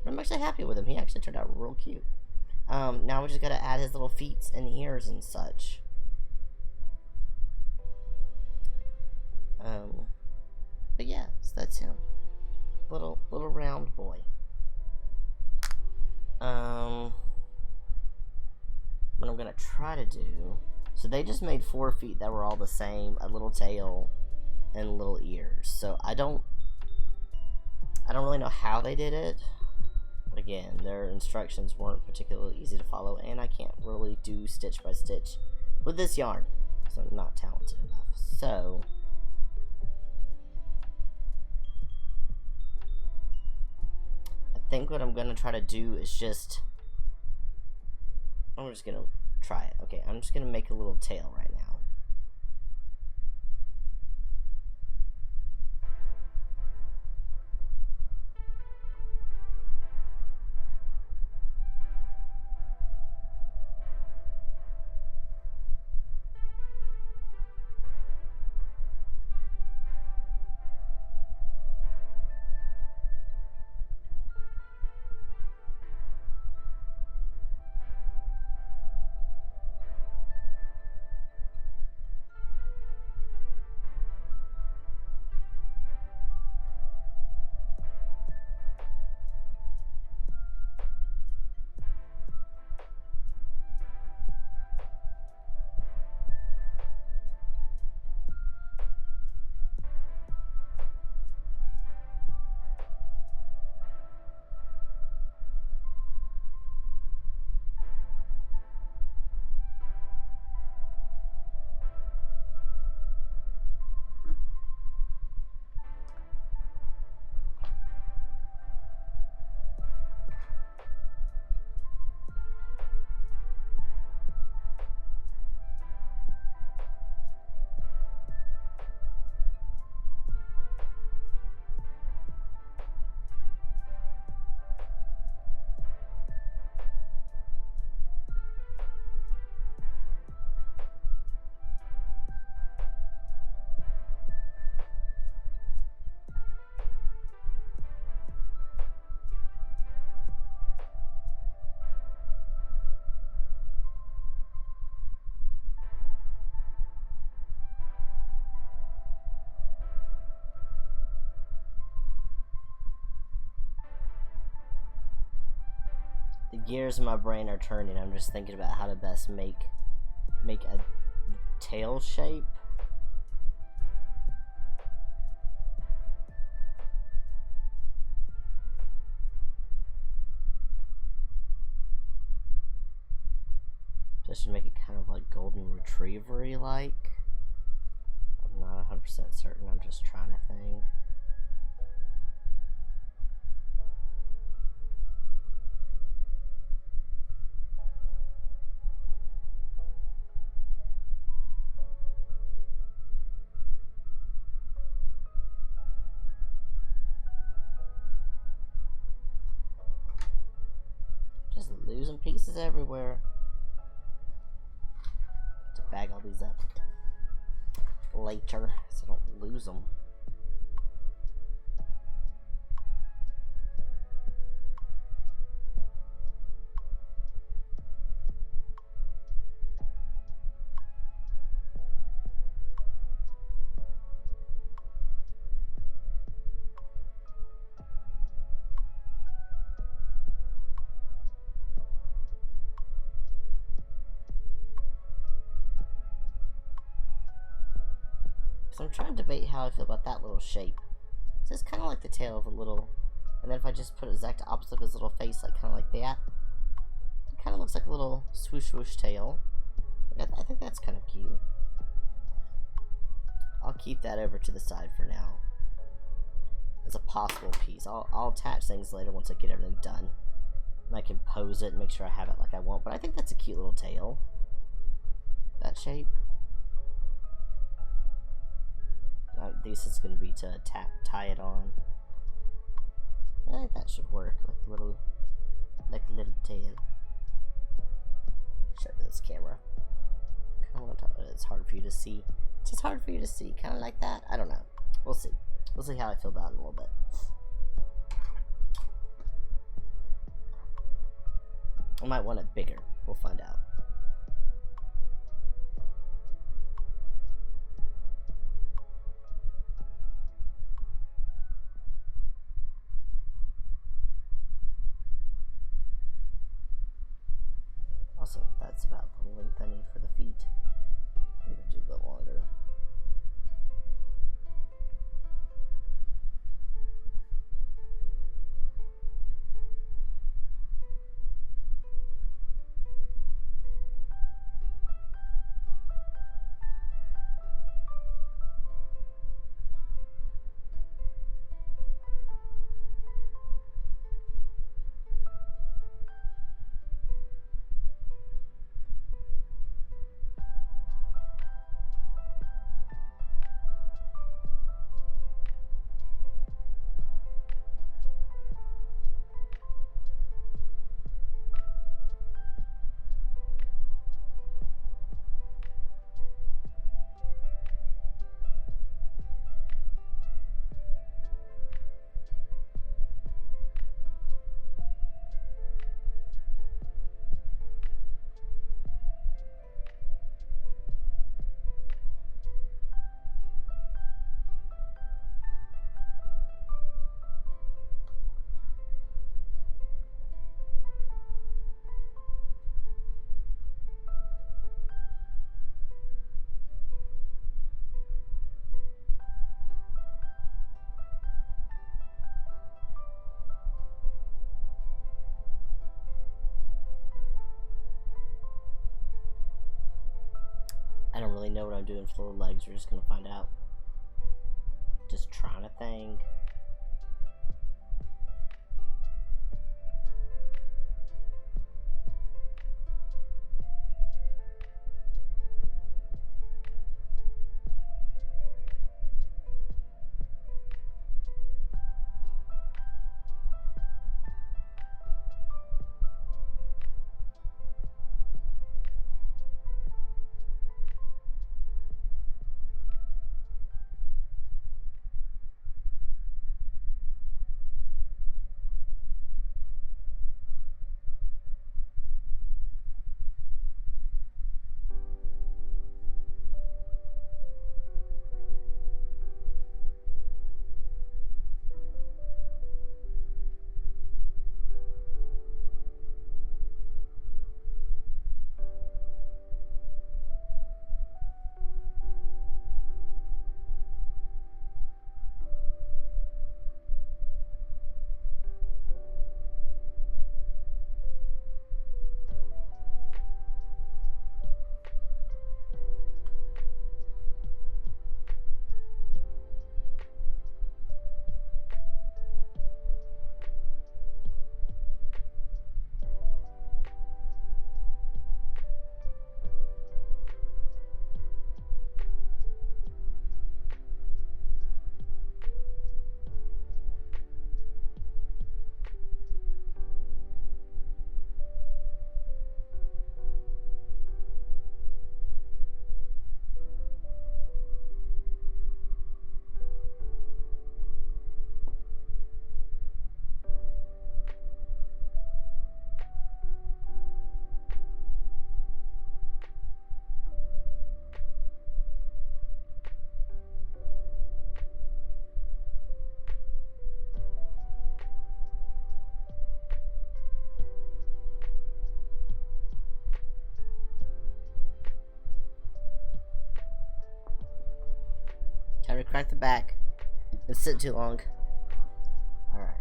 I'm actually happy with him. He actually turned out real cute. Now we just gotta add his little feet and ears and such. But yeah, so that's him. Little round boy. What I'm gonna try to do. So they just made 4 feet that were all the same, a little tail and little ears. So I don't really know how they did it. Again, their instructions weren't particularly easy to follow, and I can't really do stitch by stitch with this yarn, so I'm not talented enough. So I think what I'm gonna try to do is just I'm just gonna try it. Okay, I'm just gonna make a little tail right now. gears in my brain are turning. I'm just thinking about how to best make a tail shape. Just to make it kind of like golden retriever-y like. I'm not 100% certain, I'm just trying to think. Just losing pieces everywhere. To bag all these up later so I don't lose them. So I'm trying to debate how I feel about that little shape. So it's kind of like the tail of a little, and then if I just put it exact opposite of his little face, like kind of like that, it kind of looks like a little swoosh swoosh tail. I think that's kind of cute. I'll keep that over to the side for now as a possible piece. I'll attach things later once I get everything done, and I can pose it and make sure I have it like I want. But I think that's a cute little tail. That shape. This is going to be to tie it on. I think that should work, like a little tail. Show it to this camera. It's hard for you to see. It's just hard for you to see, kind of like that. I don't know. We'll see. We'll see how I feel about it in a little bit. I might want it bigger. We'll find out. Also, that's about the length I need for the feet. Maybe do a bit longer. I don't really know what I'm doing for the legs. We're just gonna find out. Just trying to think. crack the back and sit too long. Alright.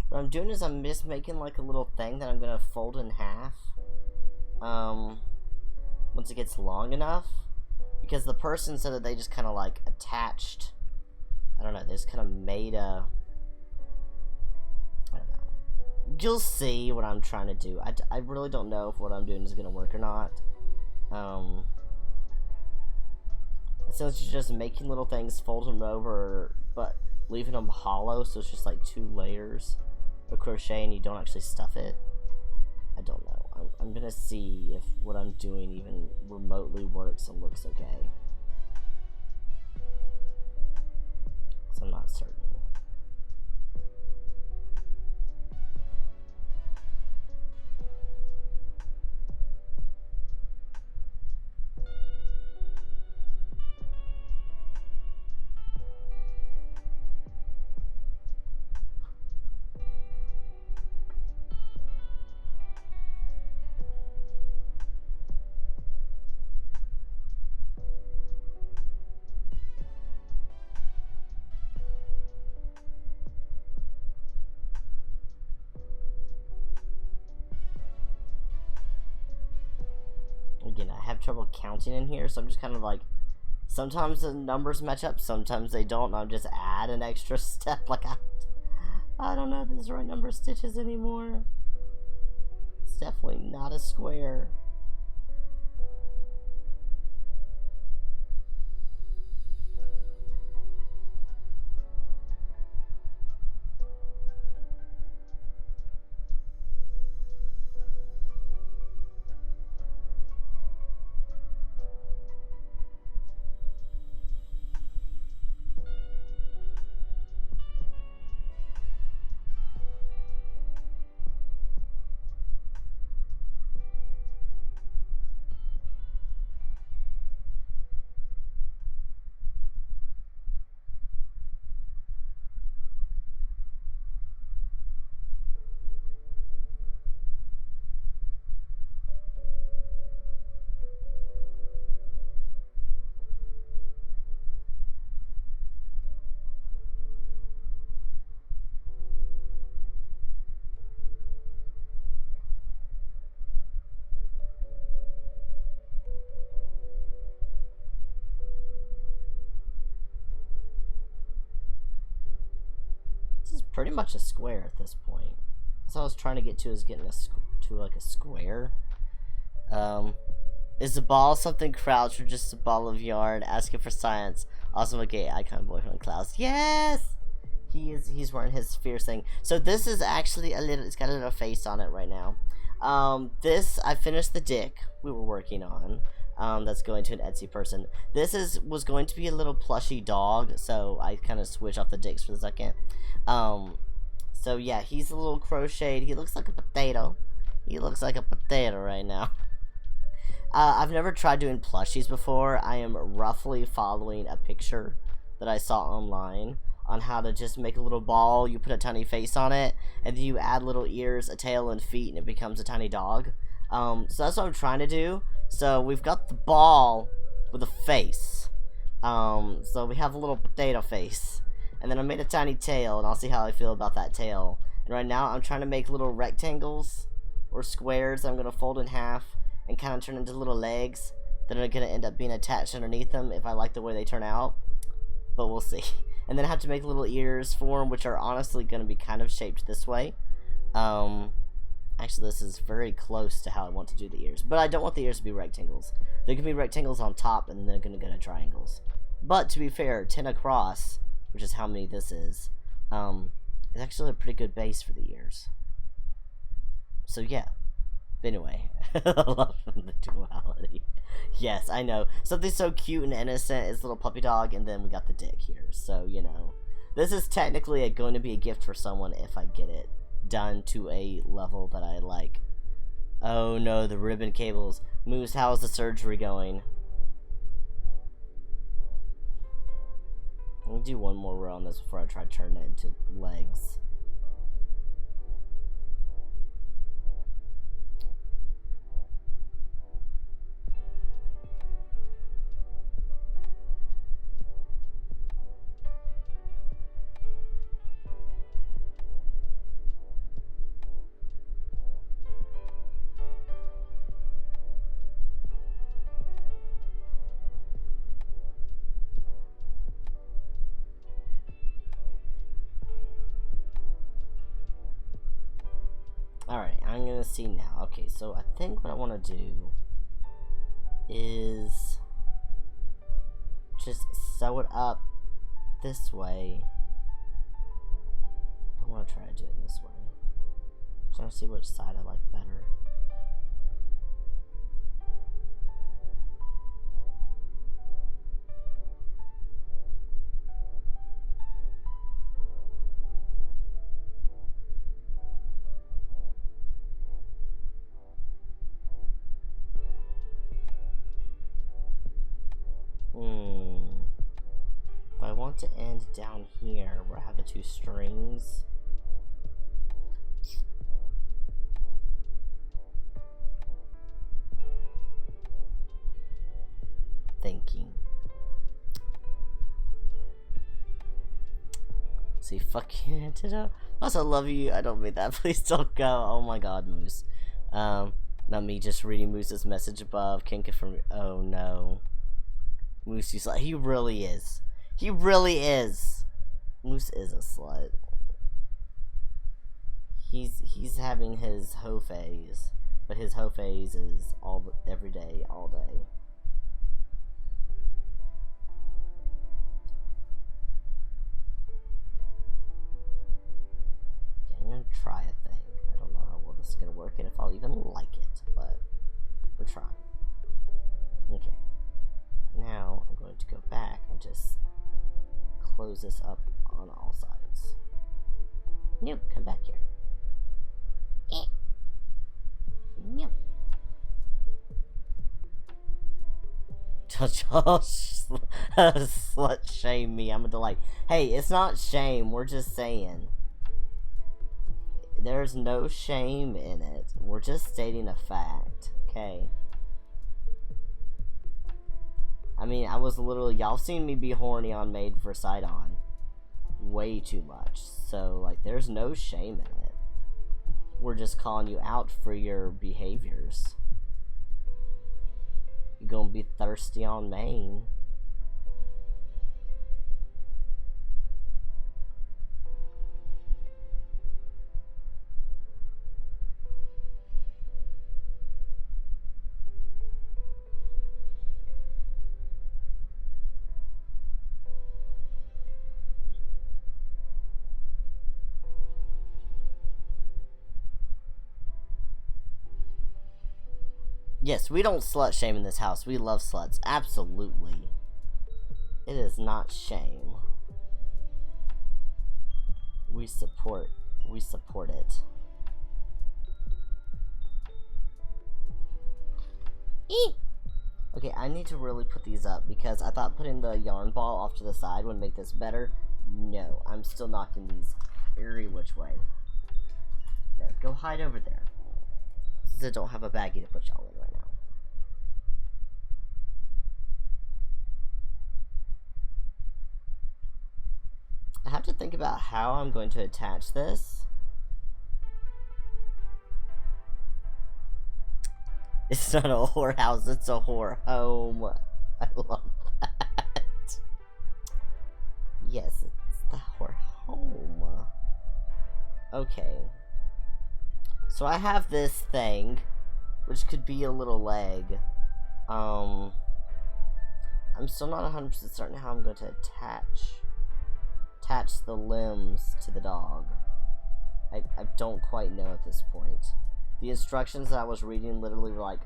What I'm doing is I'm just making like a little thing that I'm gonna fold in half once it gets long enough, because the person said that they just kind of like attached, I don't know, they just kind of made a, I don't know, you'll see what I'm trying to do. I really don't know if what I'm doing is gonna work or not. Essentially just making little things, fold them over, but leaving them hollow, so it's just like 2 layers of crochet and you don't actually stuff it. I don't know. I'm gonna see if what I'm doing even remotely works and looks okay. So I'm not certain. Again, I have trouble counting in here, so I'm just kind of like, sometimes the numbers match up, sometimes they don't, and I'll just add an extra step. Like, I don't know if this is the right number of stitches anymore. It's definitely not a square. Pretty much a square at this point. That's what I was trying to get to, is getting to like a square. Is the ball something crouched or just a ball of yarn? Asking for science. Awesome, a gay icon boyfriend Klaus. Yes! He's wearing his fierce thing. So this is actually a little, it's got a little face on it right now. This, I finished the dick we were working on. That's going to an Etsy person. This was going to be a little plushy dog, so I kind of switched off the dicks for the second. So yeah, he's a little crocheted. He looks like a potato. He looks like a potato right now. I've never tried doing plushies before. I am roughly following a picture that I saw online on how to just make a little ball. You put a tiny face on it, and then you add little ears, a tail, and feet, and it becomes a tiny dog. So that's what I'm trying to do. So we've got the ball with a face. So we have a little potato face. And then I made a tiny tail, and I'll see how I feel about that tail. And right now I'm trying to make little rectangles or squares that I'm going to fold in half and kind of turn into little legs that are going to end up being attached underneath them if I like the way they turn out. But we'll see. And then I have to make little ears for them, which are honestly going to be kind of shaped this way. Actually, this is very close to how I want to do the ears. But I don't want the ears to be rectangles. They're going to be rectangles on top, and then they're going to go to triangles. But to be fair, 10 across, which is how many this is actually a pretty good base for the ears. So yeah. But anyway, I love the duality. Yes, I know. Something so cute and innocent is little puppy dog, and then we got the dick here. So, you know, this is technically going to be a gift for someone if I get it. done to a level that I like. Oh no, the ribbon cables. Moose, how's the surgery going? Let me do one more row on this before I try to turn it into legs. Alright, I'm gonna see now. Okay, so I think what I want to do is just sew it up this way. I want to try to do it this way. I'm trying to see which side I like better. If I want to end down here where I have the two strings. Thinking. See, fuck you, Antidote. Also, love you. I don't mean that. Please don't go. Oh my god, Moose. Not me just reading Moose's message above. Can't confirm. Oh no. Moose, you slut. He really is. He really is. Moose is a slut. He's having his hoe phase, but his hoe phase is every day, all day. Okay, I'm gonna try a thing. I don't know how well this is gonna work and if I'll even like it, but we're trying. Okay. Now I'm going to go back and just close this up on all sides. Nope, come back here. Nope. Slut shame me. I'm a delight. Hey, it's not shame. We're just saying. There's no shame in it. We're just stating a fact. Okay. I mean, I was literally, y'all seen me be horny on Made for Sidon way too much, so, like, there's no shame in it. We're just calling you out for your behaviors. You're gonna be thirsty on Maine. Yes, we don't slut shame in this house. We love sluts. Absolutely. It is not shame. We support it. Eek! Okay, I need to really put these up because I thought putting the yarn ball off to the side would make this better. No, I'm still knocking these every which way. There, go hide over there. Since I don't have a baggie to put y'all in right now. I have to think about how I'm going to attach this. It's not a whorehouse, it's a whore home. I love that. Yes, it's the whore home. Okay. So I have this thing, which could be a little leg. I'm still not 100% certain how I'm going to attach the limbs to the dog. I don't quite know at this point. The instructions that I was reading literally were like,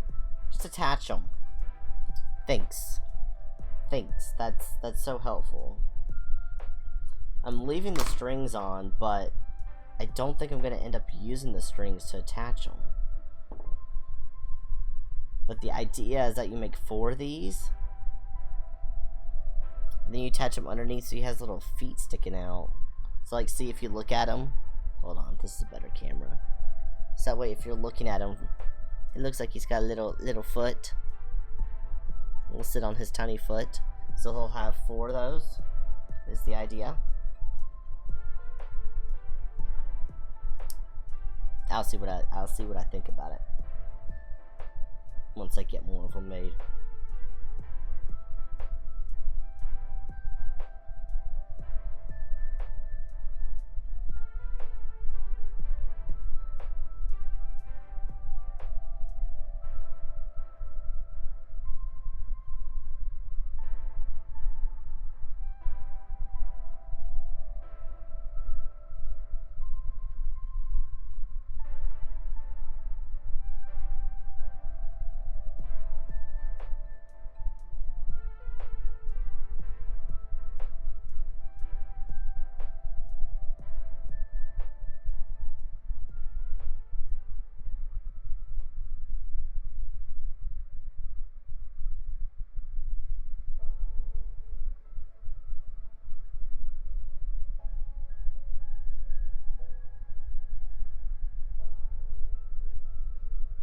just attach them. Thanks. Thanks. That's so helpful. I'm leaving the strings on, but I don't think I'm going to end up using the strings to attach them. But the idea is that you make 4 of these. And then you attach them underneath so he has little feet sticking out. So like, see if you look at him. Hold on, this is a better camera. So that way if you're looking at him, it looks like he's got a little foot. We'll sit on his tiny foot. So he'll have 4 of those, is the idea. I'll see what I think about it once I get more of them made.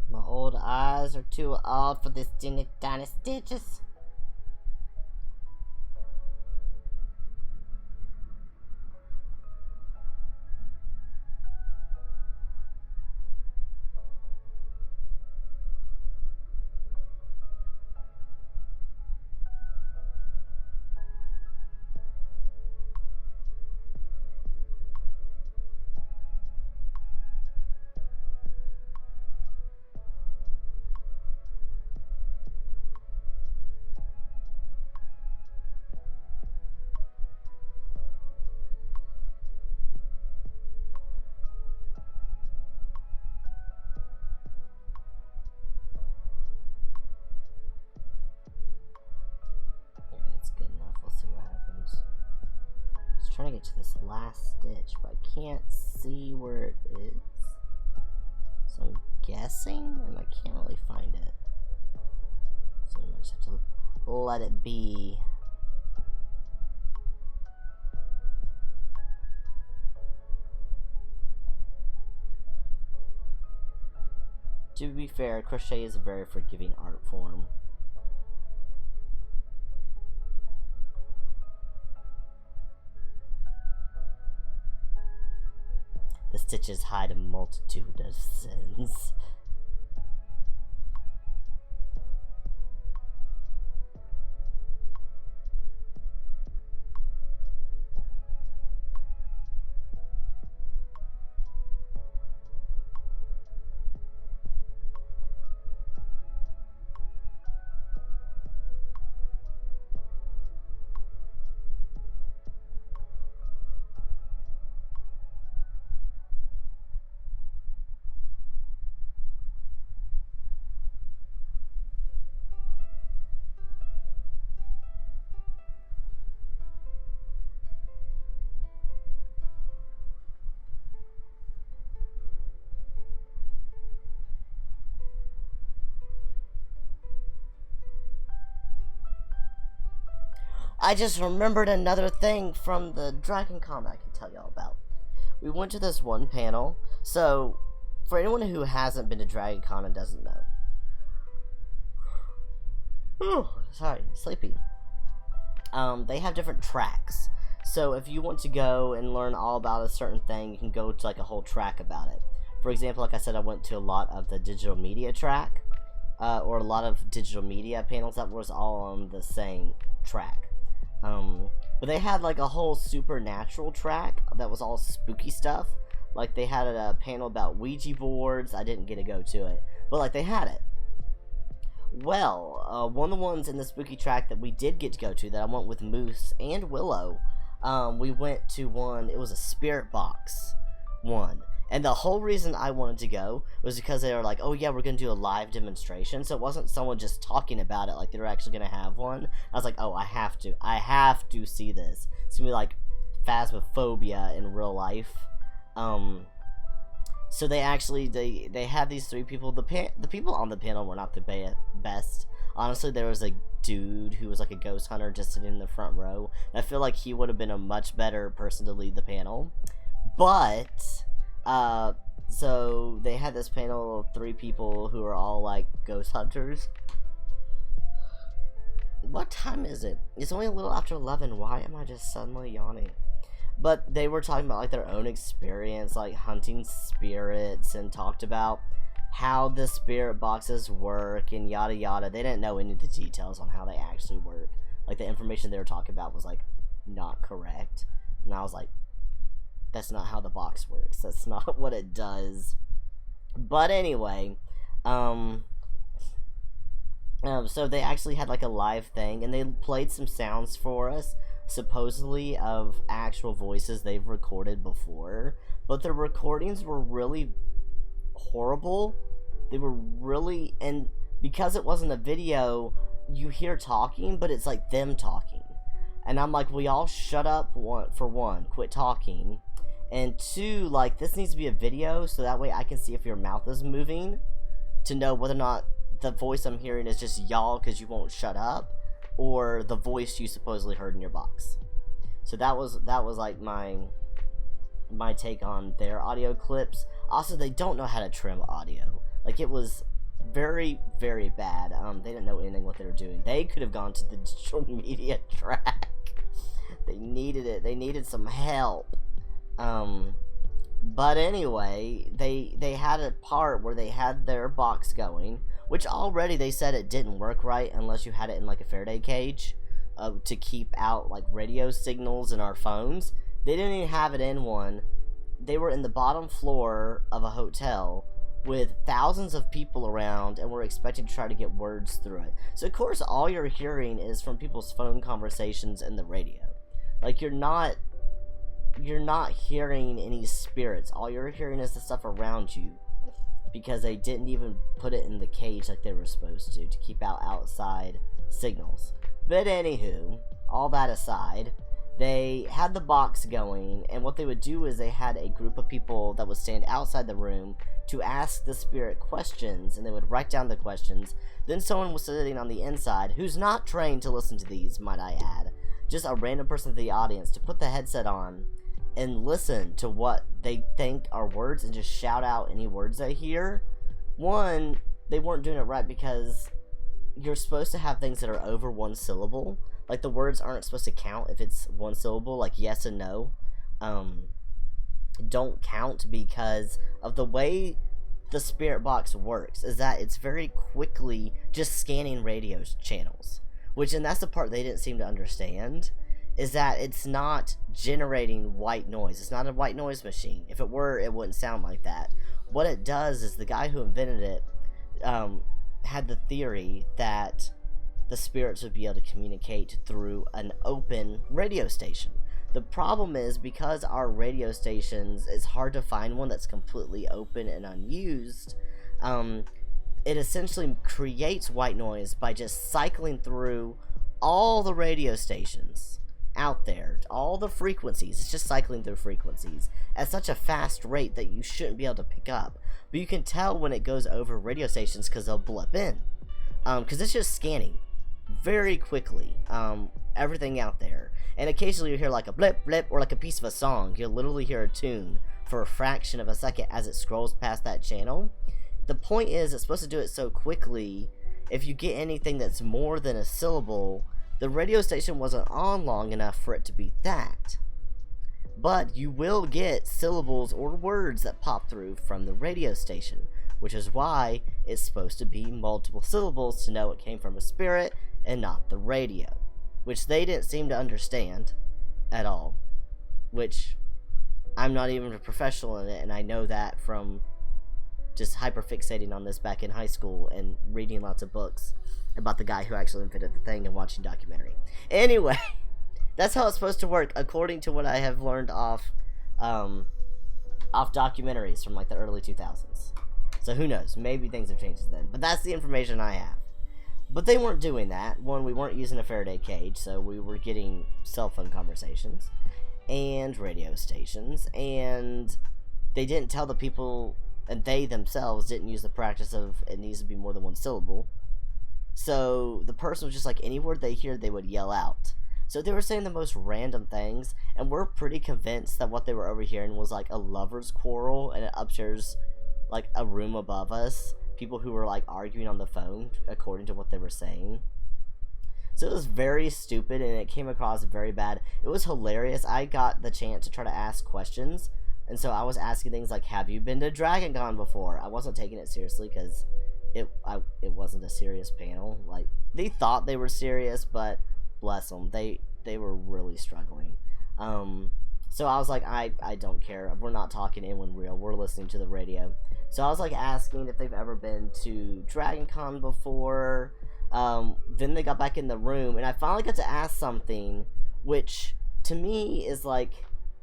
My old eyes are too old for this tiny stitches. Trying to get to this last stitch, but I can't see where it is. So I'm guessing, and I can't really find it. So I just have to let it be. To be fair, crochet is a very forgiving art form. The stitches hide a multitude of sins. I just remembered another thing from the dragoncon I can tell y'all about. We went to this one panel. So, for anyone who hasn't been to dragoncon and doesn't know. Oh, sorry, sleepy. They have different tracks. So if you want to go and learn all about a certain thing, you can go to like a whole track about it. For example, like I said, I went to a lot of the digital media track. Or a lot of digital media panels that was all on the same track. But they had like a whole supernatural track that was all spooky stuff. Like they had a panel about Ouija boards. I didn't get to go to it, but like they had it. Well, one of the ones in the spooky track that we did get to go to, that I went with Moose and Willow, we went to one. It was a spirit box one. And the whole reason I wanted to go was because they were like, oh yeah, we're going to do a live demonstration. So it wasn't someone just talking about it, like they were actually going to have one. I was like, oh, I have to see this. It's going to be like Phasmophobia in real life. So they actually they had these 3 people. The people on the panel were not the best. Honestly, there was a dude who was like a ghost hunter just sitting in the front row. And I feel like he would have been a much better person to lead the panel. But so they had this panel of 3 people who are all like ghost hunters. What time is it? It's only a little after 11. Why am I just suddenly yawning? But they were talking about like their own experience, like hunting spirits, and talked about how the spirit boxes work and yada yada. They didn't know any of the details on how they actually work. Like the information they were talking about was like not correct. And I was like, that's not how the box works. That's not what it does. But anyway, so they actually had like a live thing, and they played some sounds for us, supposedly of actual voices they've recorded before, but the recordings were really horrible. They were really, and because it wasn't a video, you hear talking, but it's like them talking, and I'm like, will y'all shut up? For one, quit talking, and 2, like, this needs to be a video so that way I can see if your mouth is moving to know whether or not the voice I'm hearing is just y'all because you won't shut up, or the voice you supposedly heard in your box. So that was like my take on their audio clips. Also, they don't know how to trim audio. Like, it was very, very bad. They didn't know anything what they were doing. They could have gone to the digital media track. They needed it. They needed some help. But anyway, they had a part where they had their box going, which already they said it didn't work right unless you had it in like a Faraday cage to keep out like radio signals in our phones. They didn't even have it in one. They were in the bottom floor of a hotel with thousands of people around, and were expecting to try to get words through it. So of course all you're hearing is from people's phone conversations and the radio. Like, you're not hearing any spirits. All you're hearing is the stuff around you, because they didn't even put it in the cage like they were supposed to keep out outside signals. But anywho, all that aside, they had the box going, and what they would do is they had a group of people that would stand outside the room to ask the spirit questions, and they would write down the questions. Then someone was sitting on the inside, who's not trained to listen to these, might I add, just a random person in the audience, to put the headset on and listen to what they think are words and just shout out any words they hear. One, they weren't doing it right because you're supposed to have things that are over 1 syllable. Like, the words aren't supposed to count if it's 1 syllable, like yes and no. Don't count because of the way the spirit box works, is that it's very quickly just scanning radio channels. And that's the part they didn't seem to understand, is that it's not generating white noise. It's not a white noise machine. If it were, it wouldn't sound like that. What it does is, the guy who invented it had the theory that the spirits would be able to communicate through an open radio station. The problem is, because our radio stations, it's hard to find one that's completely open and unused. It essentially creates white noise by just cycling through all the radio stations out there, all the frequencies. It's just cycling through frequencies at such a fast rate that you shouldn't be able to pick up. But you can tell when it goes over radio stations because they'll blip in, because it's just scanning very quickly everything out there. And occasionally you hear like a blip blip, or like a piece of a song. You'll literally hear a tune for a fraction of a second as it scrolls past that channel. The point is, it's supposed to do it so quickly, if you get anything that's more than a syllable, the radio station wasn't on long enough for it to be that. But you will get syllables or words that pop through from the radio station, which is why it's supposed to be multiple syllables to know it came from a spirit and not the radio, which they didn't seem to understand at all, which I'm not even a professional in it, and I know that from just hyperfixating on this back in high school and reading lots of books about the guy who actually invented the thing and watching documentary. Anyway, that's how it's supposed to work, according to what I have learned off documentaries from like the early 2000s. So who knows? Maybe things have changed then. But that's the information I have. But they weren't doing that. One, we weren't using a Faraday cage, so we were getting cell phone conversations and radio stations, and they didn't tell the people, and they themselves didn't use the practice of it needs to be more than one syllable. So the person was just like, any word they hear, they would yell out. So they were saying the most random things, and we're pretty convinced that what they were overhearing was like a lover's quarrel, and upstairs, like a room above us, people who were like arguing on the phone, according to what they were saying. So it was very stupid, and it came across very bad. It was hilarious. I got the chance to try to ask questions, and so I was asking things like, have you been to DragonCon before? I wasn't taking it seriously, because it wasn't a serious panel. Like, they thought they were serious, but bless them, they were really struggling. So I was like, I don't care. We're not talking to anyone real. We're listening to the radio. So I was like asking if they've ever been to DragonCon before. Then they got back in the room, and I finally got to ask something, which to me is like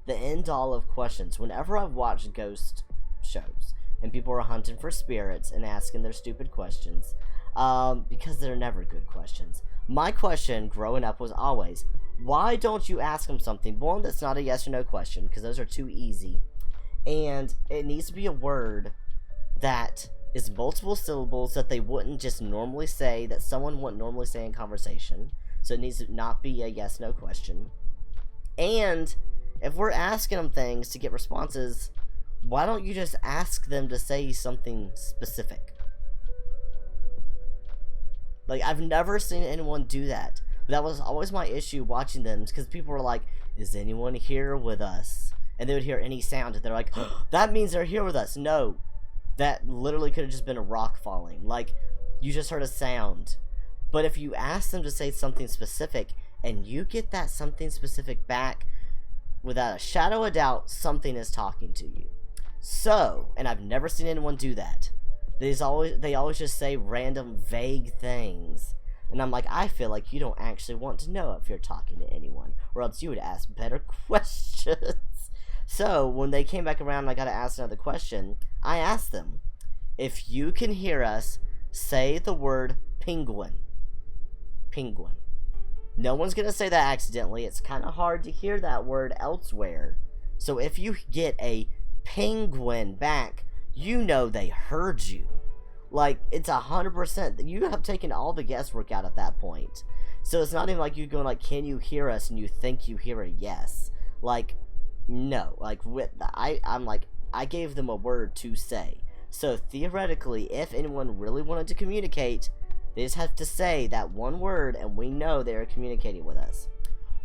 the end all of questions. Whenever I've watched ghost shows, and people are hunting for spirits and asking their stupid questions, because they're never good questions. My question growing up was always, why don't you ask them something, one, that's not a yes or no question, because those are too easy, and it needs to be a word that is multiple syllables that they wouldn't just normally say, that someone wouldn't normally say in conversation, so it needs to not be a yes no question. And if we're asking them things to get responses, why don't you just ask them to say something specific? Like, I've never seen anyone do that. But that was always my issue watching them, because people were like, is anyone here with us? And they would hear any sound, and they're like, oh, that means they're here with us. No, that literally could have just been a rock falling. Like, you just heard a sound. But if you ask them to say something specific, and you get that something specific back, without a shadow of doubt, something is talking to you. So, and I've never seen anyone do that. They always just say random vague things. And I'm like, I feel like you don't actually want to know if you're talking to anyone, or else you would ask better questions. So, when they came back around and I got to ask another question, I asked them, if you can hear us, say the word penguin. Penguin. No one's going to say that accidentally. It's kind of hard to hear that word elsewhere. So if you get a penguin back, you know they heard you. Like, it's 100%. You have taken all the guesswork out at that point. So it's not even like you going like, can you hear us? And you think you hear a yes. Like, no. Like, I'm like, I gave them a word to say. So theoretically, if anyone really wanted to communicate, they just have to say that one word, and we know they're communicating with us.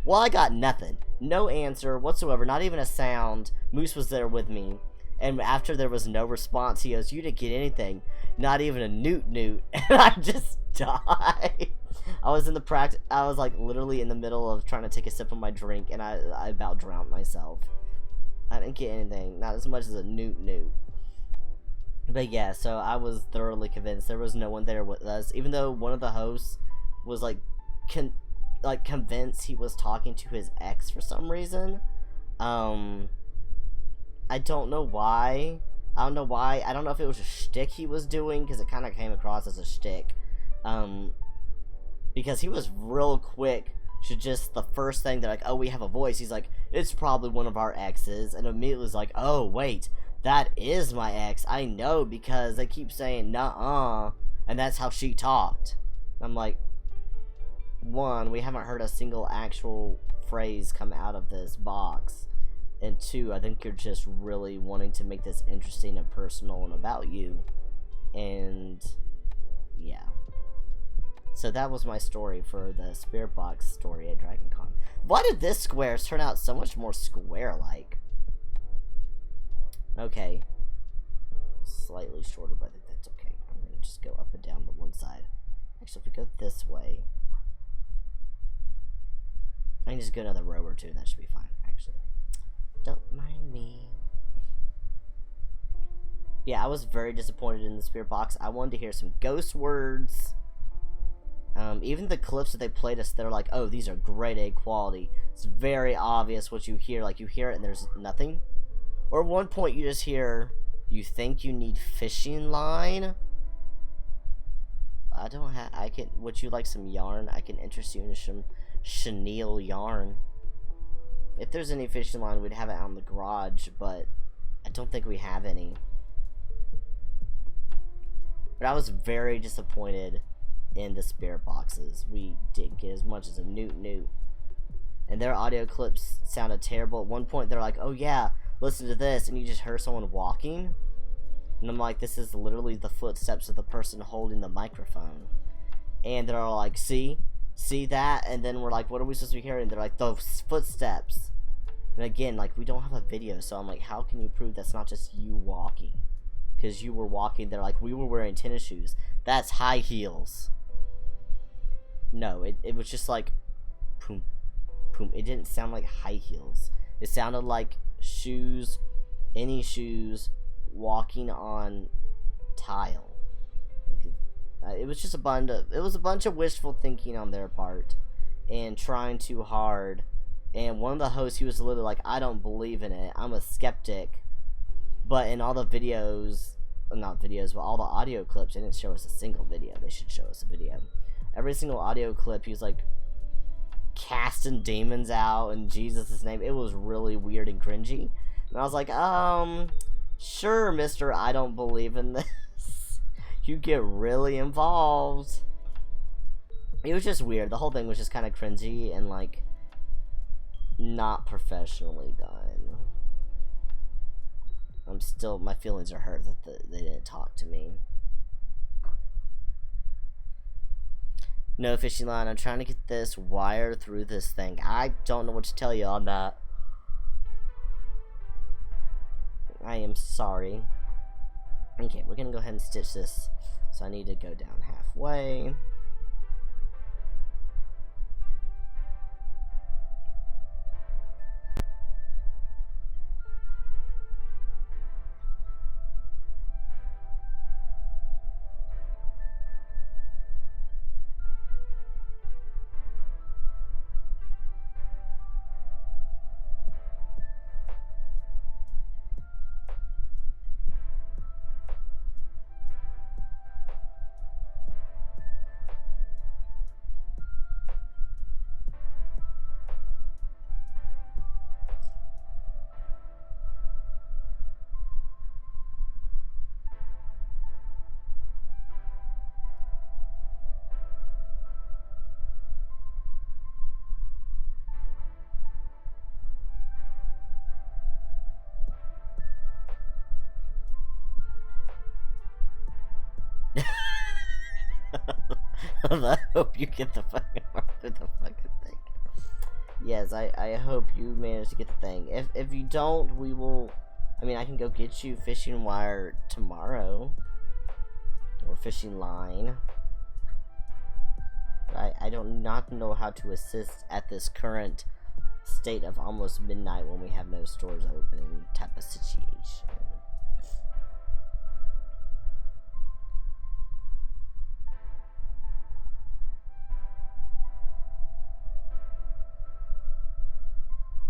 Well, I got nothing. No answer whatsoever, not even a sound. Moose was there with me. And after there was no response, he goes, you didn't get anything. Not even a newt. And I just died. I was like literally in the middle of trying to take a sip of my drink, and I about drowned myself. I didn't get anything. Not as much as a newt. But yeah, so I was thoroughly convinced there was no one there with us. Even though one of the hosts was like convinced he was talking to his ex for some reason. I don't know why. I don't know if it was a shtick he was doing, because it kind of came across as a shtick. Because he was real quick to just, the first thing they're like, oh, we have a voice. He's like, it's probably one of our exes. And immediately was like, oh, wait, that is my ex. I know, because they keep saying, nuh-uh. And that's how she talked. I'm like, one, we haven't heard a single actual phrase come out of this box. And two, I think you're just really wanting to make this interesting and personal and about you. And yeah. So that was my story for the Spirit Box story at DragonCon. Why did this square turn out so much more square-like? Okay. Slightly shorter, but I think that's okay. I'm going to just go up and down the one side. Actually, if we go this way, I can just go another row or two, and that should be fine, actually. Don't mind me. Yeah, I was very disappointed in the Spirit Box. I wanted to hear some ghost words. Even the clips that they played us, they're like, oh, these are grade A quality. It's very obvious what you hear. Like, you hear it and there's nothing. Or at one point you just hear, you think you need fishing line? Would you like some yarn? I can interest you in some chenille yarn. If there's any fishing line, we'd have it out in the garage, but I don't think we have any. But I was very disappointed in the spirit boxes. We didn't get as much as a newt. And their audio clips sounded terrible. At one point, they're like, oh yeah, listen to this. And you just heard someone walking. And I'm like, this is literally the footsteps of the person holding the microphone. And they're all like, see that? And then we're like, what are we supposed to be hearing? They're like, those footsteps. And again, like, we don't have a video. So I'm like, how can you prove that's not just you walking? Because you were walking there, like, we were wearing tennis shoes. That's high heels. No, it was just like, boom, boom. It didn't sound like high heels. It sounded like shoes, any shoes, walking on tile. It was just a bunch of wishful thinking on their part, and trying too hard. And one of the hosts, he was literally like, I don't believe in it. I'm a skeptic. But in all the videos, not videos, but all the audio clips, they didn't show us a single video. They should show us a video. Every single audio clip, he was like casting demons out in Jesus' name. It was really weird and cringy. And I was like, sure, mister, I don't believe in this. You get really involved. It was just weird. The whole thing was just kind of cringy and, like, not professionally done. My feelings are hurt that they didn't talk to me. No fishing line, I'm trying to get this wire through this thing. I don't know what to tell you on that. I am sorry. Okay, we're gonna go ahead and stitch this. So I need to go down halfway. I hope you get the fucking through the fucking thing. Yes, I hope you manage to get the thing. If you don't, we will. I mean, I can go get you fishing wire tomorrow, or fishing line. But I don't not know how to assist at this current state of almost midnight when we have no stores open type of situation.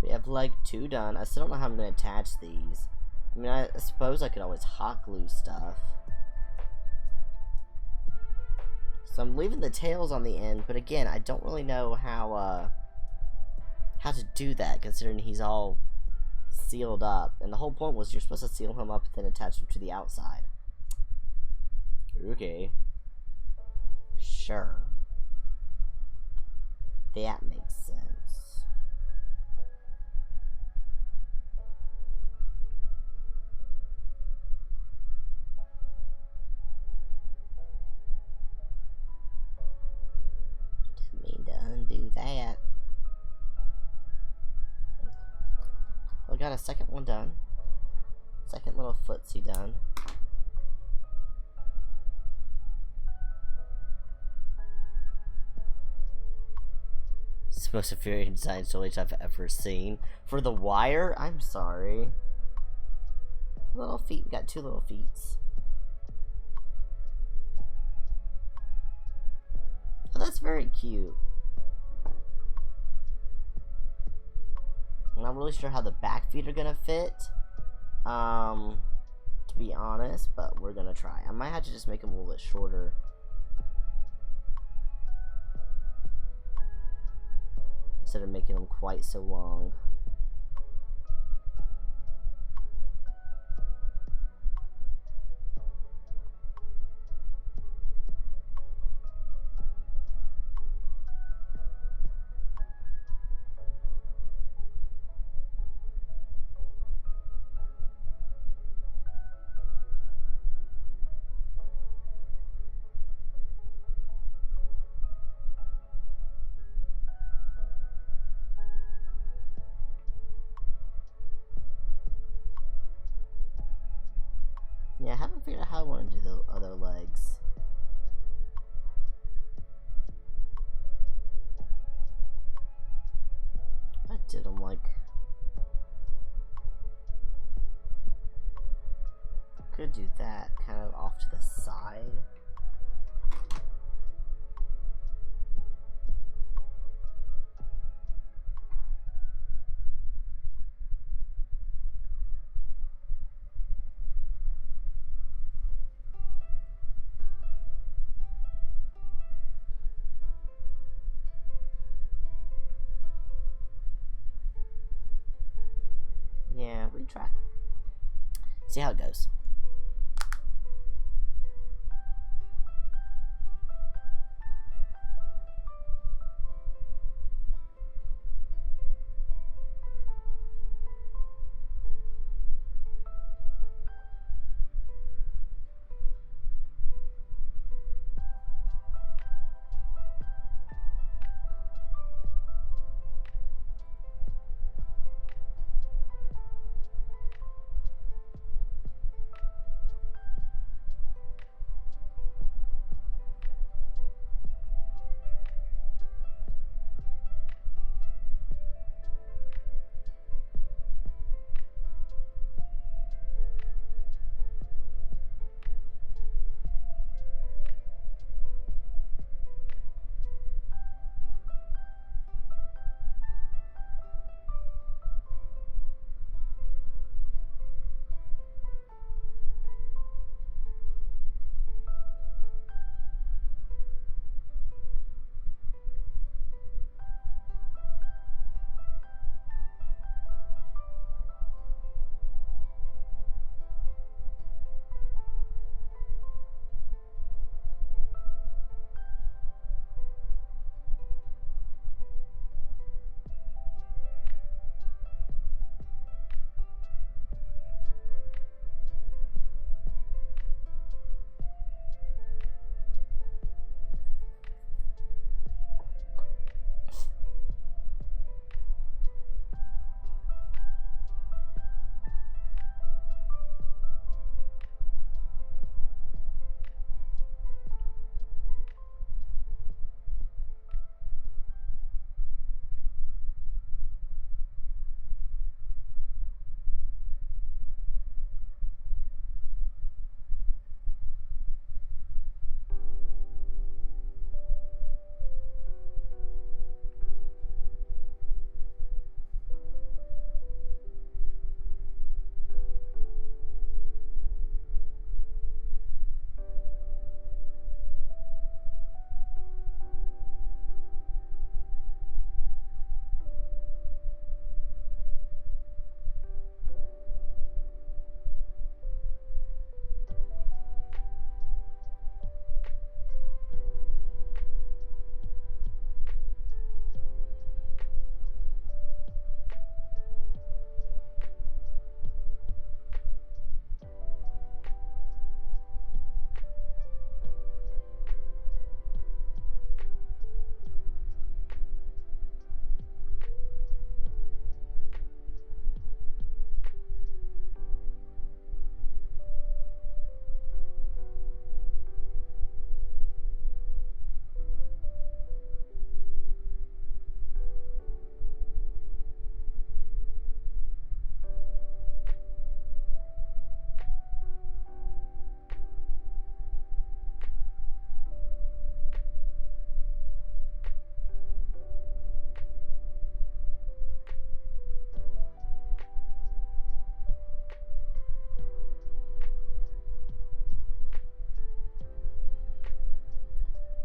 We have leg 2 done. I still don't know how I'm going to attach these. I mean, I suppose I could always hot glue stuff. So I'm leaving the tails on the end, but again, I don't really know how to do that, considering he's all sealed up. And the whole point was you're supposed to seal him up and then attach him to the outside. Okay. Sure. That makes sense. Undo that. I got a second one done. Second little footsie done. It's the most infuriating design storage I've ever seen. For the wire, I'm sorry. Little feet, we got 2 little feet. Oh, that's very cute. I'm not really sure how the back feet are gonna fit, to be honest, but we're gonna try. I might have to just make them a little bit shorter. Instead of making them quite so long. Yeah, I haven't figured out how I want to do the other legs. I did them like... Could do that, kind of off to the side. Yeah, we try. See how it goes.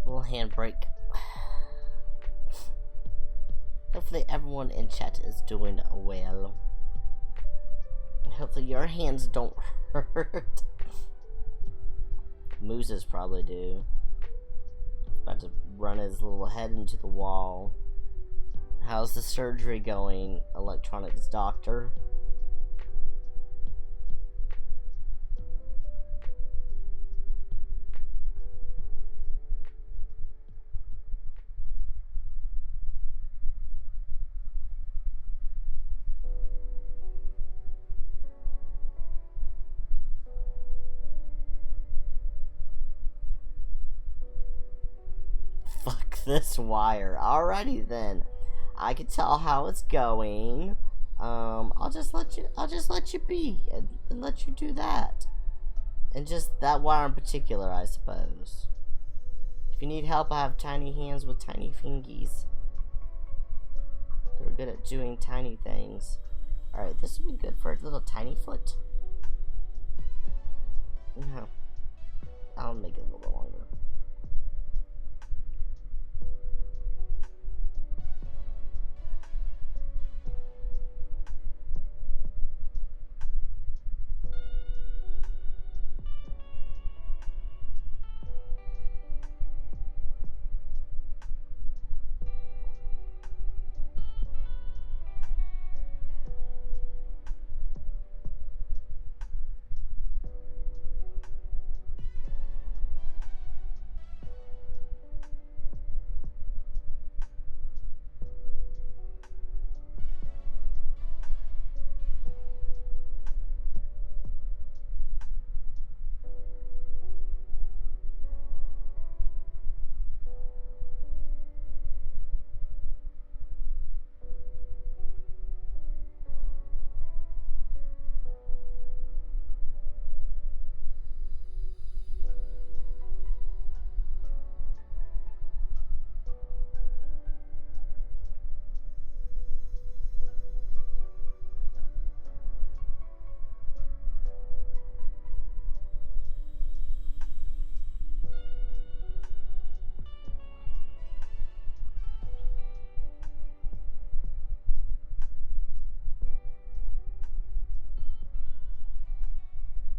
Little handbrake. Hopefully everyone in chat is doing well. Hopefully your hands don't hurt. Mooses probably do. About to run his little head into the wall. How's the surgery going, electronics doctor? Fuck this wire. Alrighty then. I can tell how it's going. I'll just let you be and let you do that. And just that wire in particular, I suppose. If you need help, I have tiny hands with tiny fingies. They're good at doing tiny things. Alright, this would be good for a little tiny foot. No. I'll make it a little bit longer.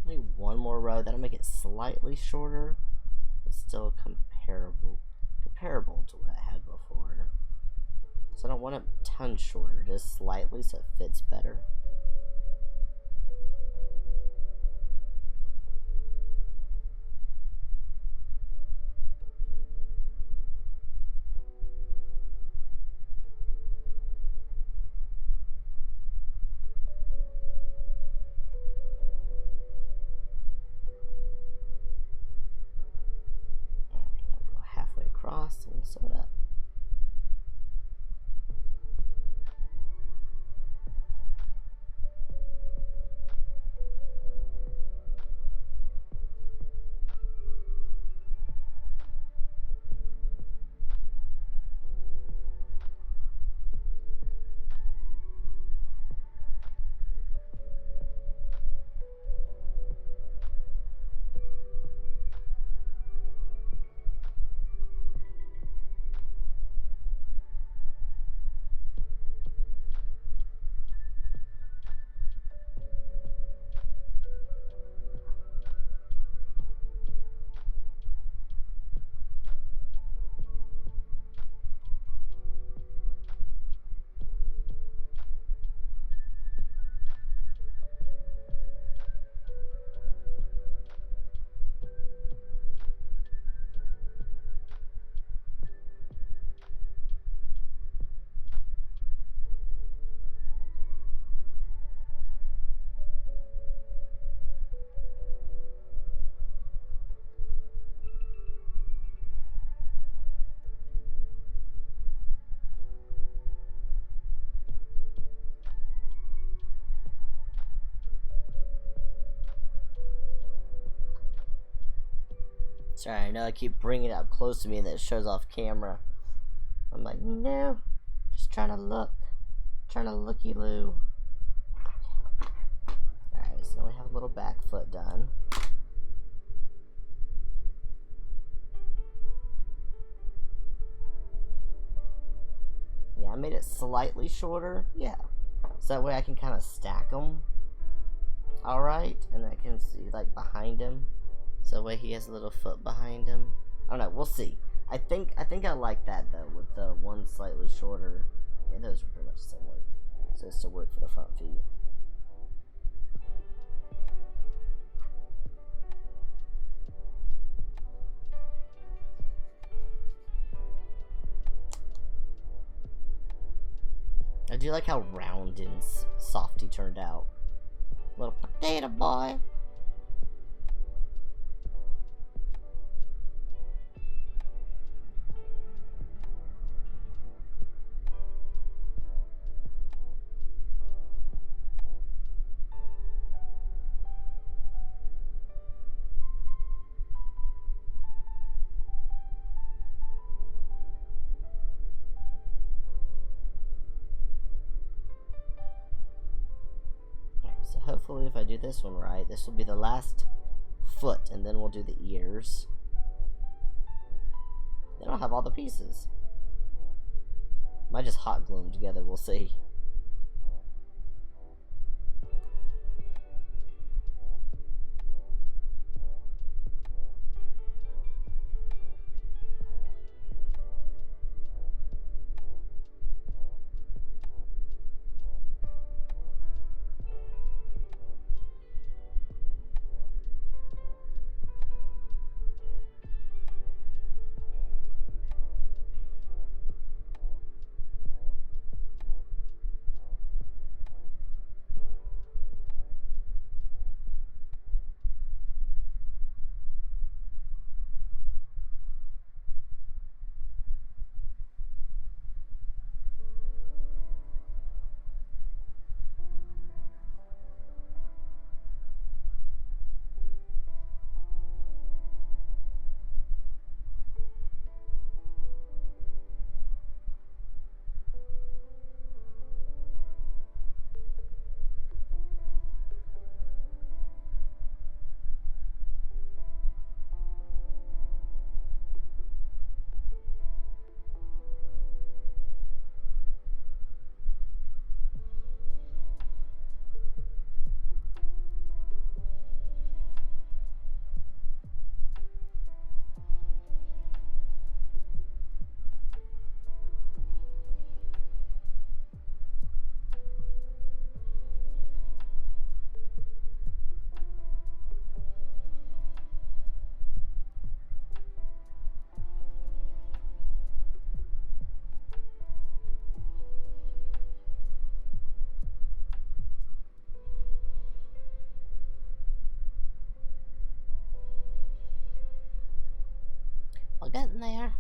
Maybe one more row. That'll make it slightly shorter, but still comparable to what I had before. So I don't want it a ton shorter, just slightly so it fits better. Across and sew it up. Sorry, I know I keep bringing it up close to me and it shows off camera. I'm like, no, just trying to look. Trying to looky-loo. Alright, so now we have a little back foot done. Yeah, I made it slightly shorter. Yeah. So that way I can kind of stack them. Alright, and I can see, like, behind him. So that way he has a little foot behind him. I don't know, we'll see. I think I like that, though, with the one slightly shorter. Yeah, those are pretty much the same length. So it's to work for the front feet. I do like how round and soft he turned out. Little potato boy. hopefully if I do this one right, this will be the last foot, and then we'll do the ears. Then I'll have all the pieces. Might just hot glue them together, we'll see. I'll get in there.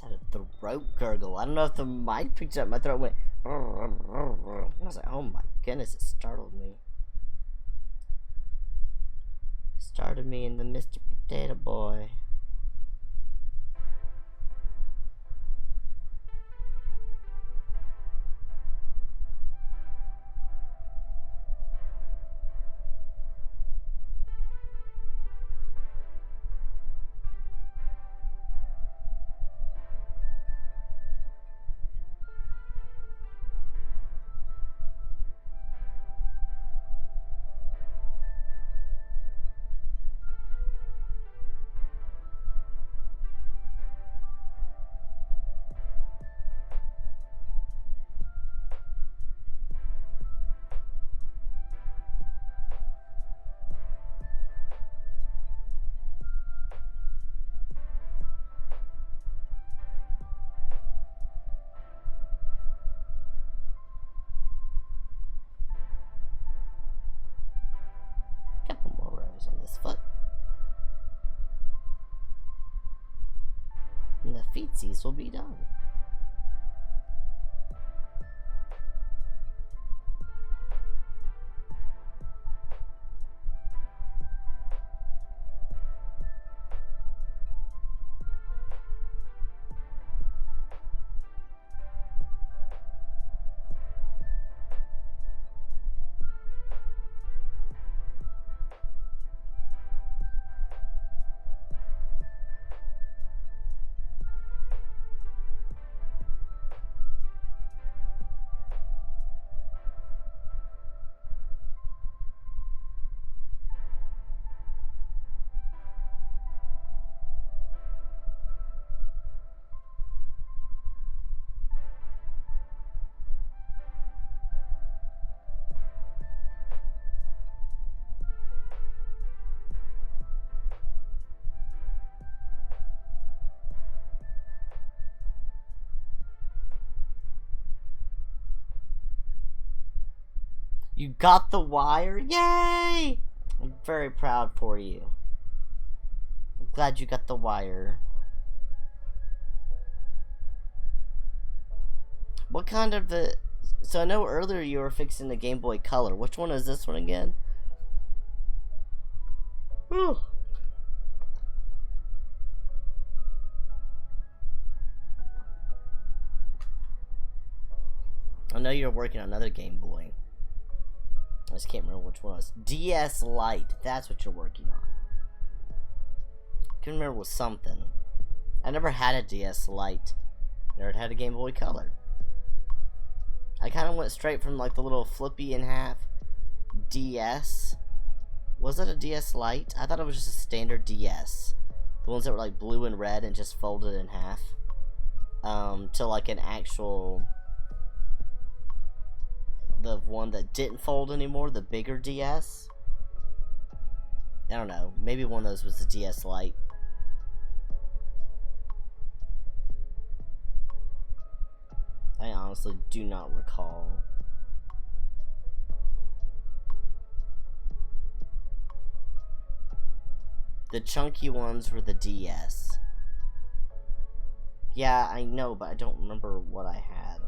Had a throat gurgle. I don't know if the mic picked it up. My throat went. I was like, oh my goodness, it startled me. Started me in the Mr. Potato Boy. Couple more rows on this foot. And the feetsies will be done. You got the wire? Yay! I'm very proud for you. I'm glad you got the wire. What kind of the... So I know earlier you were fixing the Game Boy Color. Which one is this one again? Whew. I know you're working on another Game Boy. I just can't remember which one it was. DS Lite. That's what you're working on. I can remember it was something. I never had a DS Lite. Never had a Game Boy Color. I kind of went straight from like the little flippy in half DS. Was it a DS Lite? I thought it was just a standard DS. The ones that were like blue and red and just folded in half. To like an actual... The one that didn't fold anymore, the bigger DS. I don't know. Maybe one of those was the DS Lite. I honestly do not recall. The chunky ones were the DS. Yeah, I know, but I don't remember what I had.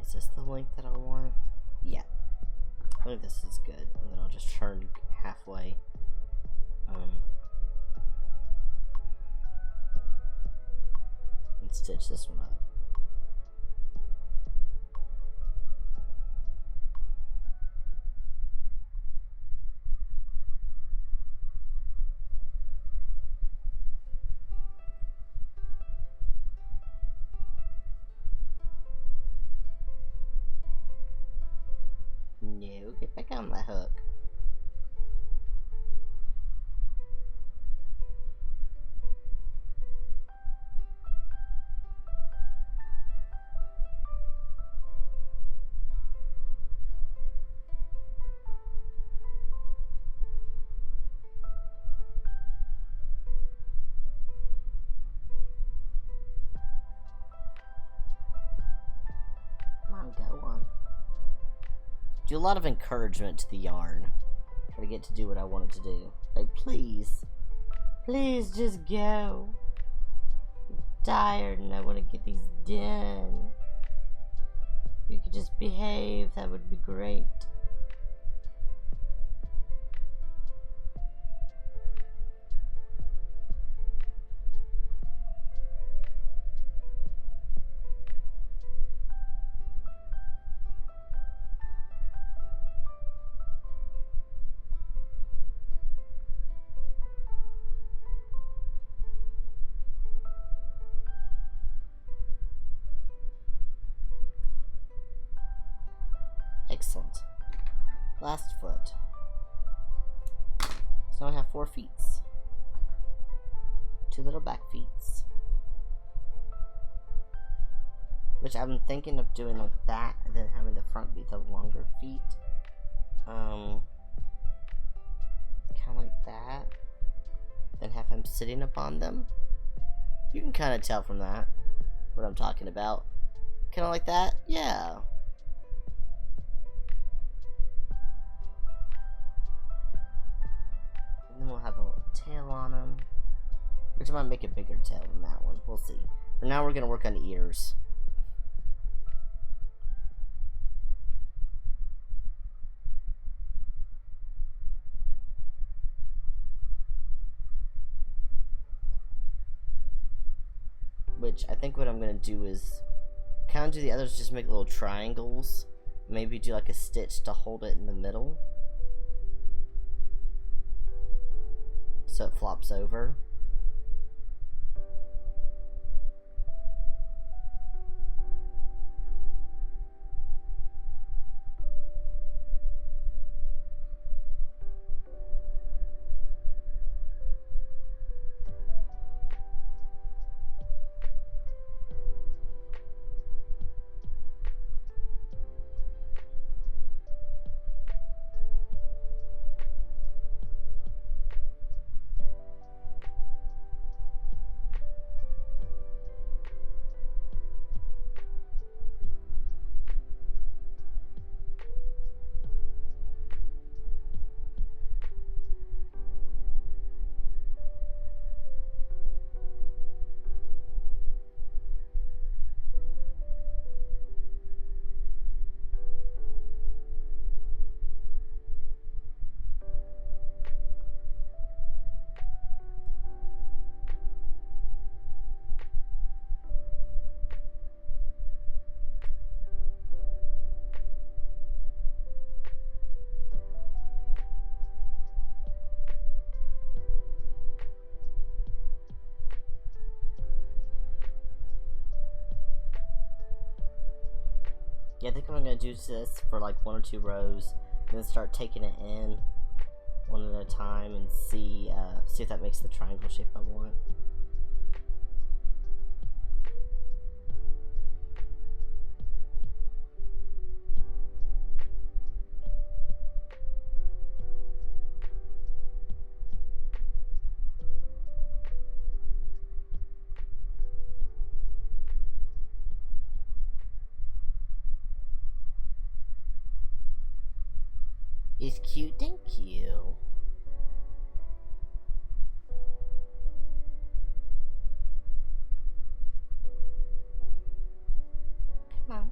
Is this the length that I want? Yeah. I think this is good. And then I'll just turn halfway. And stitch this one up. No, get back on my hook. Come on, go on. Do a lot of encouragement to the yarn. Try to get to do what I want it to do. Like, please. Please just go. I'm tired and I want to get these done. If you could just behave, that would be great. Excellent. Last foot. So I have 4 feet. 2 little back feet. Which I'm thinking of doing like that, and then having the front be the longer feet. Kind of like that. Then have him sitting upon them. You can kind of tell from that what I'm talking about. Kind of like that? Yeah. And then we'll have a little tail on him. Which might make a bigger tail than that one. We'll see. For now, we're going to work on ears. Which I think what I'm going to do is kind of do the others, just make little triangles. Maybe do like a stitch to hold it in the middle. So it flops over. Yeah, I think I'm gonna do this for like 1 or 2 rows, and then start taking it in one at a time and see if that makes the triangle shape I want. It's cute, thank you. Come on.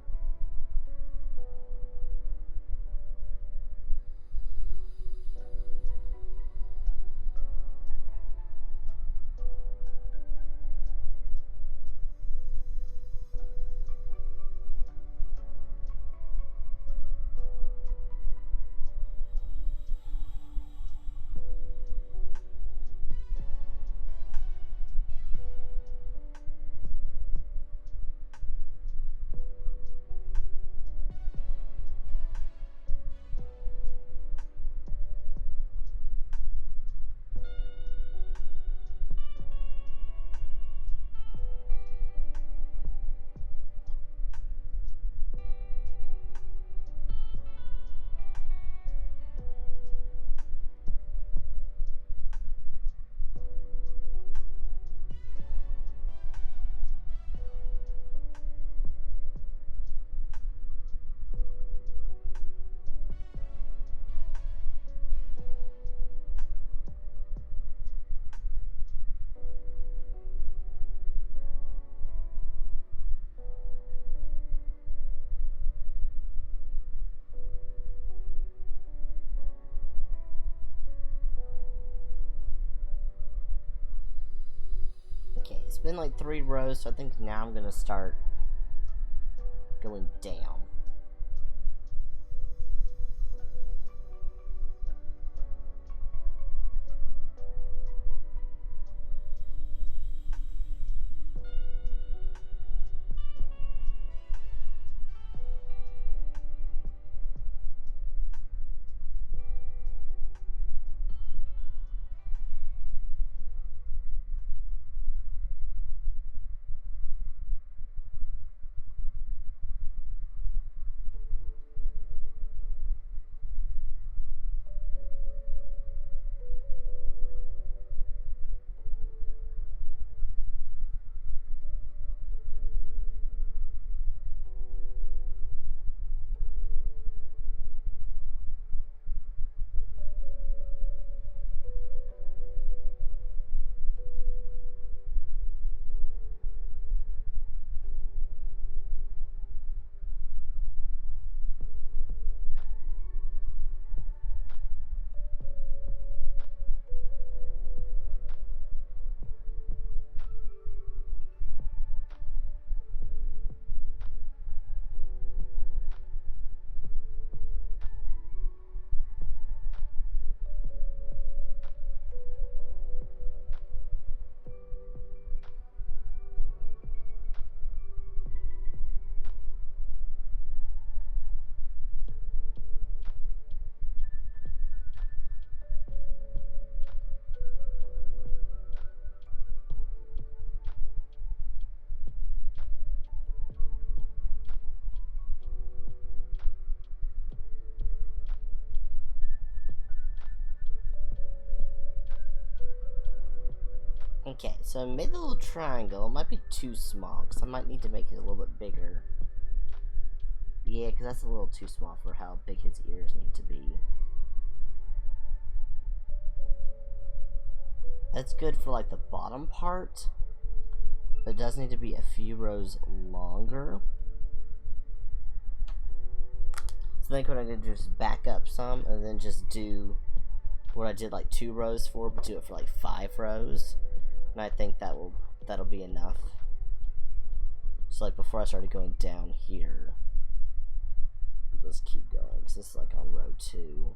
Okay, it's been like 3 rows, so I think now I'm gonna start going down. Okay, so I made the little triangle. It might be too small, because I might need to make it a little bit bigger. Yeah, because that's a little too small for how big his ears need to be. That's good for like the bottom part, but it does need to be a few rows longer. So I think what I'm going to do is back up some and then just do what I did like 2 rows for, but do it for like 5 rows. And I think that'll be enough. So like before I started going down here, let's keep going because this is like on row 2.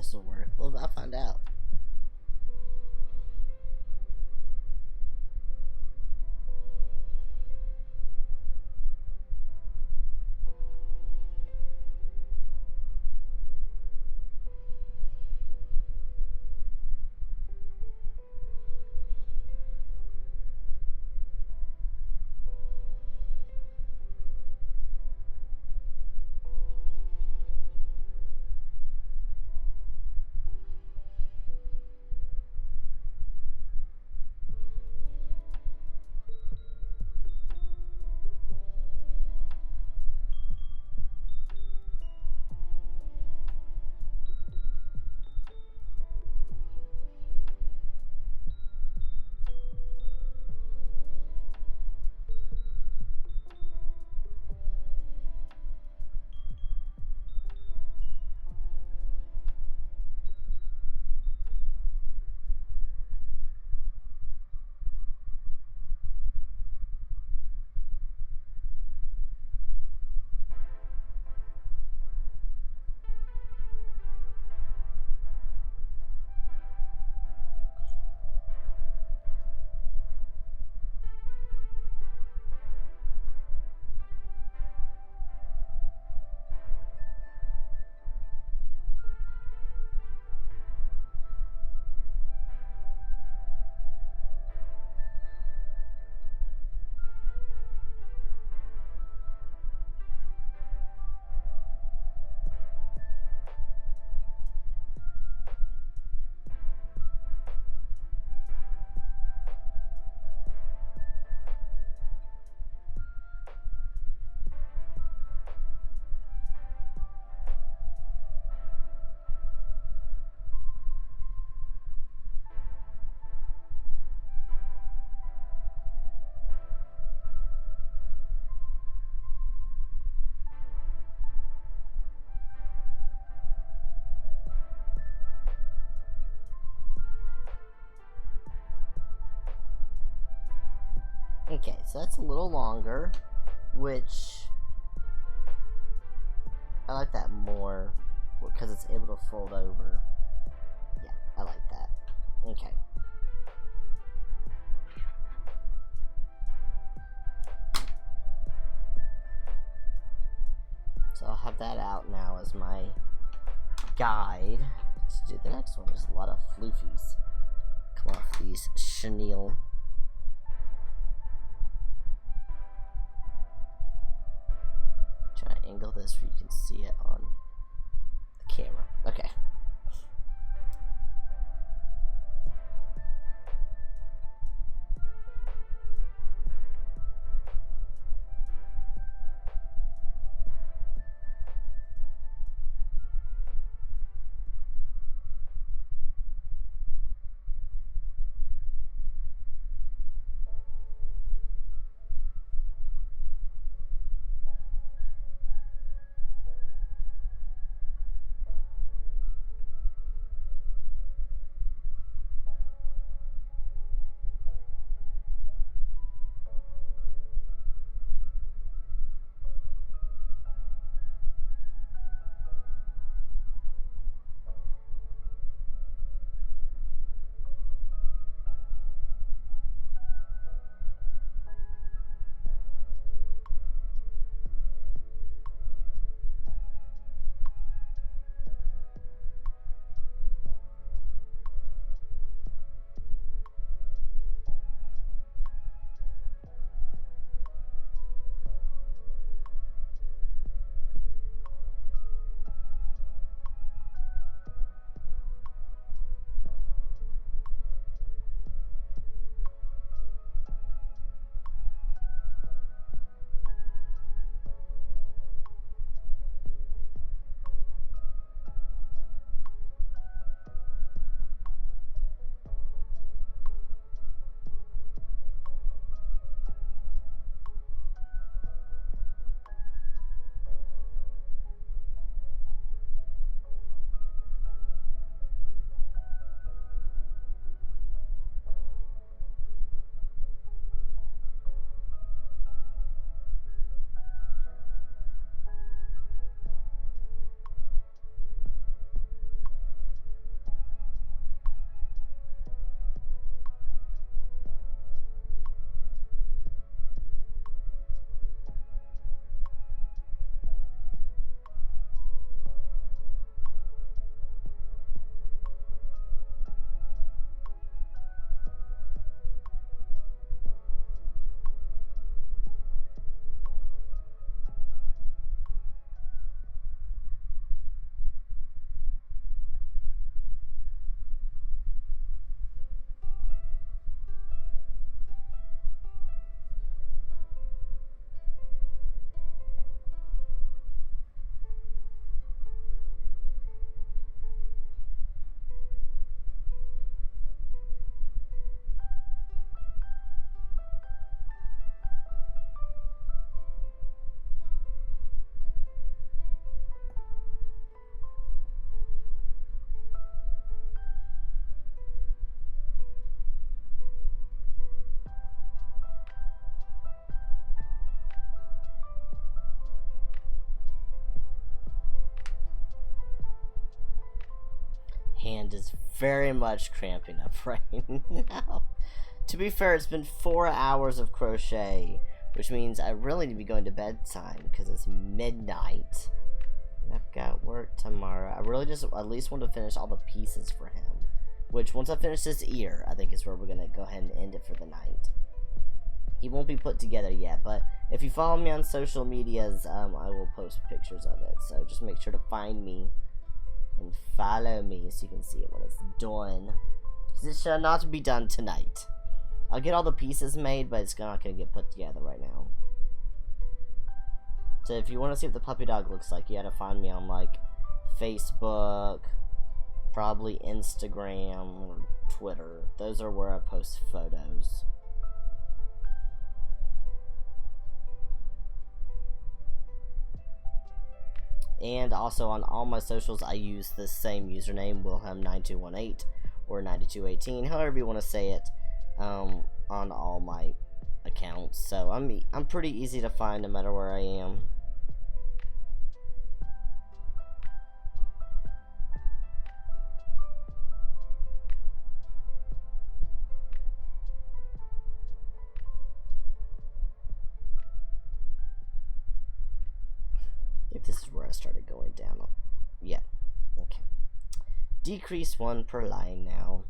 this will work. Well, I'll find out. Okay, so that's a little longer, which I like that more because it's able to fold over. Yeah, I like that. Okay. So I'll have that out now as my guide to do the next one. There's a lot of floofies come off these chenille. Try to angle this where you can see it on the camera. Okay. hand is very much cramping up right now. To be fair, it's been 4 hours of crochet, which means I really need to be going to bedtime because it's midnight. And I've got work tomorrow. I really just at least want to finish all the pieces for him. Which, once I finish this ear, I think is where we're going to go ahead and end it for the night. He won't be put together yet, but if you follow me on social medias, I will post pictures of it. So just make sure to find me and follow me so you can see it when it's done. Because it shall not be done tonight. I'll get all the pieces made, but it's not going to get put together right now. So if you want to see what the puppy dog looks like, you gotta find me on, like, Facebook, probably Instagram, or Twitter. Those are where I post photos. And also on all my socials, I use the same username, Wilhelm9218 or 9218, however you want to say it, on all my accounts. So I'm pretty easy to find no matter where I am. I think this is where I started going down. Yeah. Okay. Decrease 1 per line now.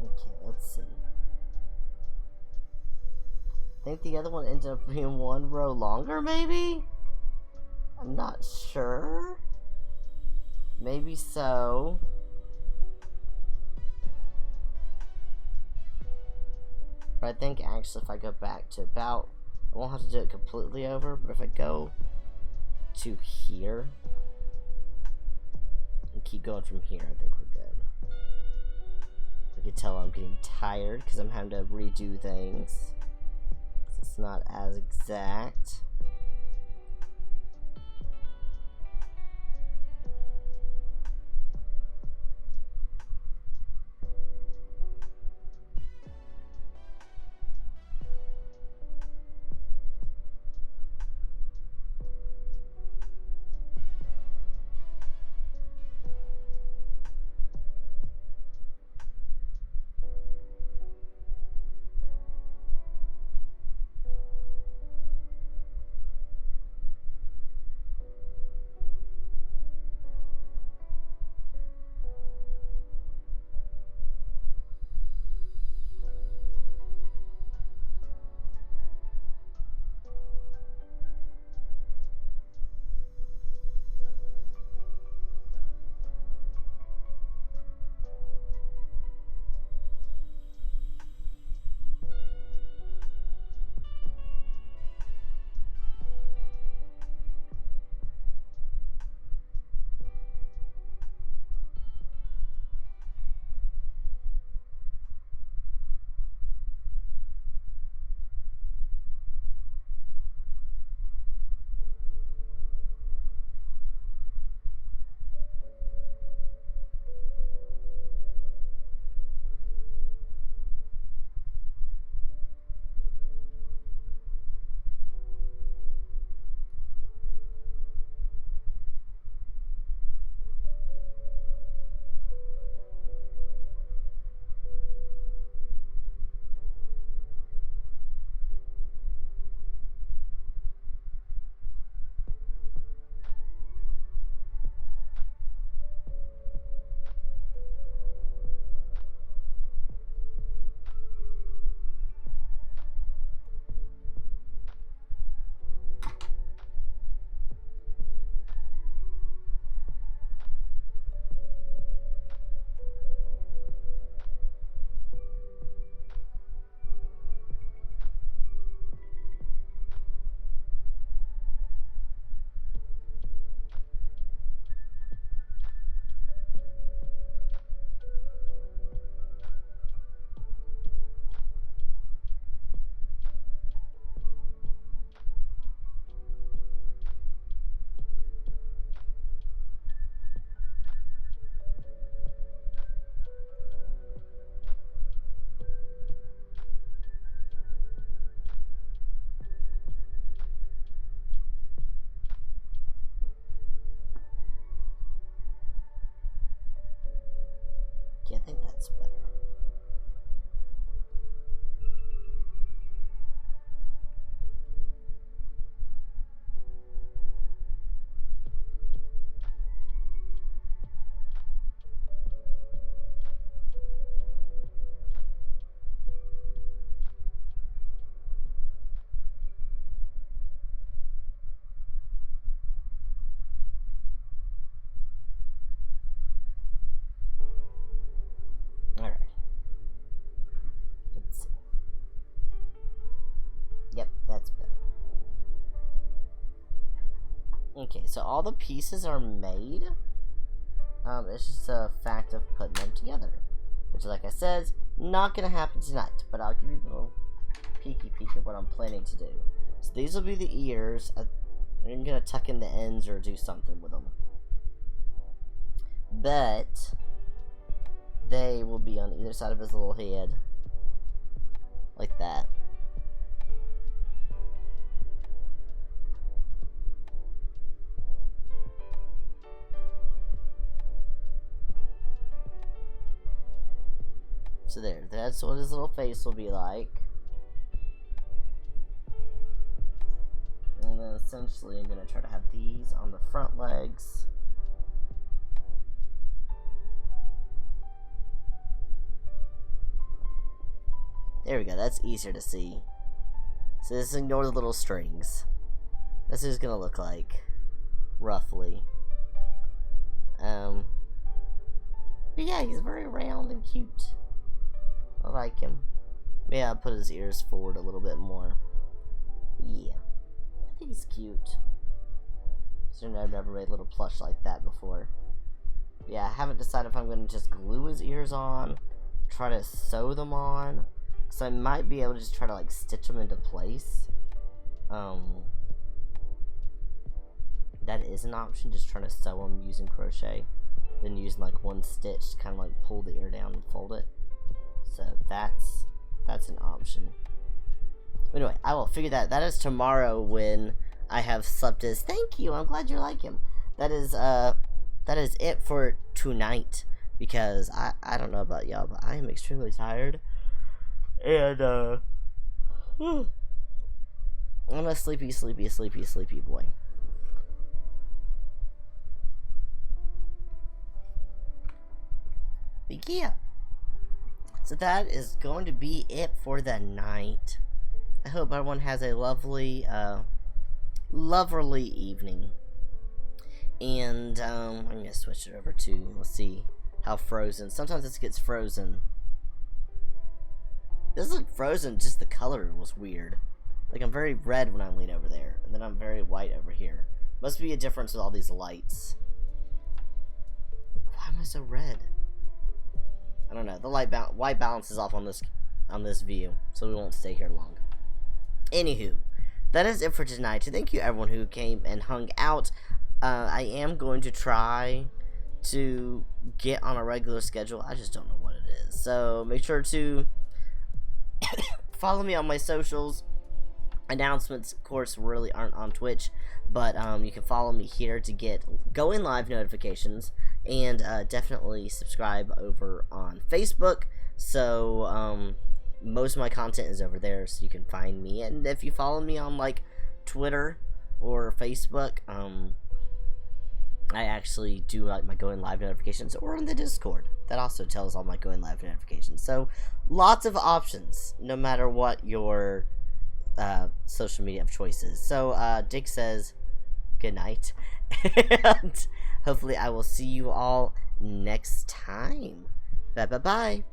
Okay, let's see. I think the other one ended up being 1 row longer, maybe? I'm not sure. Maybe so. But I think actually if I go back to about, I won't have to do it completely over, but if I go to here and keep going from here, I think we're good. I can tell I'm getting tired because I'm having to redo things. It's not as exact. that's better. Alright. Let's see. Yep, that's better. Okay, so all the pieces are made. It's just a fact of putting them together. Which, like I said, not gonna happen tonight. But I'll give you a little peeky peek of what I'm planning to do. So these will be the ears. I'm gonna tuck in the ends or do something with them. But they will be on either side of his little head. Like that. So there, that's what his little face will be like. And then essentially I'm going to try to have these on the front legs. There we go, that's easier to see. So just ignore the little strings. That's what it's going to look like, roughly. But yeah, he's very round and cute. I like him. Yeah, I'll put his ears forward a little bit more. But yeah, I think he's cute. So I've never made a little plush like that before. Yeah, I haven't decided if I'm going to just glue his ears on, try to sew them on. So I might be able to just try to like stitch them into place. That is an option, just trying to sew them using crochet. Then using like one stitch to kind of like pull the ear down and fold it. So that's an option. Anyway, I will figure that. That is tomorrow when I have slept his. Thank you. I'm glad you like him. That is it for tonight, because I don't know about y'all, but I am extremely tired. And I'm a sleepy boy. But yeah. So that is going to be it for the night. I hope everyone has a lovely, lovely evening. And, I'm going to switch it over to, let's see how frozen. Sometimes this gets frozen. It doesn't look frozen, just the color was weird. Like, I'm very red when I lean over there, and then I'm very white over here. Must be a difference with all these lights. Why am I so red? I don't know. The white balance is off on this view, so we won't stay here long. Anywho, that is it for tonight. Thank you everyone who came and hung out. I am going to try to get on a regular schedule. I just don't know what it is. So make sure to follow me on my socials. Announcements, of course, really aren't on Twitch, but you can follow me here to get going live notifications, and definitely subscribe over on Facebook. So most of my content is over there, so you can find me. And if you follow me on like Twitter or Facebook, I actually do like my going live notifications, or on the Discord. That also tells all my going live notifications. So lots of options, no matter what your social media of choices. So Dick says good night, and hopefully I will see you all next time. Bye.